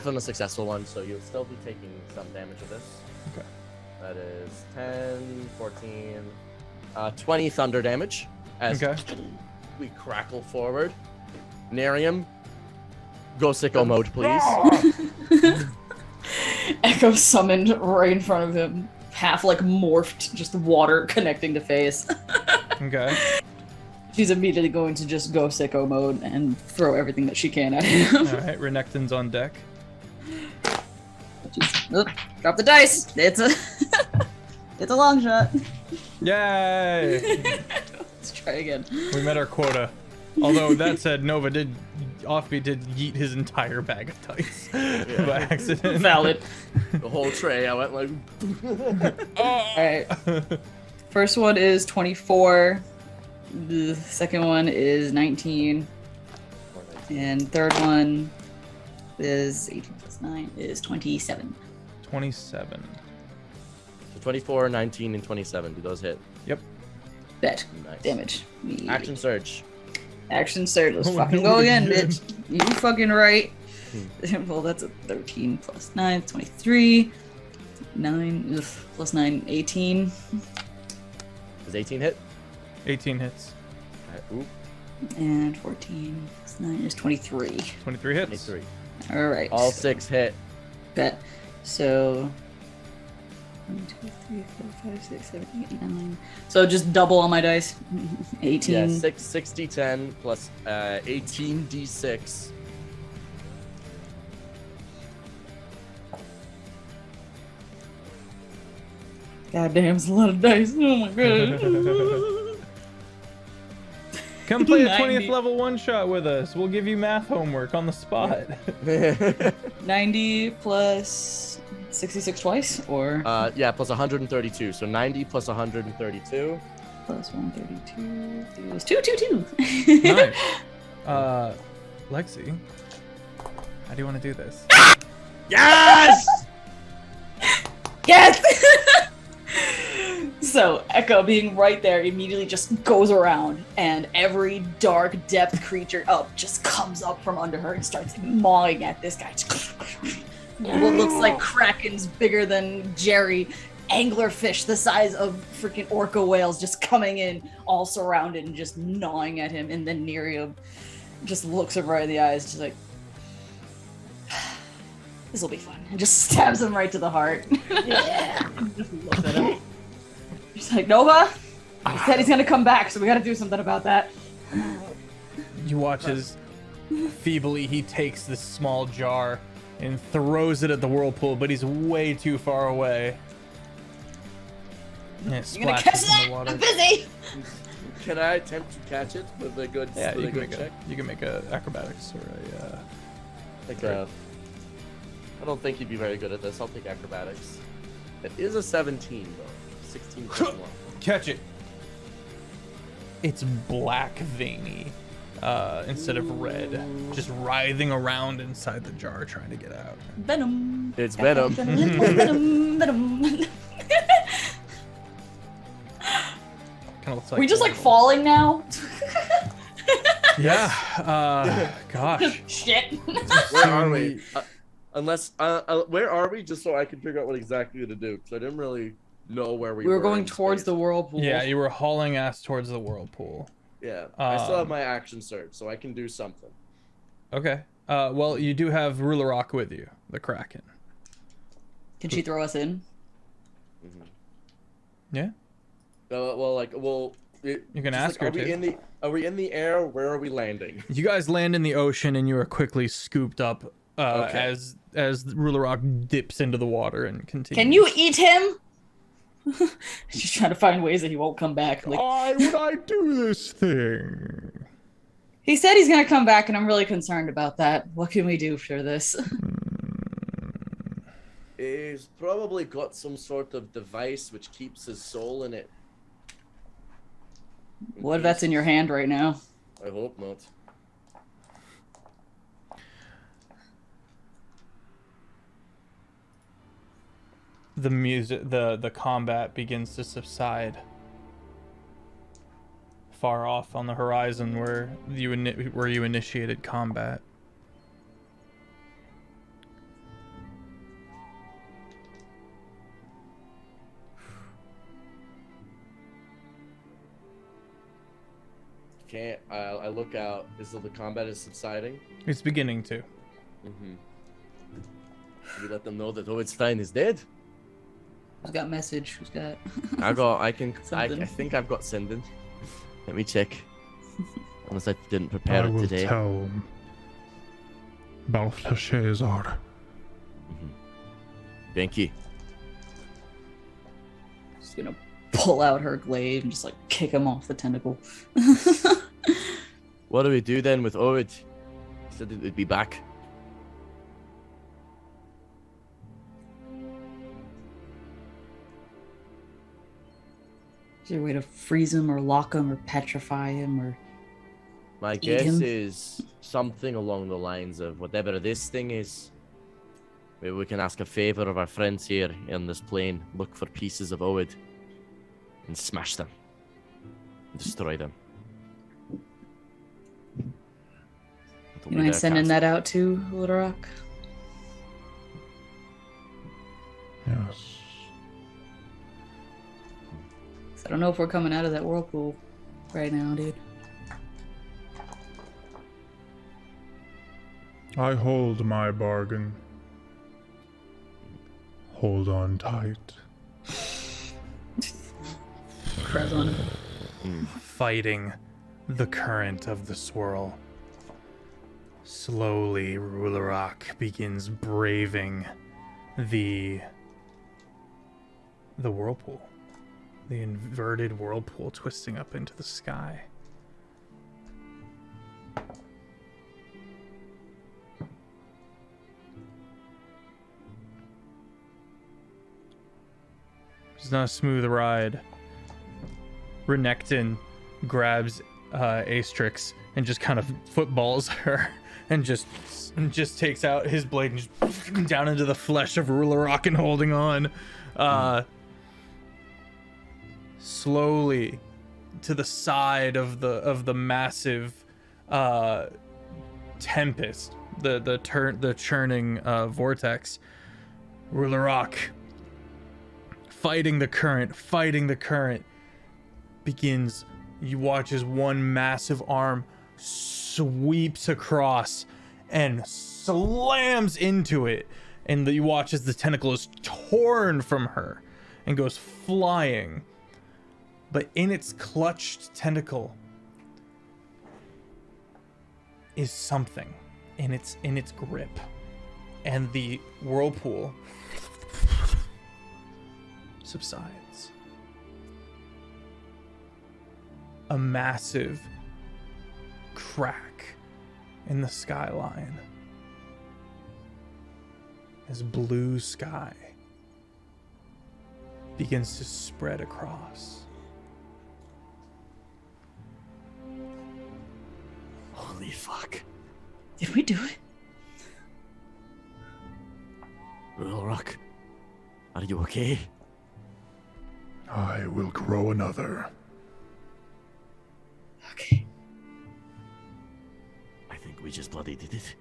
on a successful one, so you'll still be taking some damage of this. Okay. That is 10, 14, 20 thunder damage as we crackle forward. Nerium, go sicko mode, please. Echo summoned right in front of him. Half like morphed, just water connecting to face. Okay. She's immediately going to just go sicko mode and throw everything that she can at him. All right, Renekton's on deck. Drop the dice. It's a long shot. Yay! Let's try again. We met our quota. Although that said, Offbeat did yeet his entire bag of dice by accident. Valid. The whole tray, I went like. Alright. First one is 24. The second one is 19. And third one is 18 plus 9 is 27. 27. So 24, 19, and 27. Do those hit? Yep. Bet. Nice. Damage. Action surge. Action surge. Let's Oh, fucking no, go again, again. bitch. You fucking right. Well, that's a 13 plus 9, 23. 9 plus 9, 18. Does 18 hit? 18 hits. Alright, oop. And 14 plus 9 is 23. 23 hits. 23. All right. All 6 hit. Bet. So 1, 2, 3, 4, 5, 6, 7, 8, 9. So just double on my dice. 18. Yeah, 60, 10 plus 18 d6. God damn, it's a lot of dice. Oh my god. Come play a 90. 20th level one shot with us. We'll give you math homework on the spot. 90 plus 66 twice, or Yeah, plus 132. So 90 plus 132. plus 132 is 222. Nice. Lexi, how do you want to do this? Yes! Yes! So, Echo being right there immediately just goes around, and every dark depth creature up just comes up from under her and starts mawing at this guy. What looks like krakens bigger than Jerry, anglerfish the size of freaking orca whales just coming in, all surrounded and just gnawing at him. And then Nerium just looks him right in the eyes, just like, this will be fun, and just stabs him right to the heart. Yeah. Just looks at him. She's like, Nova, he said he's gonna come back, so we gotta do something about that. You watch as feebly he takes this small jar and throws it at the whirlpool, but he's way too far away. And it You gonna catch splashes in that? the water. I'm busy! Can I attempt to catch it with a good, Yeah, with you a can, good check? you can make a acrobatics or a. Like I don't think he'd be very good at this. I'll take acrobatics. It is a 17 though. 16 plus 1. Catch it. It's black veiny instead of red, just writhing around inside the jar trying to get out. Venom. It's Venom. Venom. Kind of looks like. We just like falling now? Yeah. Gosh. Shit. Where are we? Where are we? Just so I can figure out what exactly to do, because I didn't really know where we were. We were going in towards space. the whirlpool. Yeah, you were hauling ass towards the whirlpool. Yeah, I still have my action surge, so I can do something. Okay. Well, you do have Rulerok with you, the Kraken. Can she throw us in? Yeah. You can ask her Are we to. Are we in the air? Where are we landing? You guys land in the ocean, and you are quickly scooped up Okay. as Rulerok dips into the water and continues. Can you eat him? She's trying to find ways that he won't come back. Like, Why would I do this thing? he said he's gonna come back, and I'm really concerned about that. What can we do for this? He's probably got some sort of device which keeps his soul in it. What if that's in your hand right now? I hope not. The music, the combat begins to subside. Far off on the horizon, where you initiated combat. Okay, I look out. Is the combat is subsiding? It's beginning to. Should we let them know that Owenstein is dead? Who's got message? Who's got? I Something. think I've got sending. Let me check. Unless I didn't prepare I it will today. tell Balthasar. Thank you. She's gonna pull out her glaive and just like kick him off the tentacle. What do we do then with Owen? He said it would be back. Is there a way to freeze him or lock him or petrify him or? My Eat guess him? is something along the lines of whatever this thing is. Maybe we can ask a favor of our friends here in this plane. Look for pieces of Owen and smash them. Destroy them. It'll You be mind their sending castle. that out to Little Rock? Yes. I don't know if we're coming out of that whirlpool right now, dude. I hold my bargain. Hold on tight. Cries on him. Fighting the current of the swirl. Slowly, Rulerok begins braving the whirlpool. The inverted whirlpool twisting up into the sky. It's not a smooth ride. Renekton grabs Astrix and just kind of footballs her and just takes out his blade and just down into the flesh of Rulerok and holding on. Slowly to the side of the massive tempest, the churning vortex. Rulerok fighting the current begins. You watch as one massive arm sweeps across and slams into it, and you watch as the tentacle is torn from her and goes flying. But in its clutched tentacle is something in its grip, and the whirlpool subsides. A massive crack in the skyline as blue sky begins to spread across. Holy fuck. Did we do it? Rulerok, are you okay? I will grow another. Okay. I think we just bloody did it.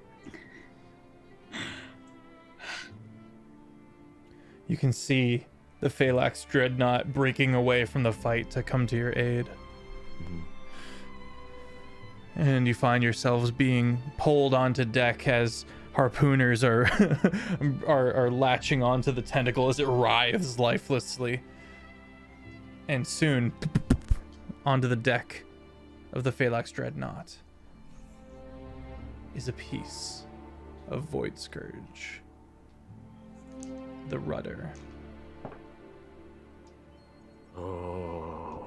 You can see the Phalanx Dreadnought breaking away from the fight to come to your aid. And you find yourselves being pulled onto deck as harpooners are are latching onto the tentacle as it writhes lifelessly. And soon, onto the deck of the Phalanx Dreadnought is a piece of Void Scourge. The rudder. Oh.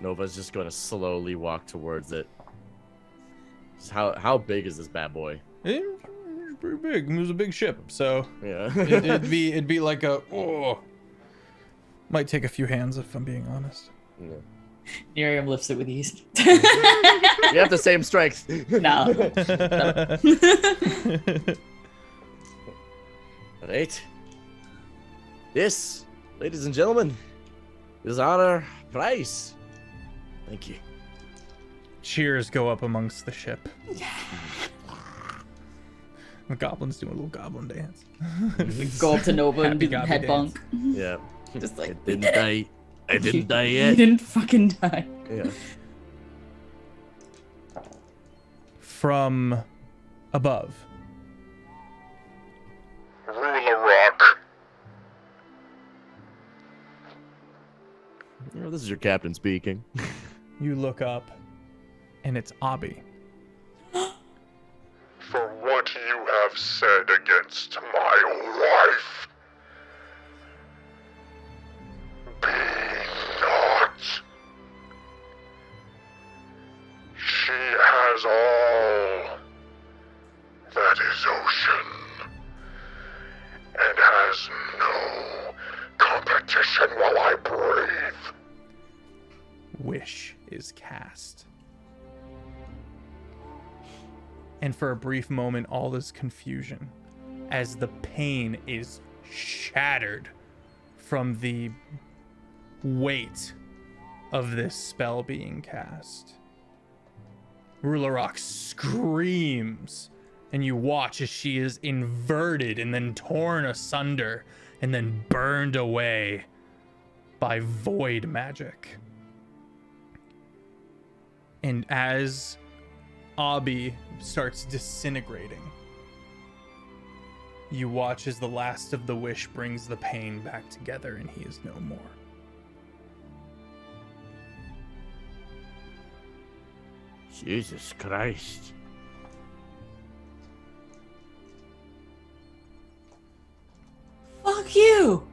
Nova's just going to slowly walk towards it. How big is this bad boy? It's pretty big. It was a big ship, so Yeah. it'd be like a might take a few hands if I'm being honest. Yeah. Miriam lifts it with ease. We have the same strength. No. Alright. This, ladies and gentlemen, is our prize. Thank you. Cheers go up amongst the ship. The goblins doing a little goblin dance. Go up to Nova and Happy do the gobby head dance. bunk. Yeah. Just like, I didn't die. I didn't die You yet. didn't fucking die. Yeah. From above, Rulerok. Oh, this is your captain speaking. you look up, and it's Abby. For what you have said against my wife, be not. She has all that is ocean, and has no competition while I breathe. Wish is cast. And for a brief moment, all is confusion as the pain is shattered from the weight of this spell being cast. Rulerok screams, and you watch as she is inverted and then torn asunder and then burned away by void magic. And as Obby starts disintegrating. You watch as the last of the wish brings the pain back together and he is no more. Jesus Christ. Fuck you!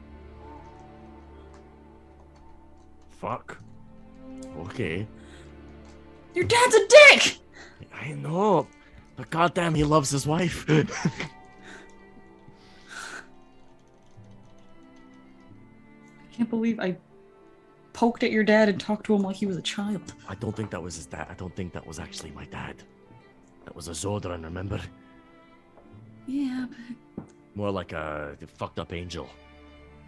Fuck. Okay. Your dad's a dick! I know, but goddamn, he loves his wife. I can't believe I poked at your dad and talked to him like he was a child. I don't think that was his dad. I don't think that was actually my dad. That was a Zodran, remember? Yeah, but More like a fucked up angel.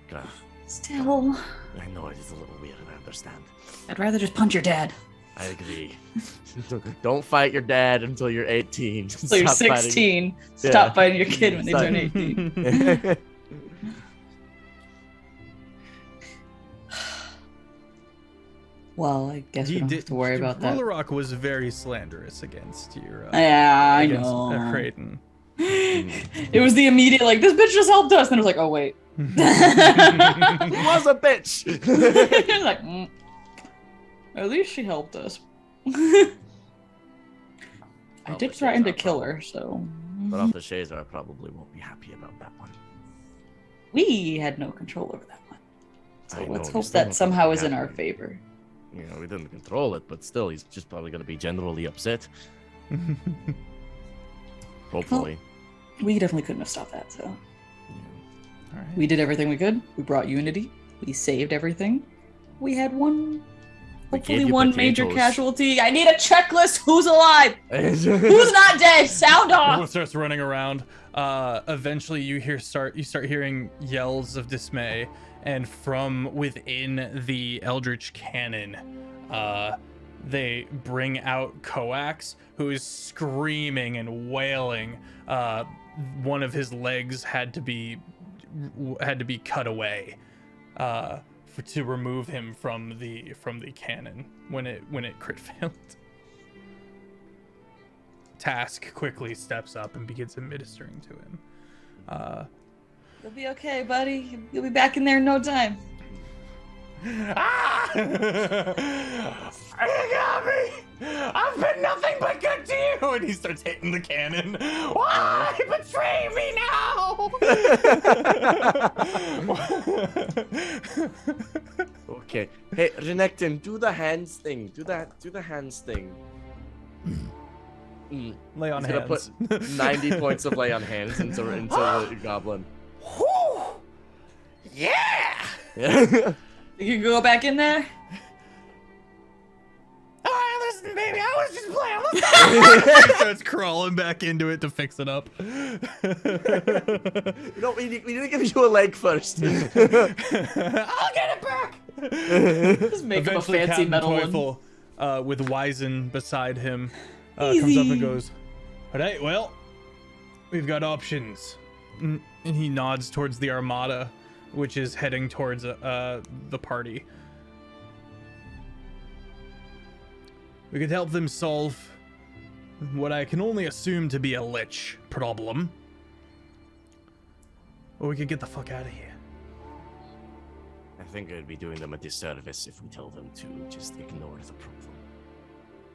God, still, I know it is a little weird, I understand. I'd rather just punch your dad. I agree. Don't fight your dad until you're 18. So you're Stop 16. Yeah. Stop fighting your kid when they Stop. turn 18. fighting. Well, I guess we don't have to worry about that. Rollerrock was very slanderous against your Yeah, I against, know. Creighton. It was the immediate, like, this bitch just helped us. And it was like, oh, wait. He was a bitch. Like, at least she helped us. I Well, did the threaten to Shazar kill her, so. But off the Shazar probably won't be happy about that one. We had no control over that one. So I know, let's we hope still that don't somehow think is we in have our to. favor. You know, we didn't control it, but still, he's just probably going to be generally upset. Hopefully. We definitely couldn't have stopped that, so. Yeah. All right. We did everything we could. We brought unity. We saved everything. We had one, We hopefully gave you one major potatoes. casualty. I need a checklist. Who's alive? Who's not dead? Sound Everyone off. starts running around. Eventually, you start hearing yells of dismay, and from within the Eldritch Cannon, they bring out Coax, who is screaming and wailing. One of his legs had to be cut away to remove him from the cannon when it crit failed. Task quickly steps up and begins administering to him. You'll be okay, buddy. You'll be back in there in no time. Ah! You got me! I've been nothing but good to you! And he starts hitting the cannon. Why betray me now? Okay. Hey, Renekton, do the hands thing. Do the hands thing. Lay on He's gonna hands. put 90 points of lay on hands into the goblin. Whew! Yeah! Yeah. You can go back in there. Alright, listen, baby, I was just playing. He starts crawling back into it to fix it up. No, we need to give you a leg first. I'll get it back! Just make him a Eventually, fancy Captain metal one. Teufel, with Wizen beside him, comes up and goes, all right, well, we've got options. And he nods towards the armada, which is heading towards the party. We could help them solve what I can only assume to be a lich problem. Or we could get the fuck out of here. I think I'd be doing them a disservice if we tell them to just ignore the problem.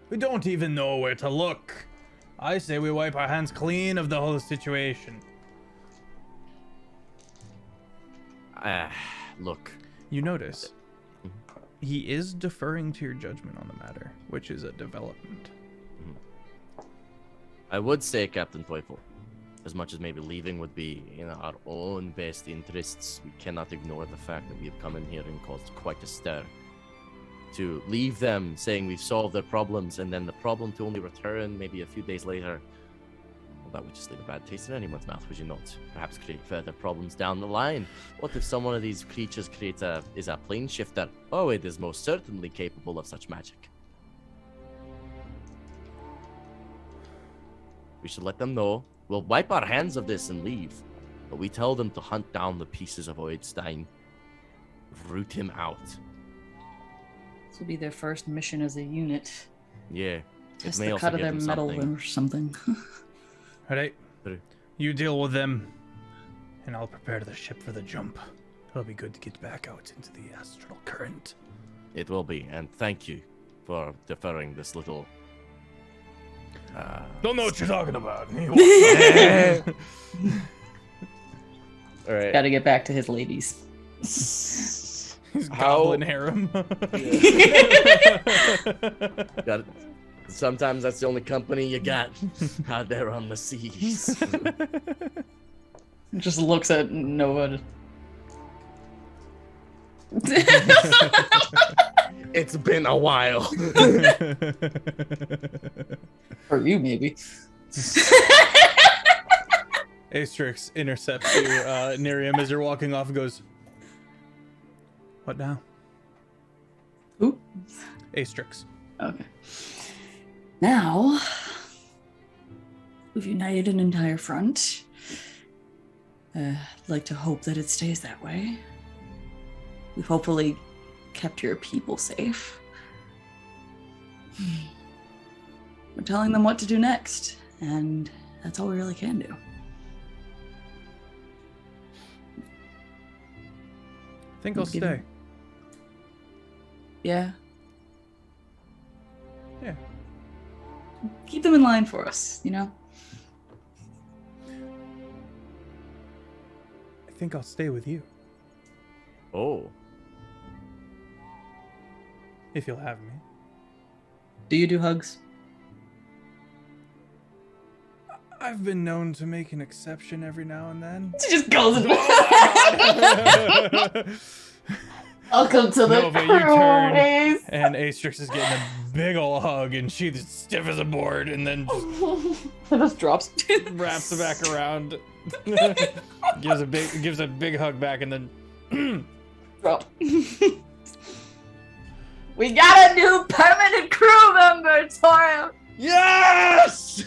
We don't even know where to look. I say we wipe our hands clean of the whole situation. Look. You notice, he is deferring to your judgment on the matter, which is a development. I would say, Captain Teufel, as much as maybe leaving would be in our own best interests, we cannot ignore the fact that we have come in here and caused quite a stir. To leave them saying we've solved their problems and then the problem to only return maybe a few days later, well, that would just leave a bad taste in anyone's mouth, would you not? Perhaps create further problems down the line. What if some one of these creatures is a plane shifter? Oh, it is most certainly capable of such magic. We should let them know. We'll wipe our hands of this and leave. But we tell them to hunt down the pieces of Oidstein. Root him out. This will be their first mission as a unit. Yeah. Test may the also cut of give their them metal something. or something. All right, True. you deal with them, and I'll prepare the ship for the jump. It'll be good to get back out into the astral current. It will be, and thank you for deferring this little. Don't know what you're talking about. All right. Got to get back to his ladies. His How- goblin harem. Got it. Sometimes that's the only company you got out there on the seas. Just looks at Nova. It's been a while. For you, maybe. Asterix intercepts you, Nerium, as you're walking off and goes, "What now?" Who? Asterix. Okay. Now, we've united an entire front. I'd like to hope that it stays that way. We've hopefully kept your people safe. We're telling them what to do next, and that's all we really can do. I think I'll Give stay. him- Yeah. Yeah. Keep them in line for us, you know? I think I'll stay with you, Oh, if you'll have me. Do you do hugs? I've been known to make an exception every now and then. She just goes and Welcome to the Nova, you turn, cruise. and Asterix is getting a big ol' hug, and she's stiff as a board, and then just It just drops. wraps it back around, gives a big hug back, and then Drop. We got a new permanent crew member, Toro. yes!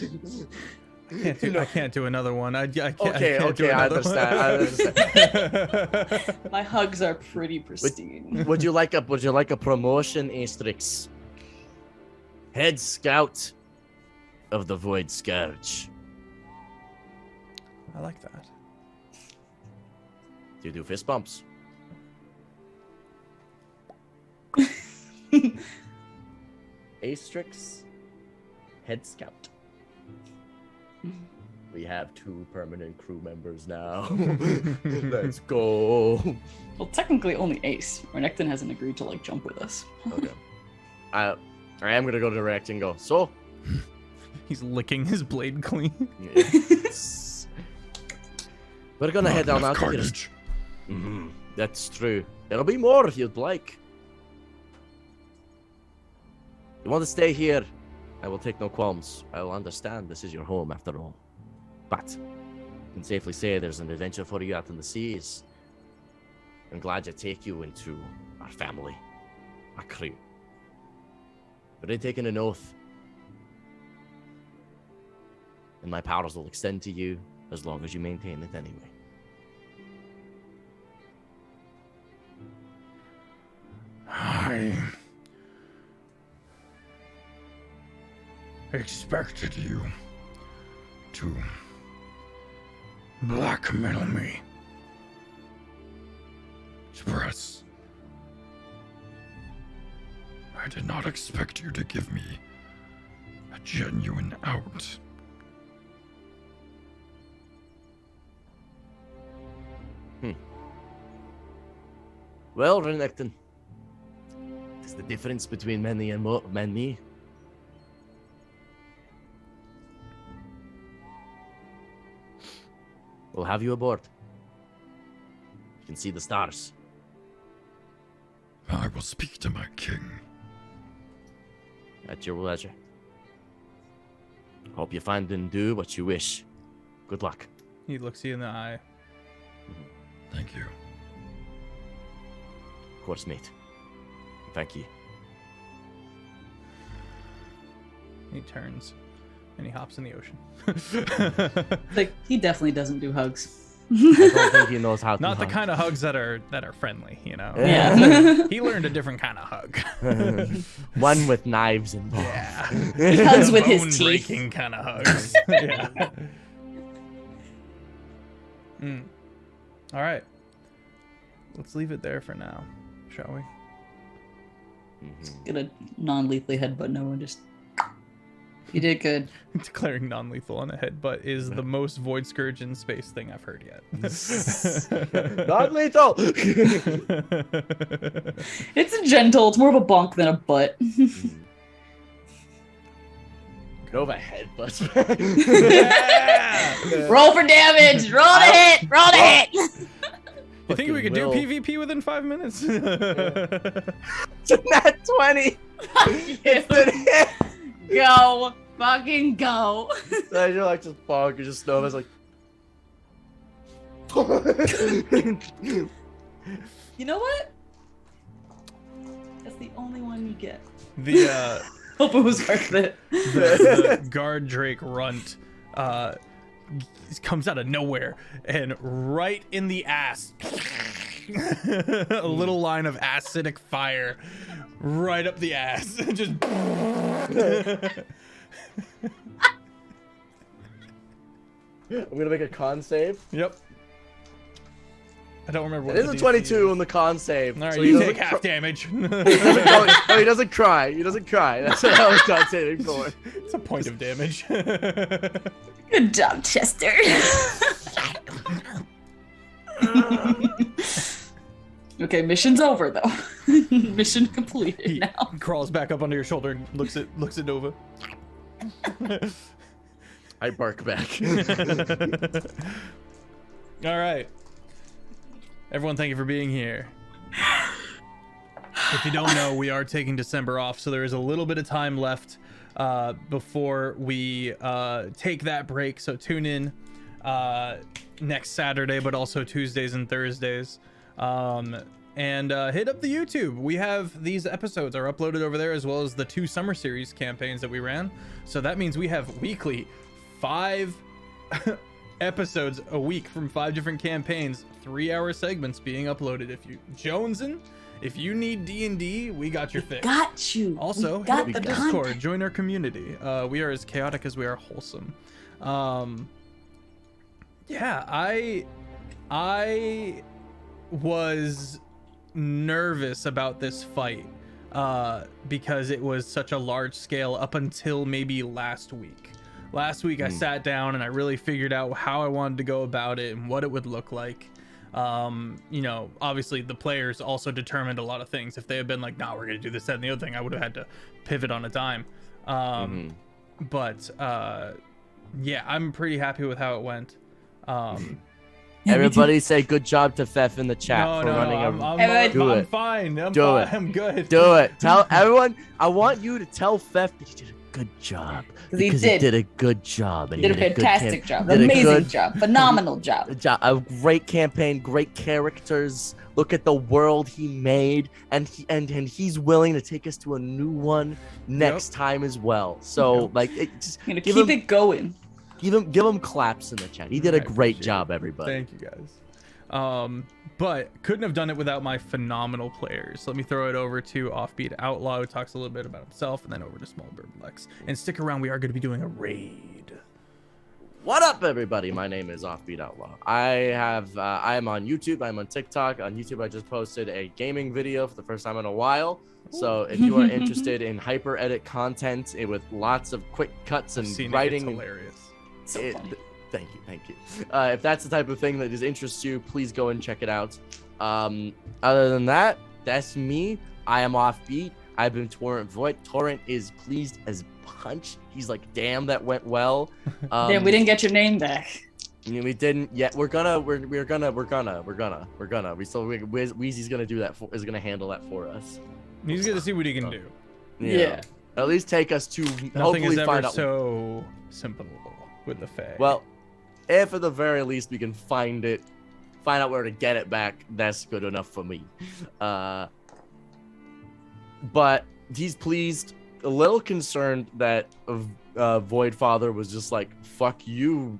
I can't do another one. I can't. Okay, I can't do okay, I another understand. I understand. My hugs are pretty pristine. Would you like a promotion, Asterix? Head Scout of the Void Scourge. I like that. Do you do fist bumps? Asterix, Head Scout. We have 2 permanent crew members now. Let's go. Well, technically only Ace. Renekton hasn't agreed to jump with us. Okay. I am gonna go direct and go. So, He's licking his blade clean. yes. We're gonna head down Enough out here. carnage. That's true. There'll be more if you'd like. You want to stay here? I will take no qualms. I will understand this is your home after all. But I can safely say there's an adventure for you out in the seas. I'm glad to take you into our family, our crew. But I've taken an oath, and my powers will extend to you as long as you maintain it anyway. I expected you to blackmail me. Express. I did not expect you to give me a genuine out. Well, Renekton, it's the difference between many and me. We'll have you aboard. You can see the stars. I will speak to my king. At your leisure. Hope you find and do what you wish. Good luck. He looks you in the eye. Thank you. Of course, mate. Thank you. He turns, and he hops in the ocean. He definitely doesn't do hugs. I don't think he knows how to Not the hug. kind of hugs that are friendly, you know. Yeah. He learned a different kind of hug. One with knives involved. Yeah. He hugs with his teeth. Bone-breaking kind of hugs. Yeah. All right. Let's leave it there for now, shall we? Gonna non-lethally headbutt Noah. Just you did good. Declaring non-lethal on a headbutt is the most Void Scourge in space thing I've heard yet. Not lethal. It's a gentle. It's more of a bonk than a butt. Nova headbutts. Yeah! Roll for damage. Roll the hit. Roll the hit. You think we could do Will. PvP within 5 minutes? It's a nat 20. It's a hit. Go. Fucking go. So you're like just bonk. You're just Nova's like. You know what? That's the only one you get. The Hope it was worth it. the guard Drake runt comes out of nowhere and right in the ass. A little line of acidic fire right up the ass. Just I'm gonna make a con save. Yep. I don't remember what It is a 22 on the con save. All right, so you he take doesn't half damage. No, he doesn't cry. He doesn't cry. That's what I was con saving for. It's a point of damage. Good job, Chester. Okay, mission's over though. Mission completed He now. crawls back up under your shoulder and looks at Nova. I bark back. All right. Everyone, thank you for being here. If you don't know, we are taking December off, so there is a little bit of time left before we take that break. So tune in next Saturday, but also Tuesdays and Thursdays. And hit up the YouTube. We have these episodes are uploaded over there, as well as the 2 summer series campaigns that we ran. So that means we have weekly 5 episodes a week from 5 different campaigns, 3-hour segments being uploaded. If you Jonesin', if you need D&D, we got your fix. Got you. Also, We hit got up the the Discord, content. join our community. We are as chaotic as we are wholesome. Yeah, I was nervous about this fight because it was such a large scale up until maybe last week. Last week I sat down and I really figured out how I wanted to go about it and what it would look like. You know, obviously the players also determined a lot of things. If they had been like, nah, we're gonna do this, that, and the other thing, I would have had to pivot on a dime. But yeah, I'm pretty happy with how it went. Everybody say good job to Feff in the chat No, for no, running I'm Do it. fine. I'm Do fine. it. I'm good. Do it. Tell everyone. I want you to tell Feff that he did a good job. He Because did. he did a good job. And Did a he good fantastic job. did a Amazing good job. Phenomenal job. A great campaign, great characters. Look at the world he made, and he's willing to take us to a new one next time as well. So like, just I'm gonna give keep him, it going. give him claps in the chat. He did a I great appreciate job, it. everybody. Thank you guys. But couldn't have done it without my phenomenal players. Let me throw it over to Offbeat Outlaw, who talks a little bit about himself, and then over to SmolBirdLex. And stick around, we are going to be doing a raid. What up, everybody? My name is Offbeat Outlaw. I am on YouTube. I'm on TikTok. On YouTube, I just posted a gaming video for the first time in a while. So if you are interested in hyper edit content with lots of quick cuts and Seen writing, it, it's hilarious. So funny. thank you. If that's the type of thing that interests you, please go and check it out. Other than that, that's me. I am Offbeat. I've been Torrent Void. Torrent is pleased as punch. He's like, damn, that went well. Damn, we didn't get your name back. We didn't yet. We're gonna. We still. Wheezy's gonna do that. Is gonna handle that for us. He's going to see what he can do. Yeah. At least take us to Nothing hopefully is ever find out. so simple with the Fae. Well, if at the very least we can find out where to get it back, that's good enough for me. But he's pleased, a little concerned that Void Father was just like, "Fuck you,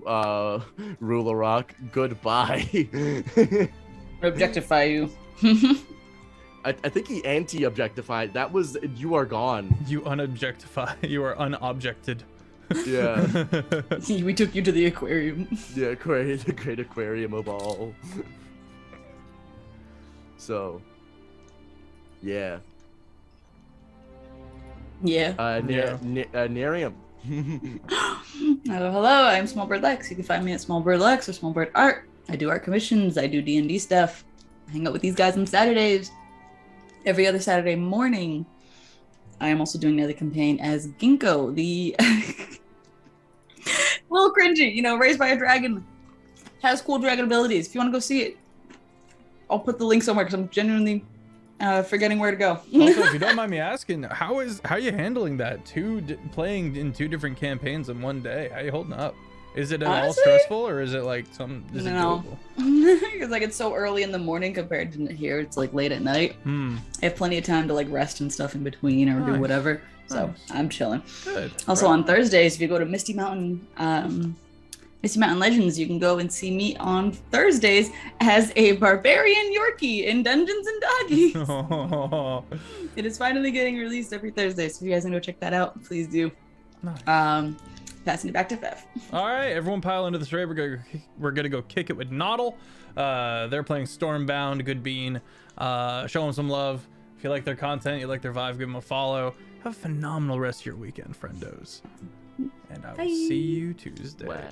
Ruler Rock. Goodbye." Objectify you. I think he anti-objectified. That was, "You are gone." You unobjectify. You are unobjected. Yeah. We took you to the aquarium. Yeah, the great aquarium of all. So, yeah. Yeah. Nerium. Hello, I'm SmolBirdLex. You can find me at SmolBirdLex or SmolBirdArt. I do art commissions. I do D&D stuff. I hang out with these guys on Saturdays. Every other Saturday morning. I am also doing another campaign as Ginkgo, the little cringy, raised by a dragon. Has cool dragon abilities. If you want to go see it, I'll put the link somewhere because I'm genuinely forgetting where to go. Also, if you don't mind me asking, how are you handling that? Playing in 2 different campaigns in one day? How you holding up? Is it at all Honestly, stressful, or is it like is it no. doable? Because it's so early in the morning compared to here. It's late at night. I have plenty of time to rest and stuff in between or do whatever. So Nice. I'm chilling. Good. Also on Thursdays, if you go to Misty Mountain Legends, you can go and see me on Thursdays as a barbarian Yorkie in Dungeons and Doggies. It is finally getting released every Thursday, so if you guys want to go check that out, please do. Nice. Passing it back to Feff. All right, everyone pile into this raid. We're gonna go kick it with Noddle. They're playing Stormbound. Good bean. Show them some love. If you like their content, you like their vibe, give them a follow. Have a phenomenal rest of your weekend, friendos. And I will see you Tuesday. Wow.